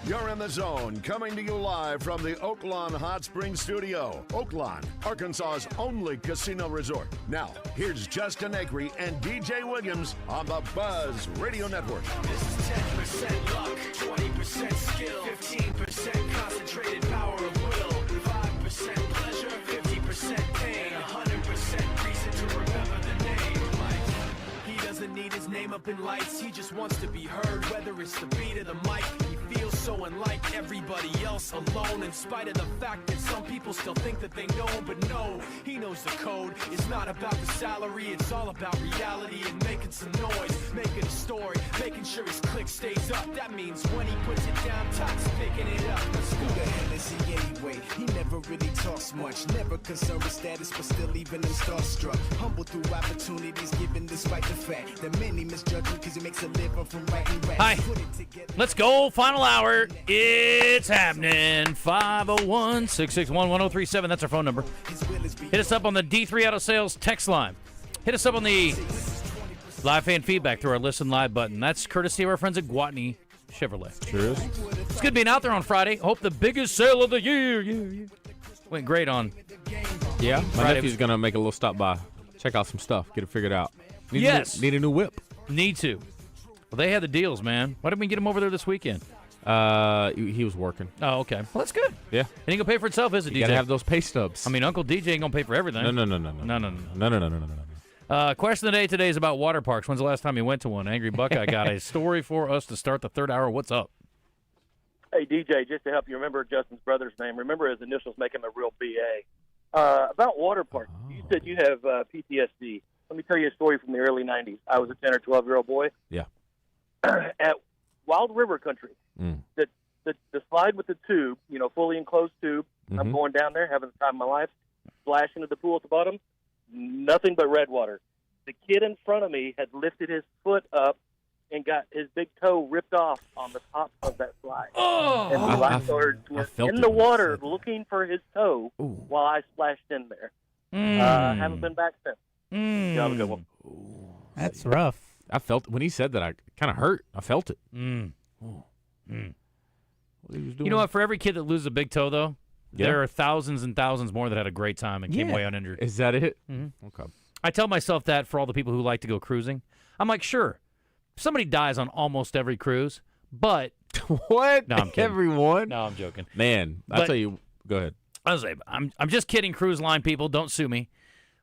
You're in the zone, coming to you live from the Oaklawn Hot Springs Studio. Oaklawn, Arkansas's only casino resort. Now, here's Justin Acri and DJ Williams on the Buzz Radio Network. This is 10% luck, 20% skill, 15% concentrated power of will, 5% pleasure, 50% pain, 100% reason to remember the name. He doesn't need his name up in lights, he just wants to be heard, whether it's the beat of the mic. He feels so unlike everybody else, alone, in spite of the fact that some people still think that they know him, but no, he knows the code. It's not about the salary, it's all about reality and making some noise, making a story, making sure his click stays up. That means when he puts it down, Tox picking it up. Let's go. Who the hell is he anyway? He never really talks much, never concerned with status, but still even him starstruck. Humble through opportunities given despite the fact that many misjudge him because he makes a living from writing raps. Hi. Let's go. Final hour. It's happening. 501-661-1037. That's our phone number. Hit us up on the D3 Auto Sales text line. Hit us up on the live fan feedback through our Listen Live button. That's courtesy of our friends at Gwatney Chevrolet. Sure is. It's good being out there on Friday. Hope the biggest sale of the year. Went great on. Yeah, my Friday. nephew's going to make a little stop by. Check out some stuff. Get it figured out. Need a new whip. Need to. Well, they had the deals, man. Why didn't we get him over there this weekend? He was working. Oh, okay. Well, that's good. Yeah. It ain't gonna pay for itself, is it, DJ? You gotta have those pay stubs. I mean, Uncle DJ ain't gonna pay for everything. No. Question of the day today is about water parks. When's the last time you went to one? Angry Buckeye got a story for us to start the third hour. What's up? Hey, DJ, just to help you remember Justin's brother's name, remember his initials make him a real BA. About water parks, you said you have PTSD. Let me tell you a story from the early 90s. I was a 10 or 12-year-old boy. Yeah. At Wild River Country, the slide with the tube, fully enclosed tube. Mm-hmm. I'm going down there, having the time of my life, splash into the pool at the bottom, nothing but red water. The kid in front of me had lifted his foot up and got his big toe ripped off on the top of that slide. Oh! And the lifeguards were in the water looking for his toe while I splashed in there. Haven't been back since. You have a good one. That's rough. I felt when he said that. I kind of hurt. I felt it. You know what? For every kid that loses a big toe, though, there are thousands and thousands more that had a great time and came away uninjured. Is that it? Mm-hmm. Okay. I tell myself that for all the people who like to go cruising. I'm like, sure, somebody dies on almost every cruise, but what? No, I'm kidding. Everyone? No, I'm joking. Man, I'll tell you. Go ahead. I was like, I'm just kidding, cruise line people. Don't sue me.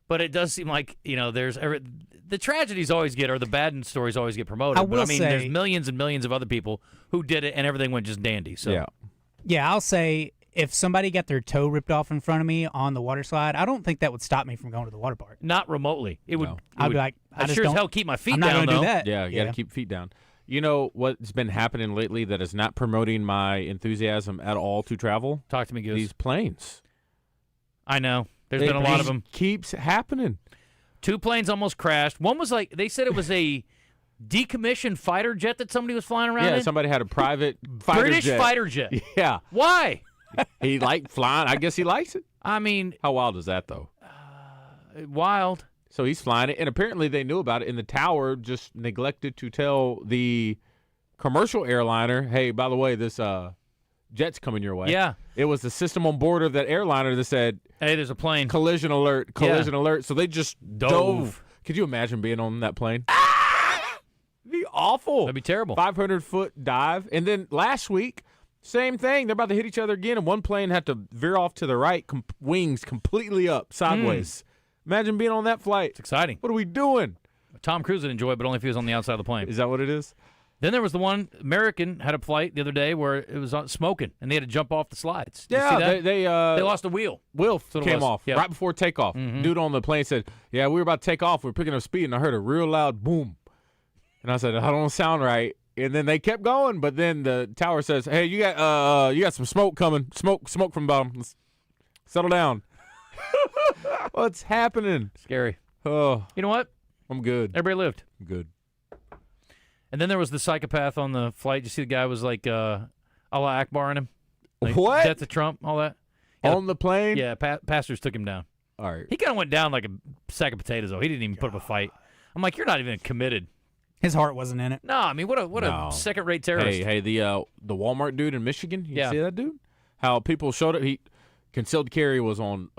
But it does seem like, there's the tragedies always get, or the bad stories always get promoted. But I mean, there's millions and millions of other people who did it, and everything went just dandy. So Yeah, I'll say if somebody got their toe ripped off in front of me on the water slide, I don't think that would stop me from going to the water park. Not remotely. It would. I'd be like, I sure as hell keep my feet I'm down. not gonna though. do that. Yeah, you got to keep feet down. You know what's been happening lately that is not promoting my enthusiasm at all to travel? Talk to me, Goose. These planes. I know. There's been a lot of them. Keeps happening. 2 planes almost crashed. One was like, they said it was a decommissioned fighter jet that somebody was flying around in. Yeah, somebody had a private fighter British jet. fighter jet. Yeah. Why? He liked flying. I guess he likes it. I mean. How wild is that, though? Wild. So he's flying it, and apparently they knew about it, and the tower just neglected to tell the commercial airliner, hey, by the way, this jet's coming your way. Yeah. It was the system on board of that airliner that said, hey, there's a plane. Collision alert, alert. So they just dove. Could you imagine being on that plane? It'd be awful. That'd be terrible. 500-foot dive. And then last week, same thing. They're about to hit each other again, and one plane had to veer off to the right, wings completely up, sideways. Imagine being on that flight. It's exciting. What are we doing? Tom Cruise would enjoy it, but only if he was on the outside of the plane. Is that what it is? Then there was the one, American had a flight the other day where it was smoking, and they had to jump off the slides. Did you see that? They lost a wheel. Wheel came off yep. right before takeoff. Mm-hmm. Dude on the plane said, yeah, we were about to take off. We were picking up speed, and I heard a real loud boom. And I said, I don't sound right. And then they kept going, but then the tower says, hey, you got some smoke coming. Smoke from the bottom. Let's settle down. What's happening? Scary. Oh, you know what? I'm good. Everybody lived. I'm good. And then there was the psychopath on the flight. You see the guy was like Allah Akbar in him? Like, what? Death to Trump, all that. On the plane? Yeah, pastors took him down. All right. He kind of went down like a sack of potatoes, though. He didn't even put up a fight. I'm like, you're not even committed. His heart wasn't in it. No, I mean, what a second-rate terrorist. Hey, the Walmart dude in Michigan, you see that dude? How people showed it. Concealed carry was on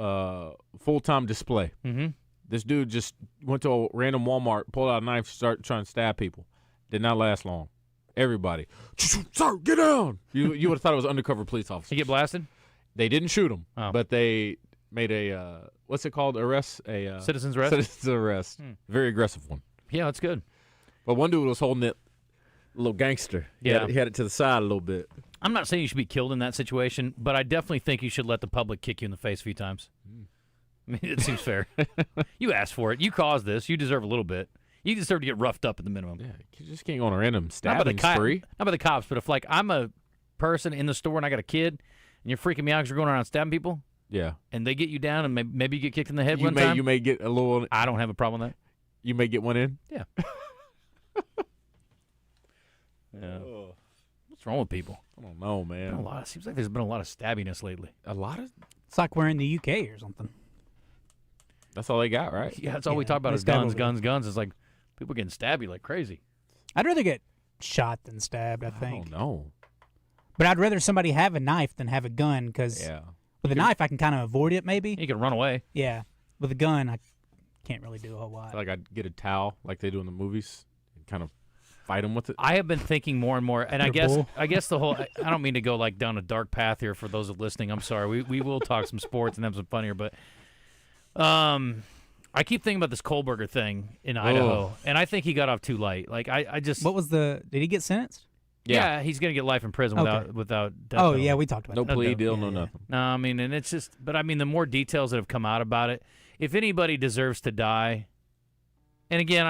full-time display. Mm-hmm. This dude just went to a random Walmart, pulled out a knife, started trying to stab people. Did not last long. Everybody, sir, get down. You would have thought it was undercover police officers. He get blasted? They didn't shoot him, but they made a what's it called? Arrest? A citizen's arrest. Citizen's arrest. Very aggressive one. Yeah, that's good. But one dude was holding it, a little gangster. He had it to the side a little bit. I'm not saying you should be killed in that situation, but I definitely think you should let the public kick you in the face a few times. I mean, it seems fair. You asked for it. You caused this. You deserve a little bit. You deserve to get roughed up at the minimum. Yeah, you just can't go on a random stabbing spree. Not by the cops, but if like I'm a person in the store and I got a kid and you're freaking me out because you're going around stabbing people, yeah, and they get you down and maybe you get kicked in the head one time. You may get a little. I don't have a problem with that. You may get one in. Yeah. Yeah. What's wrong with people? I don't know, man. Seems like there's been a lot of stabbiness lately. A lot of. It's like we're in the UK or something. That's all they got, right? Yeah, that's all we talk about is guns. It's like people getting stabbed like crazy. I'd rather get shot than stabbed, I think. I don't know. But I'd rather somebody have a knife than have a gun because with a knife I can kind of avoid it maybe. You can run away. Yeah. With a gun I can't really do a whole lot. I feel like I'd get a towel like they do in the movies and kind of fight them with it. I have been thinking more and more, and I guess the whole. I don't mean to go like down a dark path here for those listening. I'm sorry. We will talk some sports and have some fun here, but I keep thinking about this Kohlberger thing in Idaho, and I think he got off too light. Like I just. What was did he get sentenced? Yeah, he's gonna get life in prison without death penalty. Yeah, we talked about no plea deal, no nothing. No, I mean, and it's just, but I mean, the more details that have come out about it, if anybody deserves to die. And again,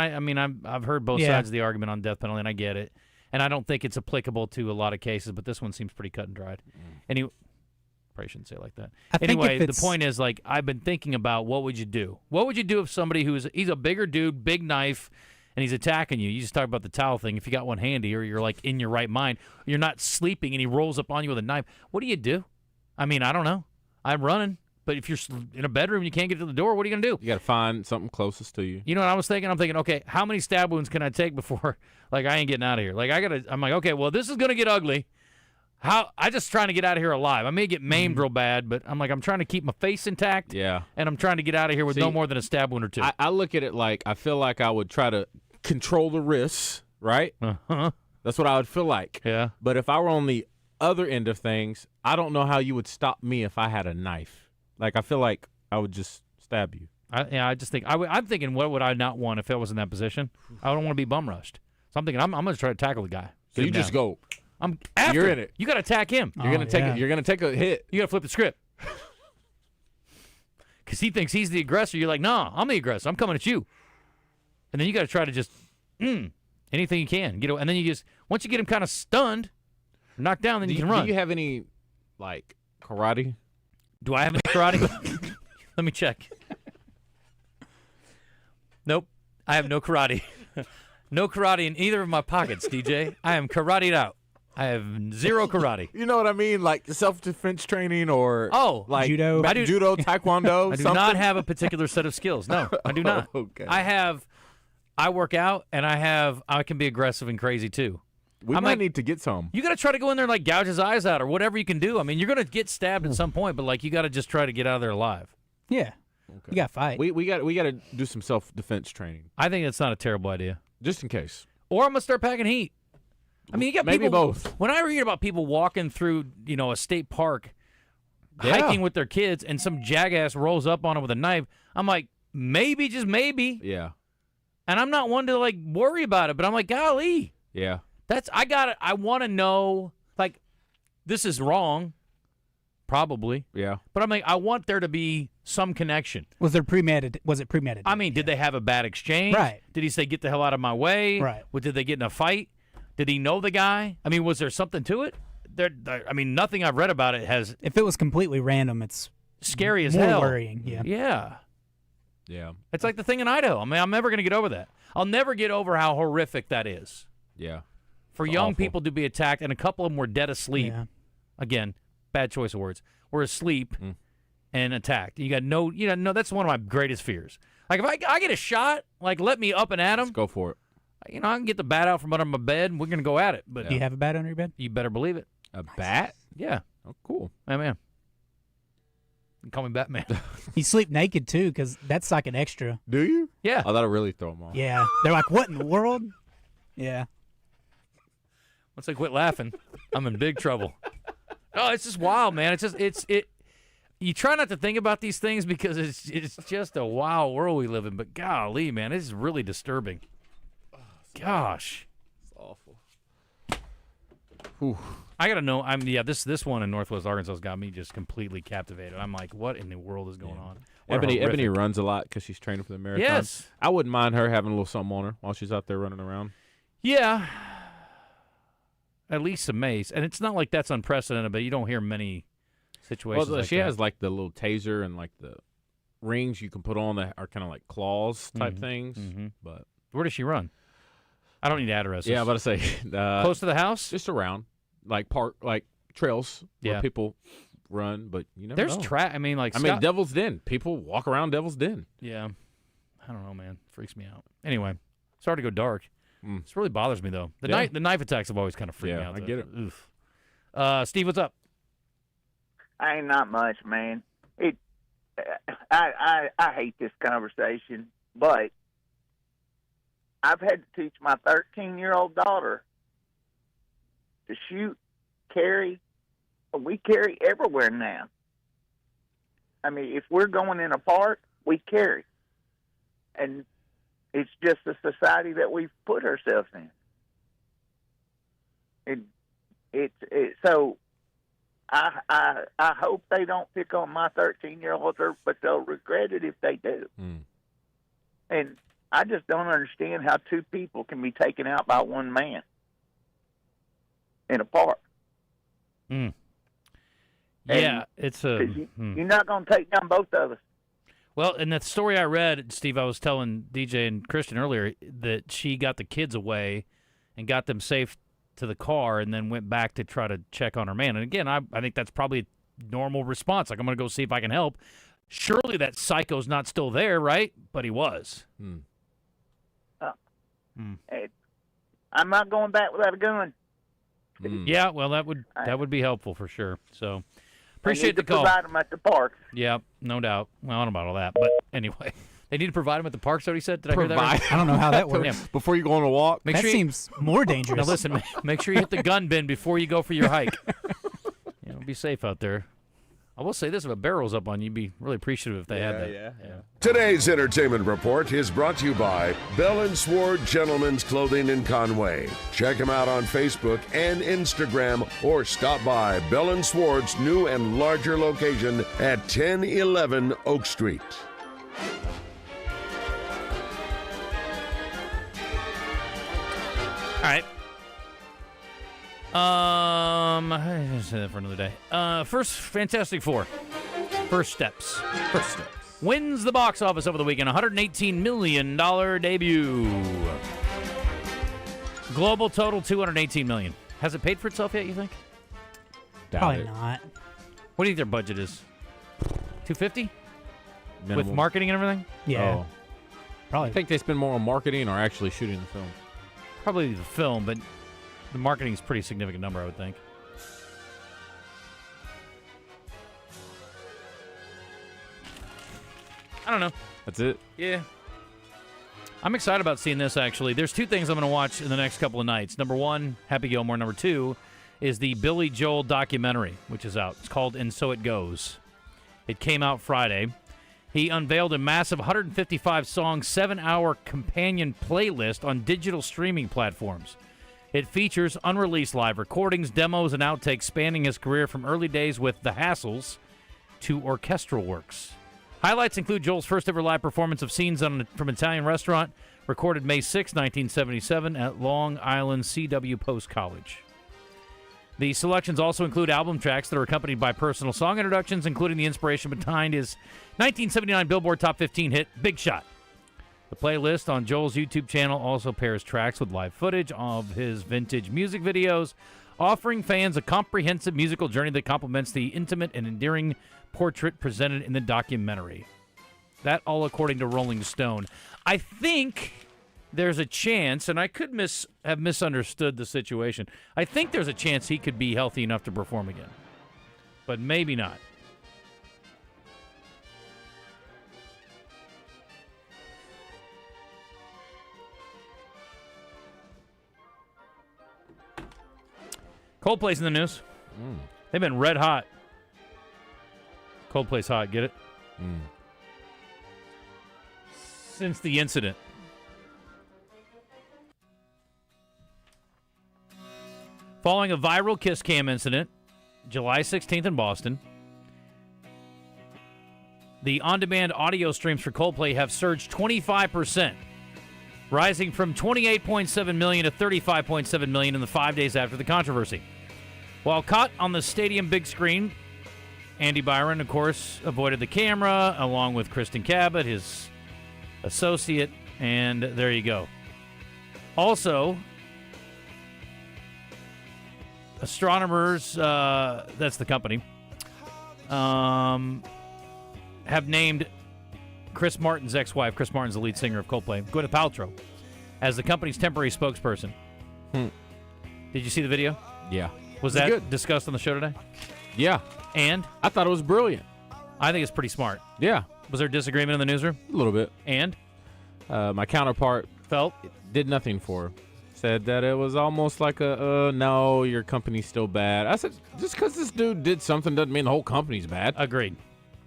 I've heard both sides of the argument on death penalty, and I get it. And I don't think it's applicable to a lot of cases, but this one seems pretty cut and dried. Probably shouldn't say it like that. I think Anyway, if the point is, like, I've been thinking about what would you do? What would you do if somebody he's a bigger dude, big knife, and he's attacking you? You just talk about the towel thing. If you got one handy or you're, like, in your right mind, you're not sleeping and he rolls up on you with a knife, what do you do? I mean, I don't know. I'm running. But if you're in a bedroom and you can't get to the door, what are you going to do? You got to find something closest to you. You know what I was thinking? I'm thinking, okay, how many stab wounds can I take before, like, I ain't getting out of here? Like, I'm like, okay, well, this is going to get ugly. I just trying to get out of here alive. I may get maimed real bad, but I'm trying to keep my face intact. Yeah. And I'm trying to get out of here with no more than a stab wound or two. I look at it like I feel like I would try to control the wrists, right? Uh-huh. That's what I would feel like. Yeah. But if I were on the other end of things, I don't know how you would stop me if I had a knife. Like, I feel like I would just stab you. I just think I'm thinking, what would I not want if I was in that position? I don't want to be bum rushed. So I'm thinking I'm going to try to tackle the guy. So you just go. I'm after. You're in it. You got to attack him. You're gonna take it. You're gonna take a hit. You got to flip the script. Because he thinks he's the aggressor. You're like, no, I'm the aggressor. I'm coming at you. And then you got to try to just anything you can. And then you just once you get him kind of stunned, knocked down, then you can run. Do you have any like karate? Do I have any karate? Let me check. Nope. I have no karate. No karate in either of my pockets, DJ. I am karate'd out. I have zero karate. You know what I mean? Like self-defense training or like judo, judo, taekwondo. I do not have a particular set of skills. No, I do not. Okay. I work out, and I can be aggressive and crazy too. We might need to get some. You got to try to go in there and like gouge his eyes out or whatever you can do. I mean, you're going to get stabbed at some point, but like you got to just try to get out of there alive. Yeah. Okay. You got to fight. We got to do some self-defense training. I think that's not a terrible idea. Just in case. Or I'm going to start packing heat. I mean, you got maybe people, both. When I read about people walking through, a state park, hiking with their kids, and some jackass rolls up on them with a knife, I'm like, maybe, just maybe. Yeah. And I'm not one to like worry about it, but I'm like, golly. Yeah. I want to know, like, this is wrong, probably. Yeah. But I'm like, I want there to be some connection. Was it premeditated? I mean, did they have a bad exchange? Right. Did he say, get the hell out of my way? Right. Did they get in a fight? Did he know the guy? I mean, was there something to it? Nothing I've read about it has. If it was completely random, it's scary as more hell. Worrying. Yeah. Yeah. Yeah. It's like the thing in Idaho. I mean, I'm never going to get over that. I'll never get over how horrific that is. Yeah. For young people to be attacked, and a couple of them were dead asleep. Yeah. Again, bad choice of words. Were asleep and attacked. You got no. That's one of my greatest fears. Like if I get a shot, like let me up and at him. Let's go for it. I can get the bat out from under my bed, and we're gonna go at it. But do you have a bat under your bed? You better believe it. A bat? Yeah. Oh, cool. Hey, man. You can call me Batman. You sleep naked too, because that's like an extra. Do you? Yeah. Oh, that'll really throw them off. Yeah. They're like, what in the world? Yeah. Once I quit laughing, I'm in big trouble. Oh, it's just wild, man. You try not to think about these things because it's just a wild world we live in. But golly, man, this is really disturbing. Gosh, it's awful. Whew. I gotta know. This one in Northwest Arkansas has got me just completely captivated. I'm like, what in the world is going on? Ebony runs a lot because she's training for the marathon. Yes, I wouldn't mind her having a little something on her while she's out there running around. Yeah, at least some mace, and it's not like that's unprecedented, but you don't hear many situations. Well, like she that. has like the little taser and like the rings you can put on that are kind of like claws type things. Mm-hmm. But where does she run? I don't need addresses. Yeah, I'm about to say close to the house, just around like trails where people run. But you never there's know. Devil's Den. People walk around Devil's Den. Yeah, I don't know, man. Freaks me out. Anyway, sorry to go dark. This really bothers me though. The knife attacks have always kind of freaked me out. I get it. Oof. Steve, what's up? Ain't not much, man. I hate this conversation, but I've had to teach my 13-year-old daughter to shoot, carry. We carry everywhere now. I mean, if we're going in a park, we carry. And it's just the society that we've put ourselves in. So I hope they don't pick on my 13-year-old, but they'll regret it if they do. And I just don't understand how two people can be taken out by one man in a park. Yeah, it's a. 'Cause you're not going to take down both of us. Well, in that story I read, Steve, I was telling DJ and Christian earlier that she got the kids away and got them safe to the car and then went back to try to check on her man. And again, I think that's probably a normal response. Like, I'm going to go see if I can help. Surely that psycho's not still there, right? But he was. Hey, I'm not going back without a gun. Yeah, well, that would be helpful for sure. So, appreciate the to call. Provide them at the park. Yeah, no doubt. Well, I don't know about all that, but anyway, they need to provide them at the park. So what he said. Did I hear that right? I don't know how that works. Yeah. Before you go on a walk. That seems more dangerous. Now listen, make sure you hit the gun bin before you go for your hike. Be safe out there. I will say this: if a bear rolls up on you, you'd be really appreciative if they had that. Yeah. Today's entertainment report is brought to you by Bell & Sword Gentlemen's Clothing in Conway. Check them out on Facebook and Instagram, or stop by Bell & Sword's new and larger location at 1011 Oak Street. All right. I say that for another day. First, Fantastic Four. First steps. Wins the box office over the weekend. $118 million debut. Global total, $218 million. Has it paid for itself yet, you think? Probably not. What do you think their budget is? $250? Minimal. With marketing and everything? Yeah. Oh. Probably. I think they spend more on marketing or actually shooting the film. Probably the film, but the marketing is a pretty significant number, I would think. I don't know. That's it? Yeah. I'm excited about seeing this, actually. There's two things I'm going to watch in the next couple of nights. Number one, Happy Gilmore. Number two is the Billy Joel documentary, which is out. It's called And So It Goes. It came out Friday. He unveiled a massive 155-song, 7-hour companion playlist on digital streaming platforms. It features unreleased live recordings, demos, and outtakes spanning his career from early days with The Hassles to orchestral works. Highlights include Joel's first-ever live performance of Scenes from an Italian Restaurant, recorded May 6, 1977, at Long Island C.W. Post College. The selections also include album tracks that are accompanied by personal song introductions, including the inspiration behind his 1979 Billboard Top 15 hit, Big Shot. The playlist on Joel's YouTube channel also pairs tracks with live footage of his vintage music videos, offering fans a comprehensive musical journey that complements the intimate and endearing portrait presented in the documentary. That all according to Rolling Stone. I think there's a chance, and I could have misunderstood the situation, I think there's a chance he could be healthy enough to perform again. But maybe not. Coldplay's in the news. They've been red hot. Coldplay's hot, get it? Since the incident. Following a viral kiss cam incident, July 16th in Boston, the on-demand audio streams for Coldplay have surged 25%, rising from 28.7 million to 35.7 million in the 5 days after the controversy. While caught on the stadium big screen, Andy Byron, of course, avoided the camera, along with Kristen Cabot, his associate, and there you go. Also, astronomers, that's the company, have named Chris Martin's ex-wife, Chris Martin's the lead singer of Coldplay, Gwyneth Paltrow, as the company's temporary spokesperson. Did you see the video? Yeah. Was It's that good. discussed on the show today? Yeah. And? I thought it was brilliant. I think it's pretty smart. Yeah. Was there disagreement in the newsroom? A little bit. And? My counterpart felt it did nothing for her. Said that it was almost like no, your company's still bad. I said, just because this dude did something doesn't mean the whole company's bad. Agreed.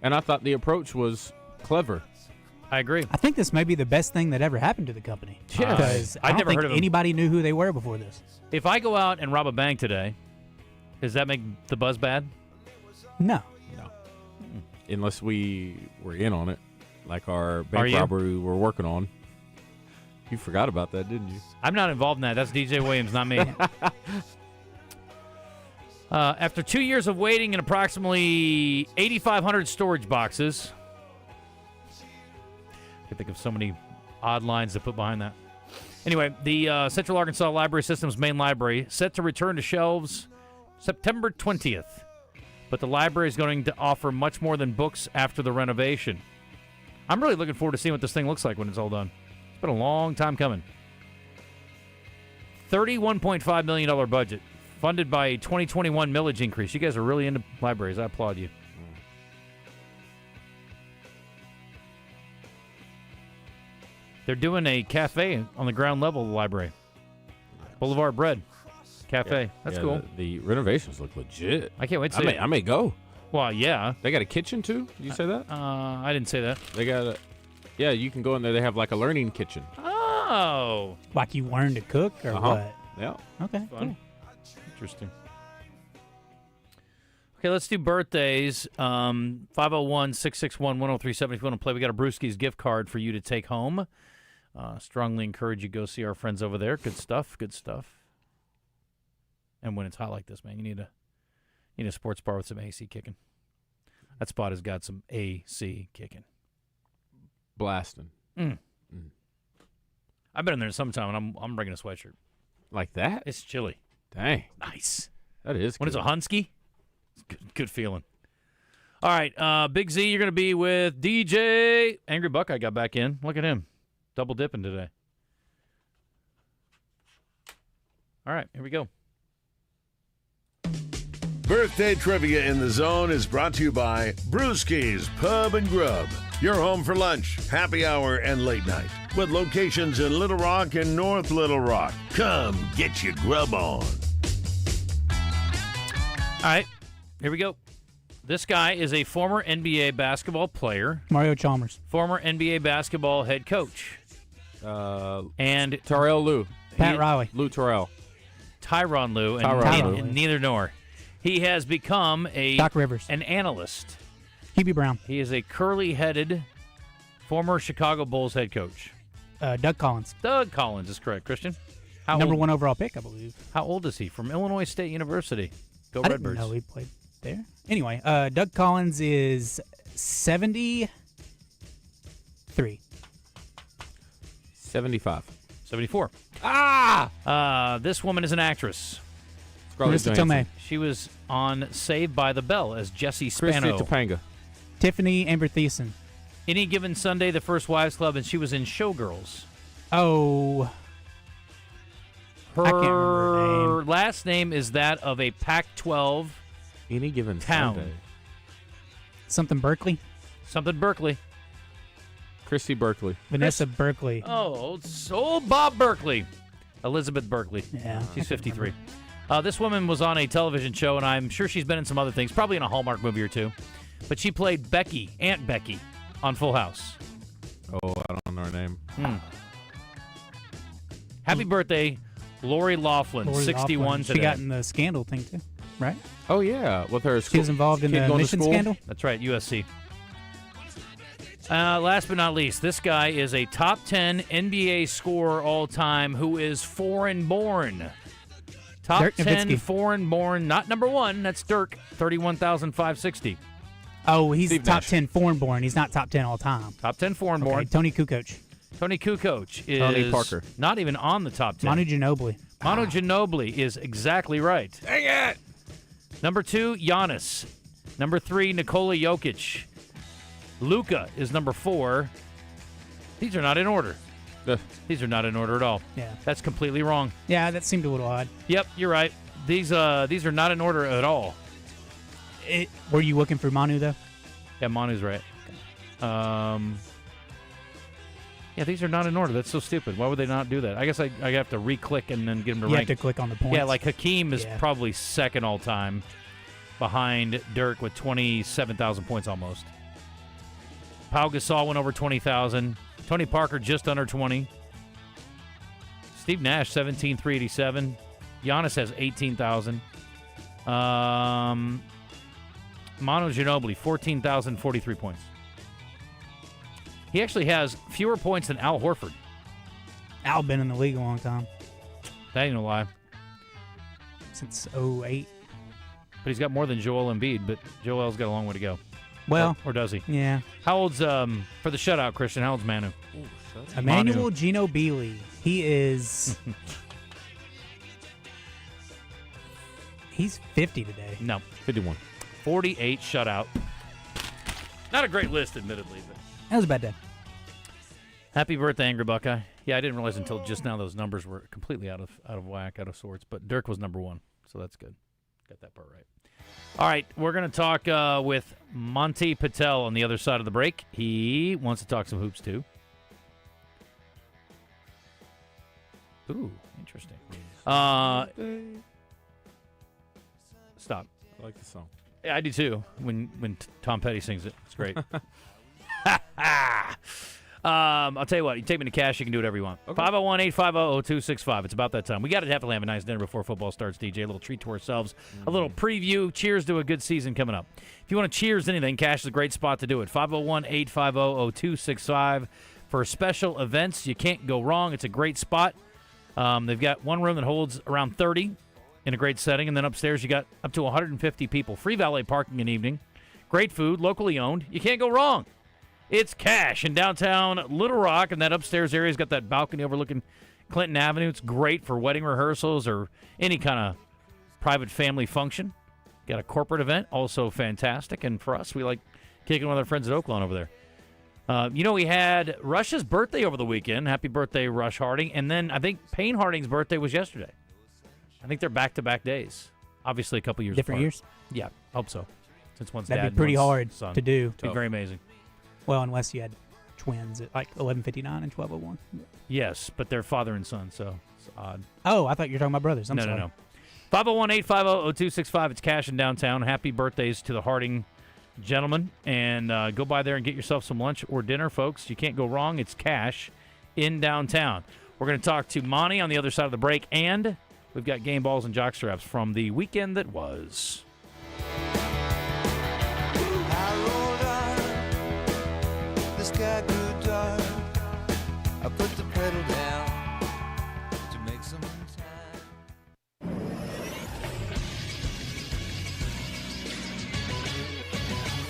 And I thought the approach was clever. I agree. I think this may be the best thing that ever happened to the company. Yeah. Because I I'd don't never think heard of 'em. anybody knew who they were before this. If I go out and rob a bank today, does that make the buzz bad? No. Unless we were in on it, like our Are bank you? robbery we're working on. You forgot about that, didn't you? I'm not involved in that. That's DJ Williams, not me. After 2 years of waiting in approximately 8,500 storage boxes. I can think of so many odd lines to put behind that. Anyway, the Central Arkansas Library System's main library set to return to shelves September 20th. But the library is going to offer much more than books after the renovation. I'm really looking forward to seeing what this thing looks like when it's all done. It's been a long time coming. $31.5 million budget, funded by a 2021 millage increase. You guys are really into libraries. I applaud you. They're doing a cafe on the ground level of the library. Boulevard Bread Cafe. Yeah, That's cool. The renovations look legit. I can't wait to see it. I may go. Well, yeah. They got a kitchen, too? Did you say that? I didn't say that. They got a... Yeah, you can go in there. They have like a learning kitchen. Oh. Like you learn to cook or what? Yeah. Okay, Fun. Cool. Interesting. Okay, let's do birthdays. 501-661-1037 if you want to play. We got a Brewski's gift card for you to take home. Strongly encourage you to go see our friends over there. Good stuff. Good stuff. And when it's hot like this, man, you need a sports bar with some AC kicking. That spot has got some AC kicking. Blasting. I've been in there in summertime, and I'm bringing a sweatshirt. Like that? It's chilly. Dang. Nice. That is When good. it's a Husky, it's good feeling. All right, Big Z, you're going to be with DJ. Angry Buckeye got back in. Look at him. Double dipping today. All right, here we go. Birthday Trivia in the Zone is brought to you by Brewski's Pub and Grub. Your home for lunch, happy hour, and late night. With locations in Little Rock and North Little Rock. Come get your grub on. All right, here we go. This guy is a former NBA basketball player. Mario Chalmers. Former NBA basketball head coach. And Terrell Lou. Pat Riley. Lou Terrell. Tyronn Lue. Tyronn Lue. Neither nor. He has become Doc Rivers. An analyst. Hubie Brown. He is a curly-headed former Chicago Bulls head coach. Doug Collins. Doug Collins is correct. Christian? Number one overall pick, I believe. How old is he? From Illinois State University. Go I Redbirds. didn't know he played there. Anyway, Doug Collins is 73. 75. 74. This woman is an actress. Marissa Tomei. She was on Saved by the Bell as Jessie Spano. Christy Topanga. Tiffany Amber Thiessen. Any Given Sunday, The First Wives Club, and she was in Showgirls. Oh. I can't remember her name. Last name is that of a Pac-12 Any Given town. Sunday. Something Berkeley. Something Berkeley. Christy Berkeley. Vanessa Berkeley. Oh, so Bob Berkeley. Elizabeth Berkeley. Yeah. She's 53. This woman was on a television show, and I'm sure she's been in some other things, probably in a Hallmark movie or two. But she played Becky, Aunt Becky, on Full House. Oh, I don't know her name. Happy birthday, Lori Loughlin, 61 She today. got in the scandal thing, too, right? Oh, yeah. With her She was involved in kid the going to mission school? scandal? That's right, USC. Last but not least, this guy is a top 10 NBA scorer all time who is foreign-born. Top Dirk 10 Nowitzki. foreign-born, not number one. That's Dirk, 31,560. Oh, he's Steve top Nash. 10 foreign-born. He's not top 10 all time. Top 10 foreign-born. Okay, Tony Kukoc. Tony Kukoc is Tony Parker. not even on the top 10. Manu Ginobili. Manu Ginobili is exactly right. Dang it! Number 2, Giannis. Number 3, Nikola Jokic. Luka is number 4. These are not in order. These are not in order at all. Yeah. That's completely wrong. Yeah, that seemed a little odd. Yep, you're right. These are not in order at all. Were you looking for Manu, though? Yeah, Manu's right. Yeah, these are not in order. That's so stupid. Why would they not do that? I guess I have to re-click and then get them to You rank. have to click on the points. Yeah, like Hakeem is Yeah. probably second all time behind Dirk with 27,000 points almost. Pau Gasol went over 20,000. Tony Parker just under 20. Steve Nash, 17,387. Giannis has 18,000. Manu Ginobili, 14,043 points. He actually has fewer points than Al Horford. Al been in the league a long time. That ain't no lie. Since 08. But he's got more than Joel Embiid, but Joel's got a long way to go. Well. Or does he? Yeah. How old's, for the shutout, Christian, how old's Manu? Emmanuel Ginobili. He is... He's 50 today. No. 51. 48 shutout. Not a great list, admittedly, but That was a bad day. happy birthday, Angry Buckeye. Yeah, I didn't realize until just now those numbers were completely out of whack, out of sorts. But Dirk was number 1, so that's good. Got that part right. All right, we're going to talk with Monty Patel on the other side of the break. He wants to talk some hoops, too. Ooh, interesting. Stop. I like the song. Yeah, I do, too, when Tom Petty sings it. It's great. I'll tell you what. You take me to cash, you can do whatever you want. Okay. 501-850-0265. It's about that time. We got to definitely have a nice dinner before football starts, DJ. A little treat to ourselves. A little preview. Cheers to a good season coming up. If you want to cheers anything, cash is a great spot to do it. 501-850-0265. For special events, you can't go wrong. It's a great spot. They've got one room that holds around 30 in a great setting, and then upstairs you got up to 150 people. Free valet parking in the evening. Great food, locally owned. You can't go wrong. It's Cash in downtown Little Rock, and that upstairs area's got that balcony overlooking Clinton Avenue. It's great for wedding rehearsals or any kind of private family function. Got a corporate event, also fantastic. And for us, we like kicking with our friends at Oaklawn over there. We had Rush's birthday over the weekend. Happy birthday, Rush Harding. And then I think Payne Harding's birthday was yesterday. I think they're back-to-back days. Obviously, a couple years Different apart. years? Yeah, hope so. Since one's That'd dad be pretty and one's hard son. to do. It'd be very amazing. Well, unless you had twins at like 11:59 and 12:01. Yes, but they're father and son, so it's odd. Oh, I thought you were talking about brothers. I'm sorry. No. 501-850-0265. It's Cash in downtown. Happy birthdays to the Harding gentlemen. And go by there and get yourself some lunch or dinner, folks. You can't go wrong. It's Cash in downtown. We're going to talk to Monty on the other side of the break. And we've got Gameballs and Jockstraps from the weekend that was. Sky grew dark. I put the pedal down to make some time.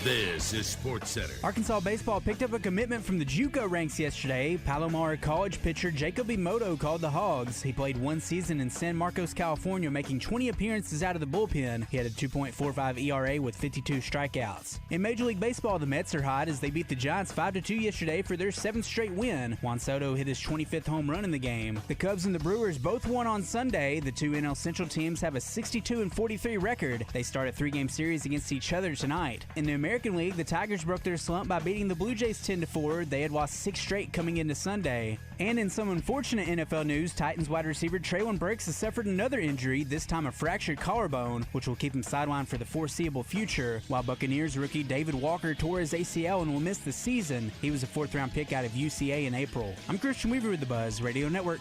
This is Sports Center. Arkansas baseball picked up a commitment from the JUCO ranks yesterday. Palomar College pitcher Jacob Emoto called the Hogs. He played one season in San Marcos, California, making 20 appearances out of the bullpen. He had a 2.45 ERA with 52 strikeouts. In Major League Baseball, the Mets are hot as they beat the Giants 5-2 yesterday for their 7th straight win. Juan Soto hit his 25th home run in the game. The Cubs and the Brewers both won on Sunday. The two NL Central teams have a 62-43 record. They start a 3-game series against each other tonight. In the American League, the Tigers broke their slump by beating the Blue Jays 10-4. They had lost 6 straight coming into Sunday. And in some unfortunate NFL news, Titans wide receiver Treylon Burks has suffered another injury, this time a fractured collarbone, which will keep him sidelined for the foreseeable future, while Buccaneers rookie David Walker tore his ACL and will miss the season. He was a 4th-round pick out of UCA in April. I'm Christian Weaver with the Buzz Radio Network.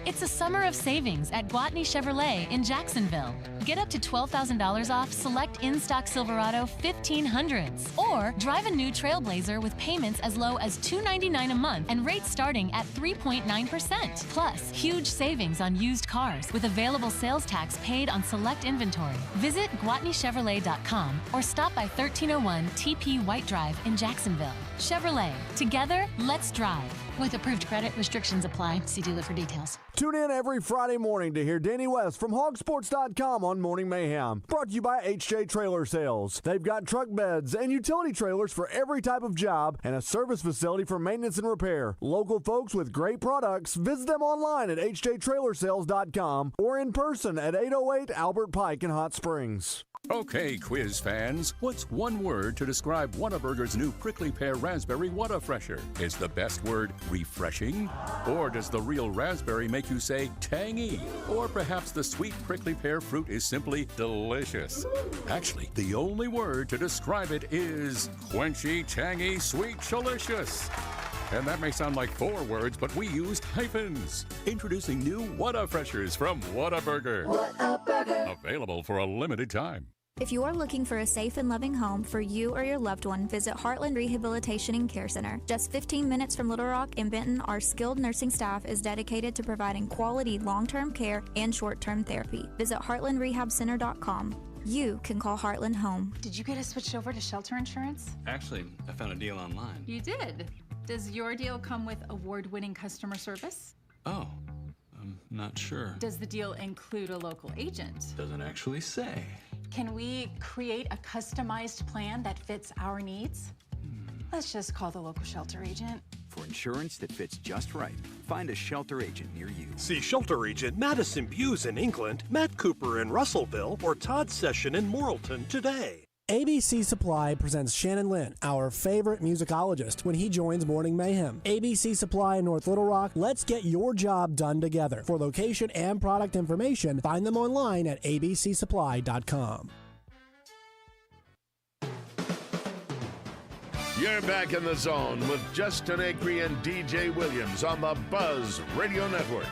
It's a summer of savings at Gwatney Chevrolet in Jacksonville. Get up to $12,000 off select in-stock Silverado 1500s. Or drive a new Trailblazer with payments as low as $299 a month and rates starting at 3.9%. Plus, huge savings on used cars with available sales tax paid on select inventory. Visit GwatneyChevrolet.com or stop by 1301 TP White Drive in Jacksonville. Chevrolet. Together, let's drive. With approved credit, restrictions apply. See dealer for details. Tune in every Friday morning to hear Danny West from hogsports.com on Morning Mayhem. Brought to you by HJ Trailer Sales. They've got truck beds and utility trailers for every type of job and a service facility for maintenance and repair. Local folks with great products. Visit them online at hjtrailersales.com or in person at 808 Albert Pike in Hot Springs. Okay, quiz fans, what's one word to describe Whataburger's new prickly pear raspberry Whata-Fresher? Is the best word refreshing? Or does the real raspberry make you say tangy? Or perhaps the sweet prickly pear fruit is simply delicious? Actually, the only word to describe it is quenchy, tangy, sweet, delicious. And that may sound like 4 words, but we used hyphens. Introducing new Whata-Freshers from Whataburger. Whataburger. Available for a limited time. If you are looking for a safe and loving home for you or your loved one, visit Heartland Rehabilitation and Care Center. Just 15 minutes from Little Rock and Benton, our skilled nursing staff is dedicated to providing quality long-term care and short-term therapy. Visit heartlandrehabcenter.com. You can call Heartland home. Did you get us switched over to shelter insurance? Actually, I found a deal online. You did. Does your deal come with award-winning customer service? Oh, I'm not sure. Does the deal include a local agent? Doesn't actually say. Can we create a customized plan that fits our needs? Let's just call the local shelter agent. For insurance that fits just right, find a shelter agent near you. See shelter agent Madison Buse in England, Matt Cooper in Russellville, or Todd Session in Morrilton today. ABC Supply presents Shannon Lynn, our favorite musicologist, when he joins Morning Mayhem. ABC Supply in North Little Rock, let's get your job done together. For location and product information, find them online at abcsupply.com. You're back in the zone with Justin Acri and DJ Williams on the Buzz Radio Network.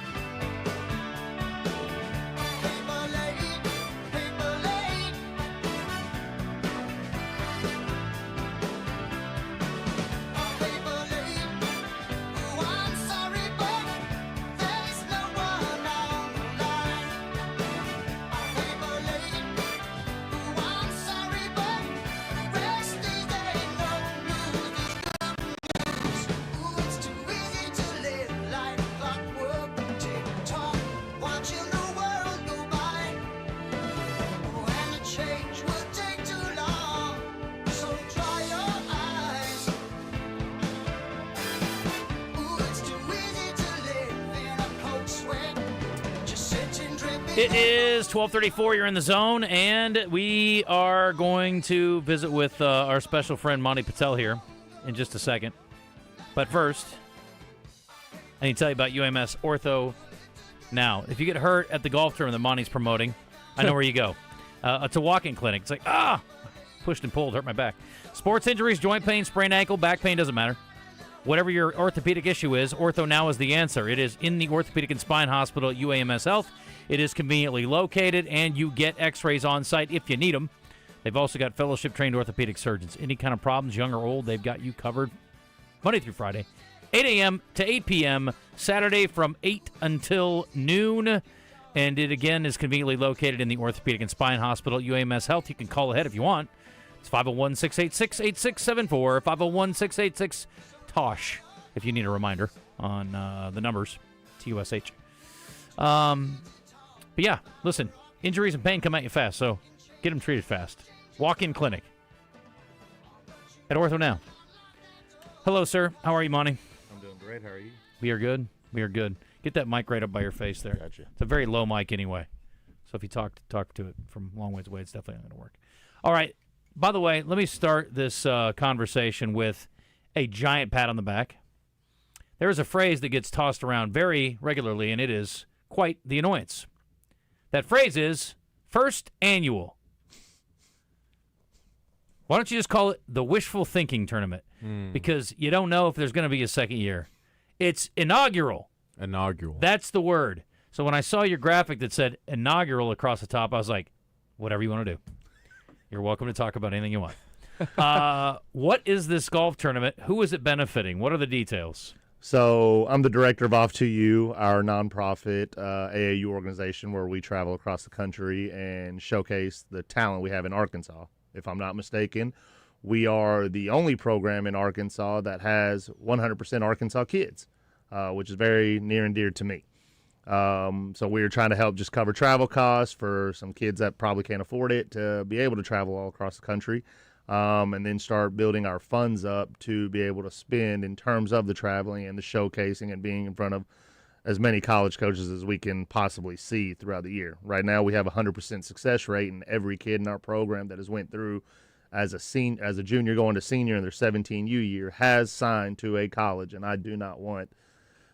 It is 12:34. You're in the zone, and we are going to visit with our special friend Monty Patel here in just a second. But first, I need to tell you about UMS Ortho Now. If you get hurt at the golf tournament that Monty's promoting, I know where you go. It's a walk-in clinic. It's like, pushed and pulled, hurt my back. Sports injuries, joint pain, sprained ankle, back pain, doesn't matter. Whatever your orthopedic issue is, Ortho Now is the answer. It is in the Orthopedic and Spine Hospital at UAMS Health. It is conveniently located, and you get x-rays on site if you need them. They've also got fellowship-trained orthopedic surgeons. Any kind of problems, young or old, they've got you covered Monday through Friday, 8 a.m. to 8 p.m., Saturday from 8 until noon. And it, again, is conveniently located in the Orthopedic and Spine Hospital at UAMS Health. You can call ahead if you want. It's 501-686-8674, 501-686-TOSH, if you need a reminder on the numbers, TUSH. But yeah, listen, injuries and pain come at you fast, so get them treated fast. Walk-in clinic at Ortho Now. Hello, sir. How are you, Monty? I'm doing great. How are you? We are good. We are good. Get that mic right up by your face there. Gotcha. It's a very low mic anyway, so if you talk to it from long ways away, it's definitely not going to work. All right. By the way, let me start this conversation with a giant pat on the back. There is a phrase that gets tossed around very regularly, and it is quite the annoyance. That phrase is first annual. Why don't you just call it the wishful thinking tournament? Because you don't know if there's going to be a second year. It's inaugural. Inaugural. That's the word. So when I saw your graphic that said inaugural across the top, I was like, whatever you want to do. You're welcome to talk about anything you want. What is this golf tournament? Who is it benefiting? What are the details? So I'm the director of Off2U, our nonprofit AAU organization where we travel across the country and showcase the talent we have in Arkansas. If I'm not mistaken, we are the only program in Arkansas that has 100% Arkansas kids, which is very near and dear to me. So we're trying to help just cover travel costs for some kids that probably can't afford it to be able to travel all across the country. And then start building our funds up to be able to spend in terms of the traveling and the showcasing and being in front of as many college coaches as we can possibly see throughout the year. Right now we have a 100% success rate, and every kid in our program that has went through as a junior going to senior in their 17U year has signed to a college, and I do not want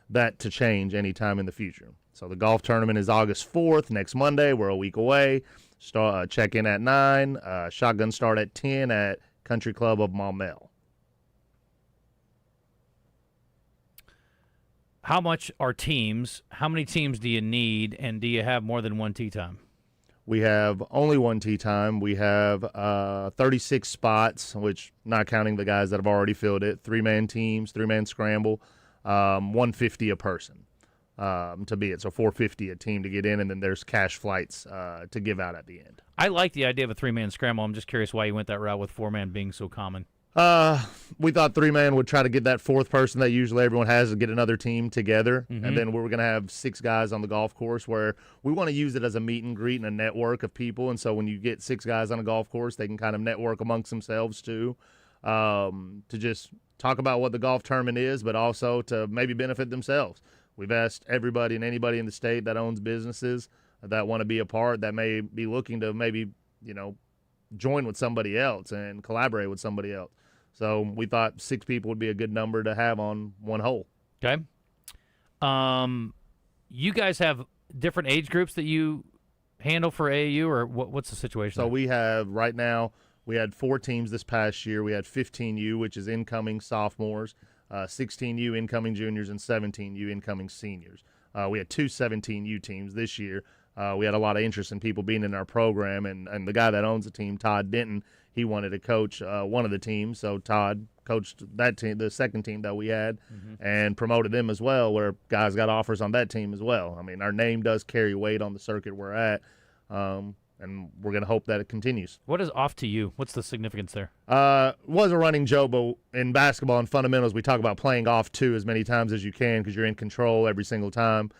that to change anytime in the future. So the golf tournament is August 4th, next Monday. We're a week away. Check in at 9. Shotgun start at 10 at Country Club of Maumelle. How much are teams? How many teams do you need, and do you have more than one tee time? We have only one tee time. We have 36 spots, which not counting the guys that have already filled it. 3-man teams, 3-man scramble, 150 a person to be it. So $450 a team to get in, and then there's cash flights to give out at the end. I like the idea of a 3-man scramble. I'm just curious why you went that route with 4-man being so common. We thought 3-man would try to get that fourth person that usually everyone has to get another team together. Mhm. And then we were going to have 6 guys on the golf course where we want to use it as a meet and greet and a network of people. And so when you get 6 guys on a golf course, they can kind of network amongst themselves too, to just talk about what the golf tournament is, but also to maybe benefit themselves. We've asked everybody and anybody in the state that owns businesses that want to be a part, that may be looking to maybe, join with somebody else and collaborate with somebody else. So we thought 6 people would be a good number to have on one hole. Okay. You guys have different age groups that you handle for AAU, or what's the situation? So we have right now, we had 4 teams this past year. We had 15U, which is incoming sophomores, 16U incoming juniors, and 17U incoming seniors. We had 2 17U teams this year. We had a lot of interest in people being in our program, and the guy that owns the team, Todd Denton, he wanted to coach one of the teams, so Todd coached that team, the second team that we had, and promoted them as well, where guys got offers on that team as well. I mean, our name does carry weight on the circuit we're at, and we're going to hope that it continues. What is off to you? What's the significance there? Was a running joke, but in basketball and fundamentals, we talk about playing off to as many times as you can because you're in control every single time.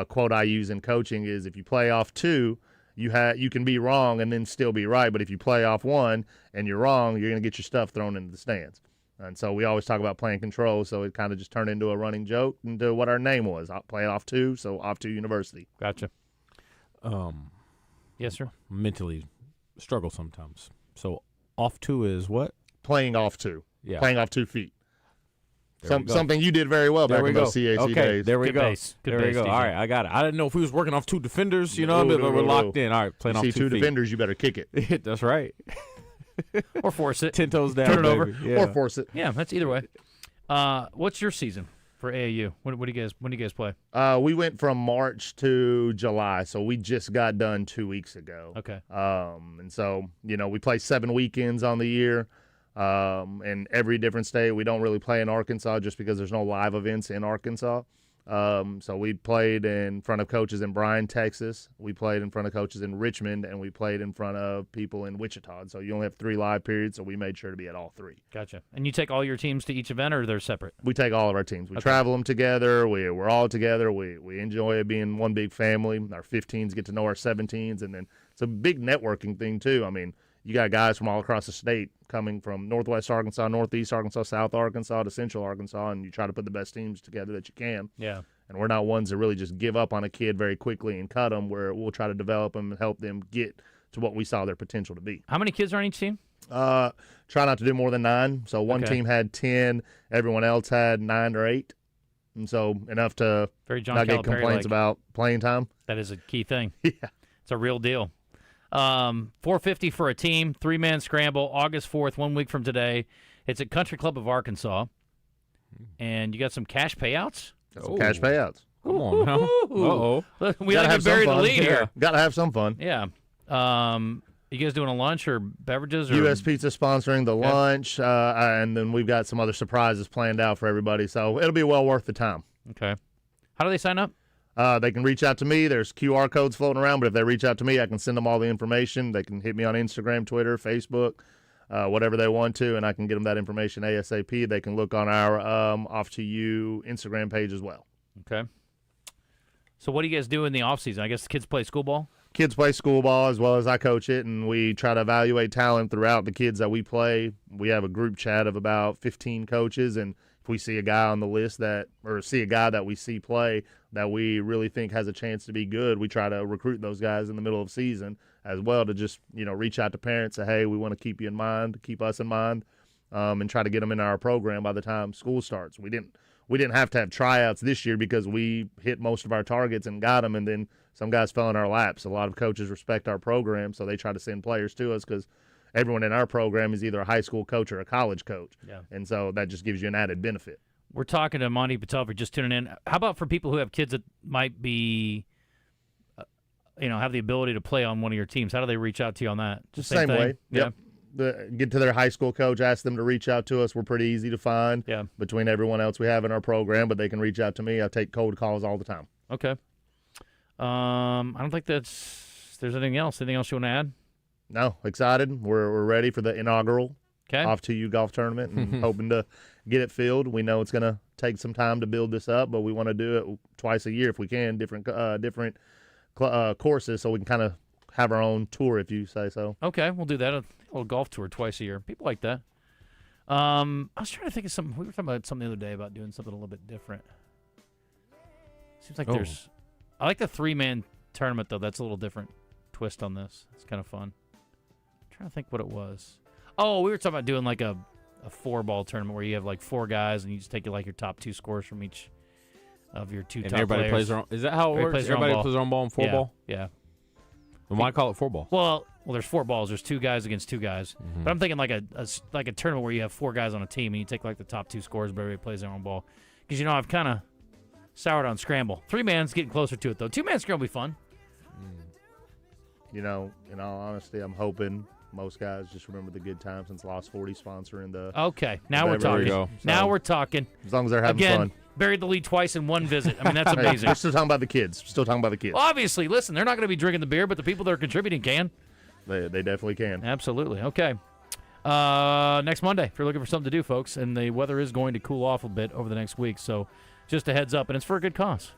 Quote I use in coaching is, if you play off 2, you can be wrong and then still be right. But if you play off 1 and you're wrong, you're going to get your stuff thrown into the stands. And so we always talk about playing control, so it kind of just turned into a running joke into what our name was. Play off 2, so off 2 University. Gotcha. Yes, sir? Mentally struggle sometimes. So off 2 is what? Playing off 2. Yeah. Playing off 2 feet. Something you did very well back in those CAC days. There we go. Base. Good there we base, go. DJ. All right, I got it. I didn't know if we was working off 2 defenders, but we're locked in. All right, playing off 2 2 feet. defenders, you better kick it. That's right. Or force it. 10 toes down. Turn it over. Yeah. Or force it. Yeah, that's either way. What's your season for AAU? When do you guys play? We went from March to July, so we just got done 2 weeks ago. Okay. And so, we play 7 weekends on the year. In every different state. We don't really play in Arkansas just because there's no live events in Arkansas. So we played in front of coaches in Bryan, Texas. We played in front of coaches in Richmond, and we played in front of people in Wichita. So you only have 3 live periods, so we made sure to be at all 3. Gotcha. And you take all your teams to each event, or they're separate? We take all of our teams. We travel them together. We're all together. We enjoy it being one big family. Our 15s get to know our 17s, and then it's a big networking thing too. I mean, you got guys from all across the state coming from Northwest Arkansas, Northeast Arkansas, South Arkansas to Central Arkansas, and you try to put the best teams together that you can. Yeah. And we're not ones that really just give up on a kid very quickly and cut them, where we'll try to develop them and help them get to what we saw their potential to be. How many kids are on each team? Try not to do more than 9. So one team had 10, everyone else had 9 or 8. And so enough to not get complaints about playing time. That is a key thing. Yeah. It's a real deal. $450 for a team, 3-man scramble, August 4th, 1 week from today. It's at Country Club of Arkansas. And you got some cash payouts? Some cash payouts. Come on now. Uh-oh. We got to bury the lead here. Got to have some fun. Yeah. You guys doing a lunch or beverages? Or? U.S. Pizza sponsoring the lunch, and then we've got some other surprises planned out for everybody. So it'll be well worth the time. Okay. How do they sign up? They can reach out to me. There's QR codes floating around, but if they reach out to me, I can send them all the information. They can hit me on Instagram, Twitter, Facebook, whatever they want to, and I can get them that information ASAP. They can look on our Off to You Instagram page as well. Okay. So what do you guys do in the offseason? I guess the kids play school ball? Kids play school ball as well as I coach it, and we try to evaluate talent throughout the kids that we play. We have a group chat of about 15 coaches, and if we see a guy on the list or see a guy that we see play that we really think has a chance to be good, we try to recruit those guys in the middle of season as well to just, reach out to parents, say, hey, we want to keep you in mind, keep us in mind, and try to get them in our program by the time school starts. We didn't have to have tryouts this year because we hit most of our targets and got them, and then some guys fell in our laps. A lot of coaches respect our program, so they try to send players to us because everyone in our program is either a high school coach or a college coach. Yeah. And so that just gives you an added benefit. We're talking to Monty Patel for just tuning in. How about for people who have kids that might be have the ability to play on one of your teams, how do they reach out to you on that? Just same thing? way. Yeah. Yep. Get to their high school coach, ask them to reach out to us. We're pretty easy to find between everyone else we have in our program, but they can reach out to me. I take cold calls all the time. Okay. I don't think there's anything else. Anything else you want to add? No, excited. We're ready for the inaugural Off to You golf tournament and hoping to get it filled. We know it's going to take some time to build this up, but we want to do it twice a year if we can, different courses, so we can kind of have our own tour, if you say so. Okay, we'll do that. A little golf tour twice a year. People like that. I was trying to think of something. We were talking about something the other day about doing something a little bit different. Seems like there's. I like the 3-man tournament though. That's a little different twist on this. It's kind of fun. I'm trying to think what it was. Oh, we were talking about doing like a 4-ball tournament where you have like 4 guys and you just take your top 2 scores from each of your 2 and top everybody players. Plays their own, is that how it works? Everybody plays their own ball in 4-ball? Yeah. And why call it 4-ball? Well, there's 4 balls. There's 2 guys against 2 guys. Mm-hmm. But I'm thinking like a tournament where you have 4 guys on a team and you take like the top 2 scores, but everybody plays their own ball. Because I've kind of soured on scramble. 3-man's getting closer to it though. 2-man scramble will be fun. In all honesty, I'm hoping most guys just remember the good times since Lost 40 sponsoring the. Okay, now we're talking. Now we're talking. As long as they're having fun. Buried the lead twice in one visit. I mean, that's amazing. We're still talking about the kids. Well, obviously, listen, they're not going to be drinking the beer, but the people that are contributing can. They definitely can. Absolutely. Okay. Next Monday, if you're looking for something to do, folks, and the weather is going to cool off a bit over the next week, so just a heads up, and it's for a good cause.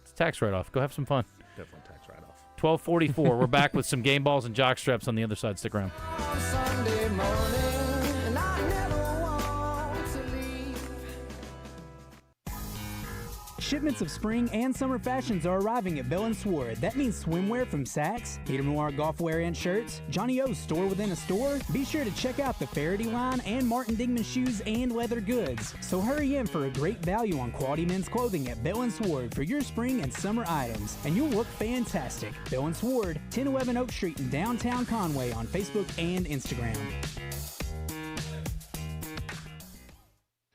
It's a tax write-off. Go have some fun. Definitely tax write-off. 12:44. We're back with some game balls and jockstraps on the other side. Stick around. Sunday morning, and I never want to leave. Shipments of spring and summer fashions are arriving at Bell & Sword. That means swimwear from Saks, Peter Noir golf wear and shirts, Johnny O's store within a store. Be sure to check out the Faraday line and Martin Dingman shoes and leather goods. So hurry in for a great value on quality men's clothing at Bell & Sword for your spring and summer items, and you'll look fantastic. Bell & Sword, 1011 Oak Street in downtown Conway on Facebook and Instagram.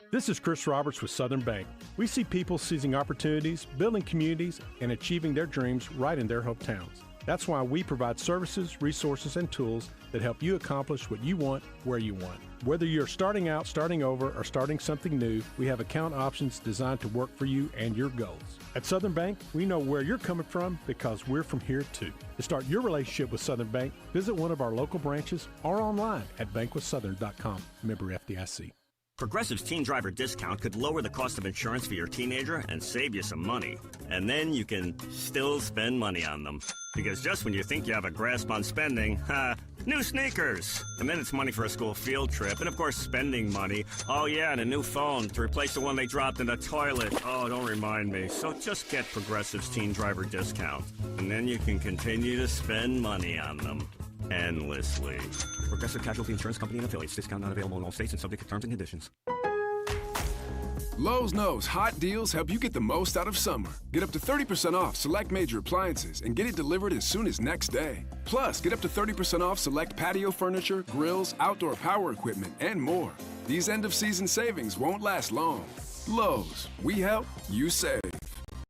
This is Chris Roberts with Southern Bank. We see people seizing opportunities, building communities, and achieving their dreams right in their hometowns. That's why we provide services, resources, and tools that help you accomplish what you want, where you want. Whether you're starting out, starting over, or starting something new, we have account options designed to work for you and your goals. At Southern Bank, we know where you're coming from because we're from here too. To start your relationship with Southern Bank, visit one of our local branches or online at bankwithsouthern.com. Member FDIC. Progressive's Teen Driver Discount could lower the cost of insurance for your teenager and save you some money. And then you can still spend money on them. Because just when you think you have a grasp on spending, new sneakers. And then it's money for a school field trip. And of course, spending money. Oh yeah, and a new phone to replace the one they dropped in the toilet. Oh, don't remind me. So just get Progressive's Teen Driver Discount. And then you can continue to spend money on them. Endlessly. Progressive Casualty Insurance Company and affiliates. Discount not available in all states and subject to terms and conditions. Lowe's knows hot deals help you get the most out of summer. Get up to 30% off select major appliances and get it delivered as soon as next day. Plus, get up to 30% off select patio furniture, grills, outdoor power equipment, and more. These end-of-season savings won't last long. Lowe's. We help, you save.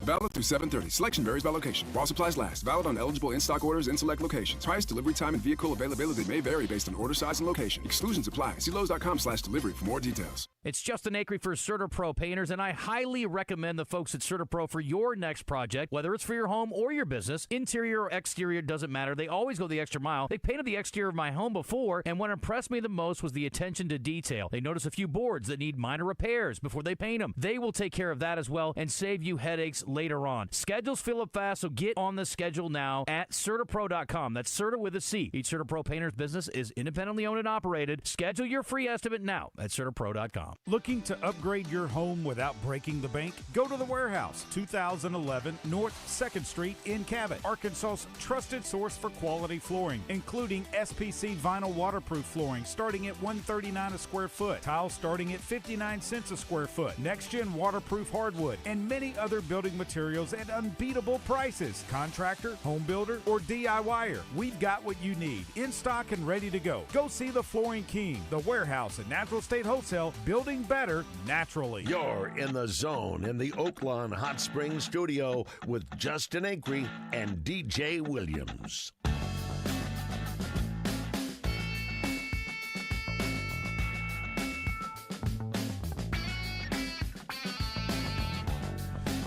Valid through 7/30. Selection varies by location. While supplies last. Valid on eligible in-stock orders in select locations. Price, delivery time, and vehicle availability may vary based on order size and location. Exclusions apply. See Lowe's.com/delivery for more details. It's Justin Acri for CertaPro Painters, and I highly recommend the folks at CertaPro for your next project, whether it's for your home or your business. Interior or exterior, doesn't matter. They always go the extra mile. They painted the exterior of my home before, and what impressed me the most was the attention to detail. They notice a few boards that need minor repairs before they paint them. They will take care of that as well and save you headaches later on. Schedules fill up fast, so get on the schedule now at CertaPro.com. That's Certa with a C. Each CertaPro Painters business is independently owned and operated. Schedule your free estimate now at CertaPro.com. Looking to upgrade your home without breaking the bank? Go to The Warehouse, 2011 North 2nd Street in Cabot, Arkansas's trusted source for quality flooring, including SPC vinyl waterproof flooring starting at $139 a square foot, tiles starting at 59 cents a square foot, next-gen waterproof hardwood, and many other building materials at unbeatable prices. Contractor, home builder, or DIYer, we've got what you need in stock and ready to go. Go see the Flooring King, The Warehouse, and Natural State Wholesale, building building better naturally. You're in the zone in the Oaklawn Hot Springs studio with Justin Acri and DJ Williams.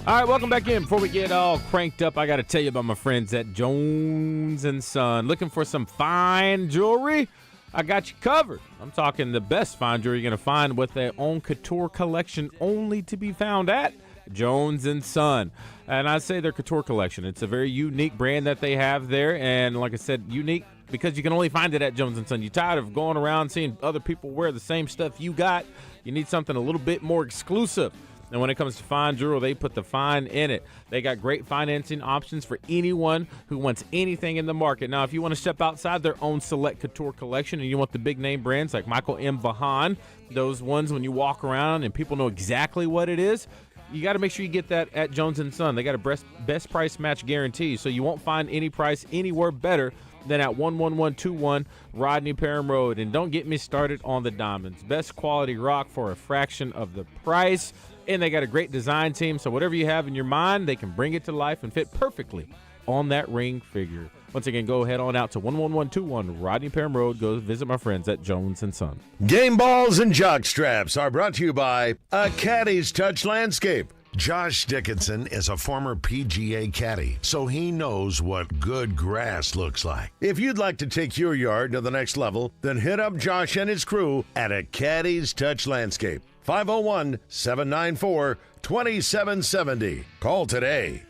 All right, welcome back in. Before we get all cranked up, I got to tell you about my friends at Jones & Son. Looking for some fine jewelry? I got you covered. I'm talking the best fine jewelry you're going to find with their own couture collection, only to be found at Jones & Son. And I say their couture collection. It's a very unique brand that they have there. And like I said, unique because you can only find it at Jones & Son. You're tired of going around seeing other people wear the same stuff you got. You need something a little bit more exclusive. And when it comes to fine jewelry, they put the fine in it. They got great financing options for anyone who wants anything in the market. Now, if you want to step outside their own select couture collection and you want the big name brands like Michael M. Vahan, those ones when you walk around and people know exactly what it is, you got to make sure you get that at Jones & Son. They got a best price match guarantee, so you won't find any price anywhere better than at 11121 Rodney Parham Road. And don't get me started on the diamonds. Best quality rock for a fraction of the price. And they got a great design team, so whatever you have in your mind, they can bring it to life and fit perfectly on that ring figure. Once again, go head on out to 11121 Rodney Parham Road. Go visit my friends at Jones & Son. Gameballs and Jockstraps are brought to you by a Caddies Touch Landscape. Josh Dickinson is a former PGA caddy, so he knows what good grass looks like. If you'd like to take your yard to the next level, then hit up Josh and his crew at a Caddies Touch Landscape. 501-794-2770. Call today.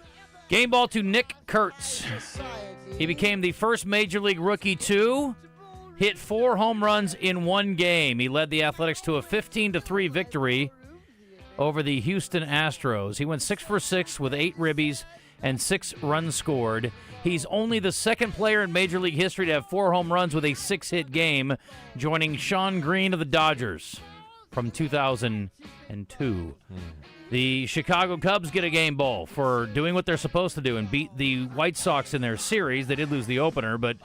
Game ball to Nick Kurtz. He became the first Major League rookie to hit 4 home runs in one game. He led the Athletics to a 15-3 victory over the Houston Astros. He went 6 for 6 with 8 ribbies and 6 runs scored. He's only the second player in Major League history to have 4 home runs with a 6-hit game, joining Sean Green of the Dodgers from 2002. The Chicago Cubs get a game ball for doing what they're supposed to do and beat the White Sox in their series. They did lose the opener, but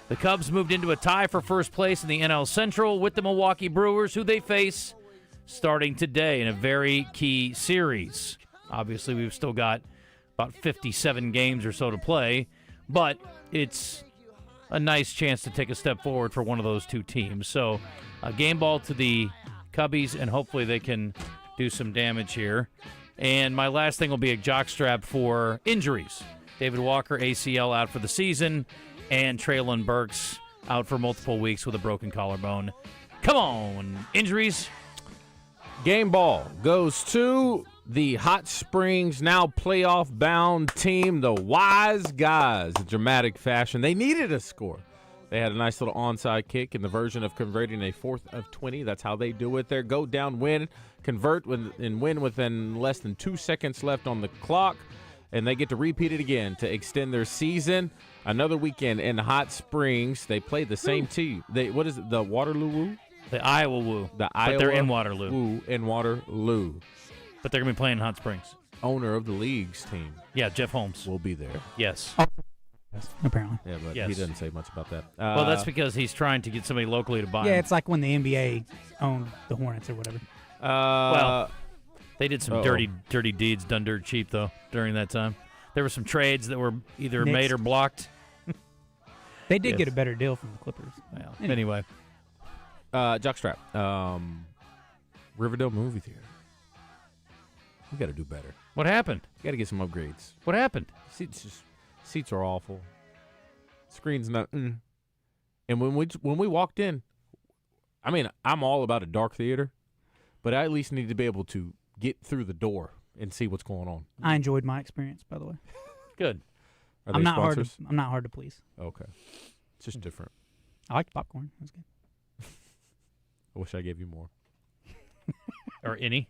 the Cubs moved into a tie for first place in the NL Central with the Milwaukee Brewers, who they face starting today in a very key series. Obviously, we've still got about 57 games or so to play, but it's a nice chance to take a step forward for one of those two teams. So a game ball to the Cubbies, and hopefully they can do some damage here. And my last thing will be a jockstrap for injuries. David Walker, ACL, out for the season, and Traylon Burks out for multiple weeks with a broken collarbone. Come on, injuries. Game ball goes to the Hot Springs, now playoff-bound team, the Wise Guys. In dramatic fashion, they needed a score. They had a nice little onside kick in the version of converting a 4th of 20. That's how they do it there. Go down, win, convert, and win within less than 2 seconds left on the clock. And they get to repeat it again to extend their season. Another weekend in Hot Springs. They play the same team. What is it, the Waterloo Woo? The Iowa Woo. The Iowa But they're in Waterloo. Woo in Waterloo. But they're going to be playing in Hot Springs. Owner of the league's team. Yeah, Jeff Holmes. Will be there. Yes. Apparently. Yeah, but Yes. he doesn't say much about that. Well, that's because he's trying to get somebody locally to buy Yeah, him. it's like when the NBA owned the Hornets or whatever. Well, they did some dirty deeds done dirt cheap, though, during that time. There were some trades that were either Knicks. made or blocked. They did get a better deal from the Clippers. Well, anyway. Jockstrap. Riverdale movie theater. We got to do better. What happened? We got to get some upgrades. What happened? Seats are awful. Screen's not. And when we walked in, I mean, I'm all about a dark theater, but I at least need to be able to get through the door and see what's going on. I enjoyed my experience, by the way. Good. Are they I'm not sponsors? I'm not hard to please. Okay. It's just different. I liked popcorn. It was good. I wish I gave you more. Or any.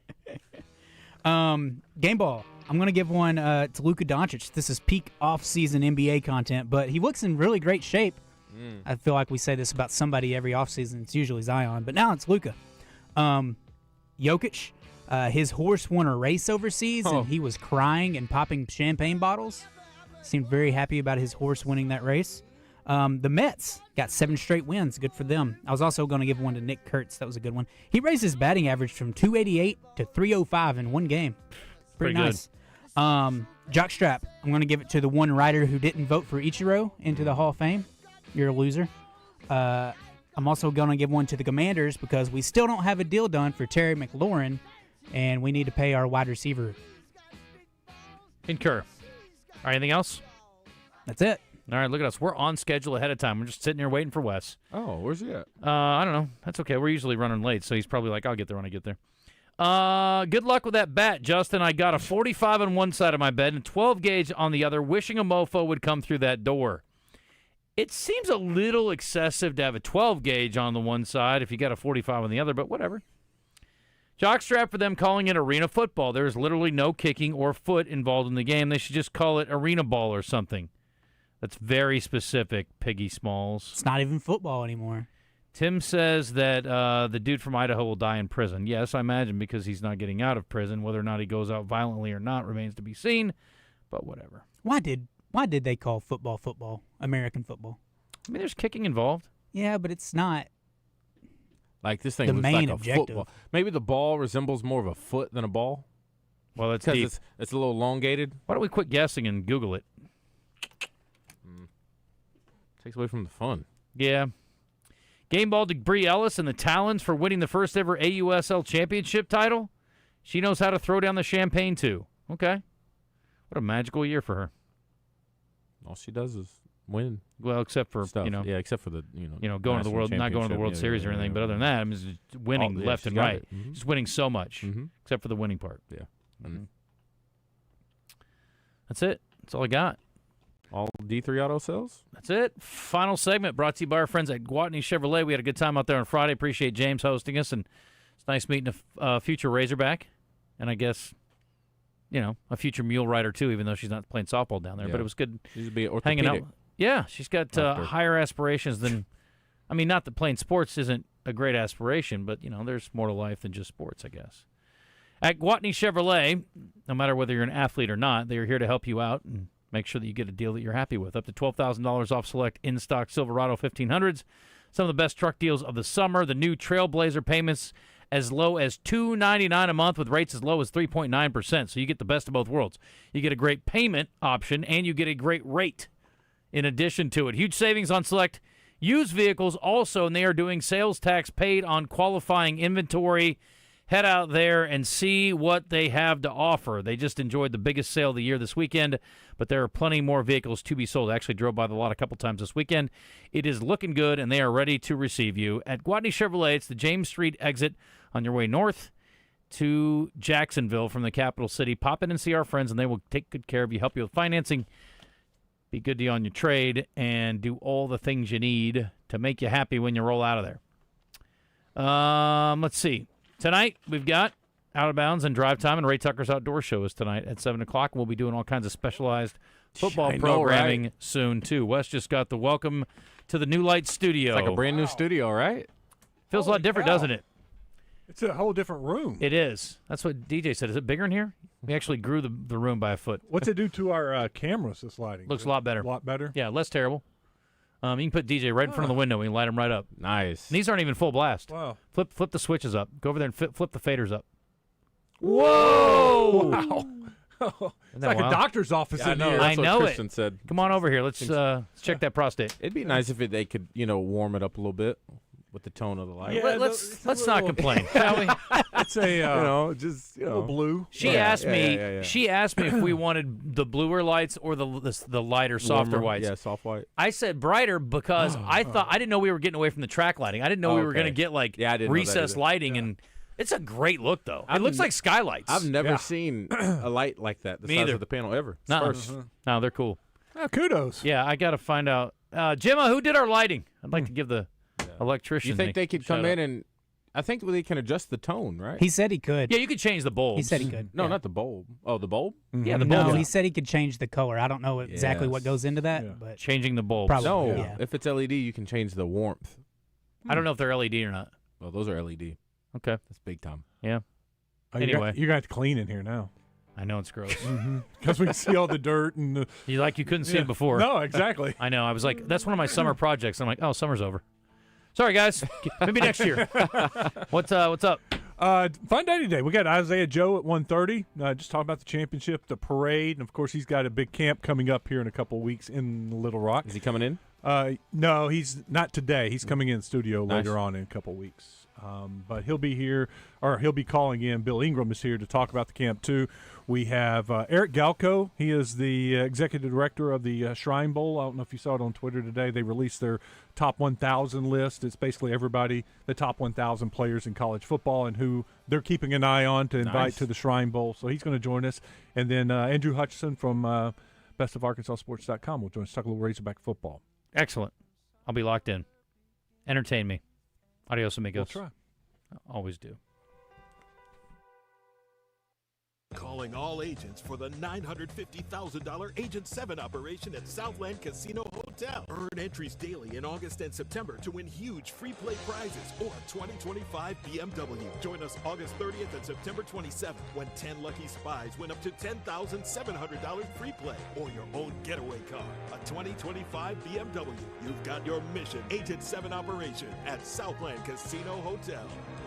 Game ball. I'm going to give one to Luka Doncic. This is peak off-season NBA content, but he looks in really great shape. I feel like we say this about somebody every offseason. It's usually Zion, but now it's Luka. Jokic, his horse won a race overseas, and he was crying and popping champagne bottles. Seemed very happy about his horse winning that race. The Mets got 7 straight wins. Good for them. I was also going to give one to Nick Kurtz. That was a good one. He raised his batting average from 288 to 305 in one game. Pretty nice. Jockstrap, I'm going to give it to the one writer who didn't vote for Ichiro into the Hall of Fame. You're a loser. I'm also going to give one to the Commanders because we still don't have a deal done for Terry McLaurin, and we need to pay our wide receiver. Concur. All right, anything else? That's it. All right, look at us. We're on schedule ahead of time. We're just sitting here waiting for Wes. Oh, where's he at? I don't know. That's okay. We're usually running late, so he's probably like, I'll get there when I get there. Good luck with that bat, Justin. I got a 45 on one side of my bed and 12 gauge on the other, wishing a mofo would come through that door. It seems a little excessive to have a 12 gauge on the one side if you got a 45 on the other, but whatever. Jockstrap for them calling it arena football. There is literally no kicking or foot involved in the game. They should just call it arena ball or something. That's very specific, Piggy Smalls. It's not even football anymore. Tim says that the dude from Idaho will die in prison. Yes, I imagine because he's not getting out of prison. Whether or not he goes out violently or not remains to be seen, but whatever. Why did they call football, American football? I mean, there's kicking involved. Yeah, but it's not. Like this thing the looks main like a objective. football. Maybe the ball resembles more of a foot than a ball. Well, that's because deep. It's a little elongated. Why don't we quit guessing and Google it? Takes away from the fun. Yeah. Gameball to Bree Ellis and the Talons for winning the first ever AUSL championship title. She knows how to throw down the champagne, too. Okay. What a magical year for her. All she does is win. Well, except for, stuff. yeah, except for the, going to the world, not going to the World Series or anything, but other than that, I mean, just winning left and right. Mm-hmm. Just winning so much, except for the winning part. Yeah. Mm-hmm. That's it. That's all I got. All D3 auto sales? That's it. Final segment brought to you by our friends at Gwatney Chevrolet. We had a good time out there on Friday. Appreciate James hosting us, and it's nice meeting a future Razorback, and I guess, a future mule rider too, even though she's not playing softball down there. Yeah. But it was good She's to be hanging out. orthopedic. Yeah, she's got higher aspirations than, I mean, not that playing sports isn't a great aspiration, but, there's more to life than just sports, I guess. At Gwatney Chevrolet, no matter whether you're an athlete or not, they are here to help you out and make sure that you get a deal that you're happy with. Up to $12,000 off select in-stock Silverado 1500s. Some of the best truck deals of the summer. The new Trailblazer payments as low as $299 a month with rates as low as 3.9%. So you get the best of both worlds. You get a great payment option, and you get a great rate in addition to it. Huge savings on select used vehicles also, and they are doing sales tax paid on qualifying inventory. Head out there and see what they have to offer. They just enjoyed the biggest sale of the year this weekend, but there are plenty more vehicles to be sold. I actually drove by the lot a couple times this weekend. It is looking good, and they are ready to receive you. At Gwatney Chevrolet, it's the James Street exit on your way north to Jacksonville from the capital city. Pop in and see our friends, and they will take good care of you, help you with financing, be good to you on your trade, and do all the things you need to make you happy when you roll out of there. Let's see. Tonight, we've got Out of Bounds and Drive Time, and Ray Tucker's Outdoor Show is tonight at 7 o'clock. We'll be doing all kinds of specialized football programming soon, too. Wes just got the welcome to the New Light Studio. It's like a brand new studio, right? Feels a lot different, doesn't it? It's a whole different room. It is. That's what DJ said. Is it bigger in here? We actually grew the room by a foot. What's it do to our cameras, this lighting? Looks a lot better. A lot better? Yeah, less terrible. You can put DJ right in front of the window and you light them right up. Nice. And these aren't even full blast. Wow. Flip the switches up. Go over there and flip the faders up. Whoa! Wow. It's like a doctor's office in here. I know Christian it. said. Come on over here. Let's check that prostate. It'd be nice if they could, warm it up a little bit with the tone of the light. Yeah, let's not complain, shall we? It's a just blue. She asked me. She asked me if we wanted the bluer lights or the lighter, softer Warmer, whites. Yeah, soft white. I said brighter because I didn't know we were getting away from the track lighting. I didn't know we were going to get recessed lighting, and it's a great look though. It looks like skylights. I've never seen a light like that the size either. of the panel ever. It's Nuh-uh. first. No, they're cool. Oh, kudos. Yeah, I got to find out. Gemma, who did our lighting? I'd like to give the electrician. You think they could come in and I think they can adjust the tone, right? He said he could. Yeah, you could change the bulbs. He said he could. No, not the bulb. Oh, the bulb? Mm-hmm. Yeah, the bulb. No, he said he could change the color. I don't know exactly what goes into that, but changing the bulbs. Probably. No, Yeah. if it's LED, you can change the warmth. I don't know if they're LED or not. Well, those are LED. Okay. That's big time. Yeah. Oh, Anyway. you're going to have to clean in here now. I know it's gross. Because we can see all the dirt and you couldn't see it before. No, exactly. I know. I was like, that's one of my summer projects. I'm like, oh, summer's over. Sorry, guys. Maybe next year. What's up? Fun day today. We got Isaiah Joe at 1:30. Just talking about the championship, the parade, and of course he's got a big camp coming up here in a couple of weeks in Little Rock. Is he coming in? No, he's not today. He's coming in the studio later on in a couple of weeks. But he'll be here, or he'll be calling in. Bill Ingram is here to talk about the camp too. We have Eric Galco. He is the executive director of the Shrine Bowl. I don't know if you saw it on Twitter today. They released their top 1,000 list. It's basically everybody, the top 1,000 players in college football, and who they're keeping an eye on to invite to the Shrine Bowl. So he's going to join us. And then Andrew Hutchison from bestofarkansassports.com will join us to talk a little Razorback football. Excellent. I'll be locked in. Entertain me. Adios, amigos. We'll try. Always do. Calling all agents for the $950,000 Agent 7 operation at Southland Casino Hotel. Earn entries daily in August and September to win huge free play prizes or a 2025 BMW. Join us August 30th and September 27th when 10 lucky spies win up to $10,700 free play or your own getaway car. A 2025 BMW. You've got your mission. Agent 7 operation at Southland Casino Hotel.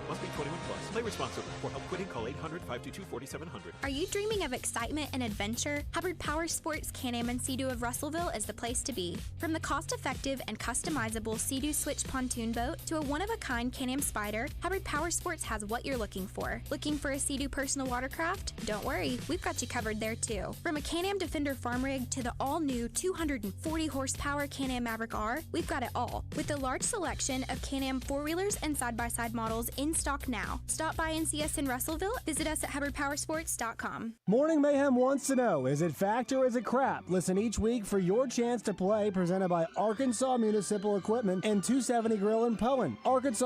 Must be 21 plus. Play responsibly. For help quitting, call 800-522-4700. Are you dreaming of excitement and adventure? Hubbard Power Sports Can-Am and Sea-Doo of Russellville is the place to be. From the cost-effective and customizable Sea-Doo Switch pontoon boat to a one-of-a-kind Can-Am Spider, Hubbard Power Sports has what you're looking for. Looking for a Sea-Doo personal watercraft? Don't worry, we've got you covered there too. From a Can-Am Defender farm rig to the all-new 240-horsepower Can-Am Maverick R, we've got it all. With a large selection of Can-Am four-wheelers and side-by-side models in stock now. Stop by and see us in Russellville. Visit us at hubbardpowersports.com. Morning Mayhem wants to know, is it fact or is it crap? Listen each week for your chance to play, presented by Arkansas Municipal Equipment and 270 Grill in Poen. Arkansas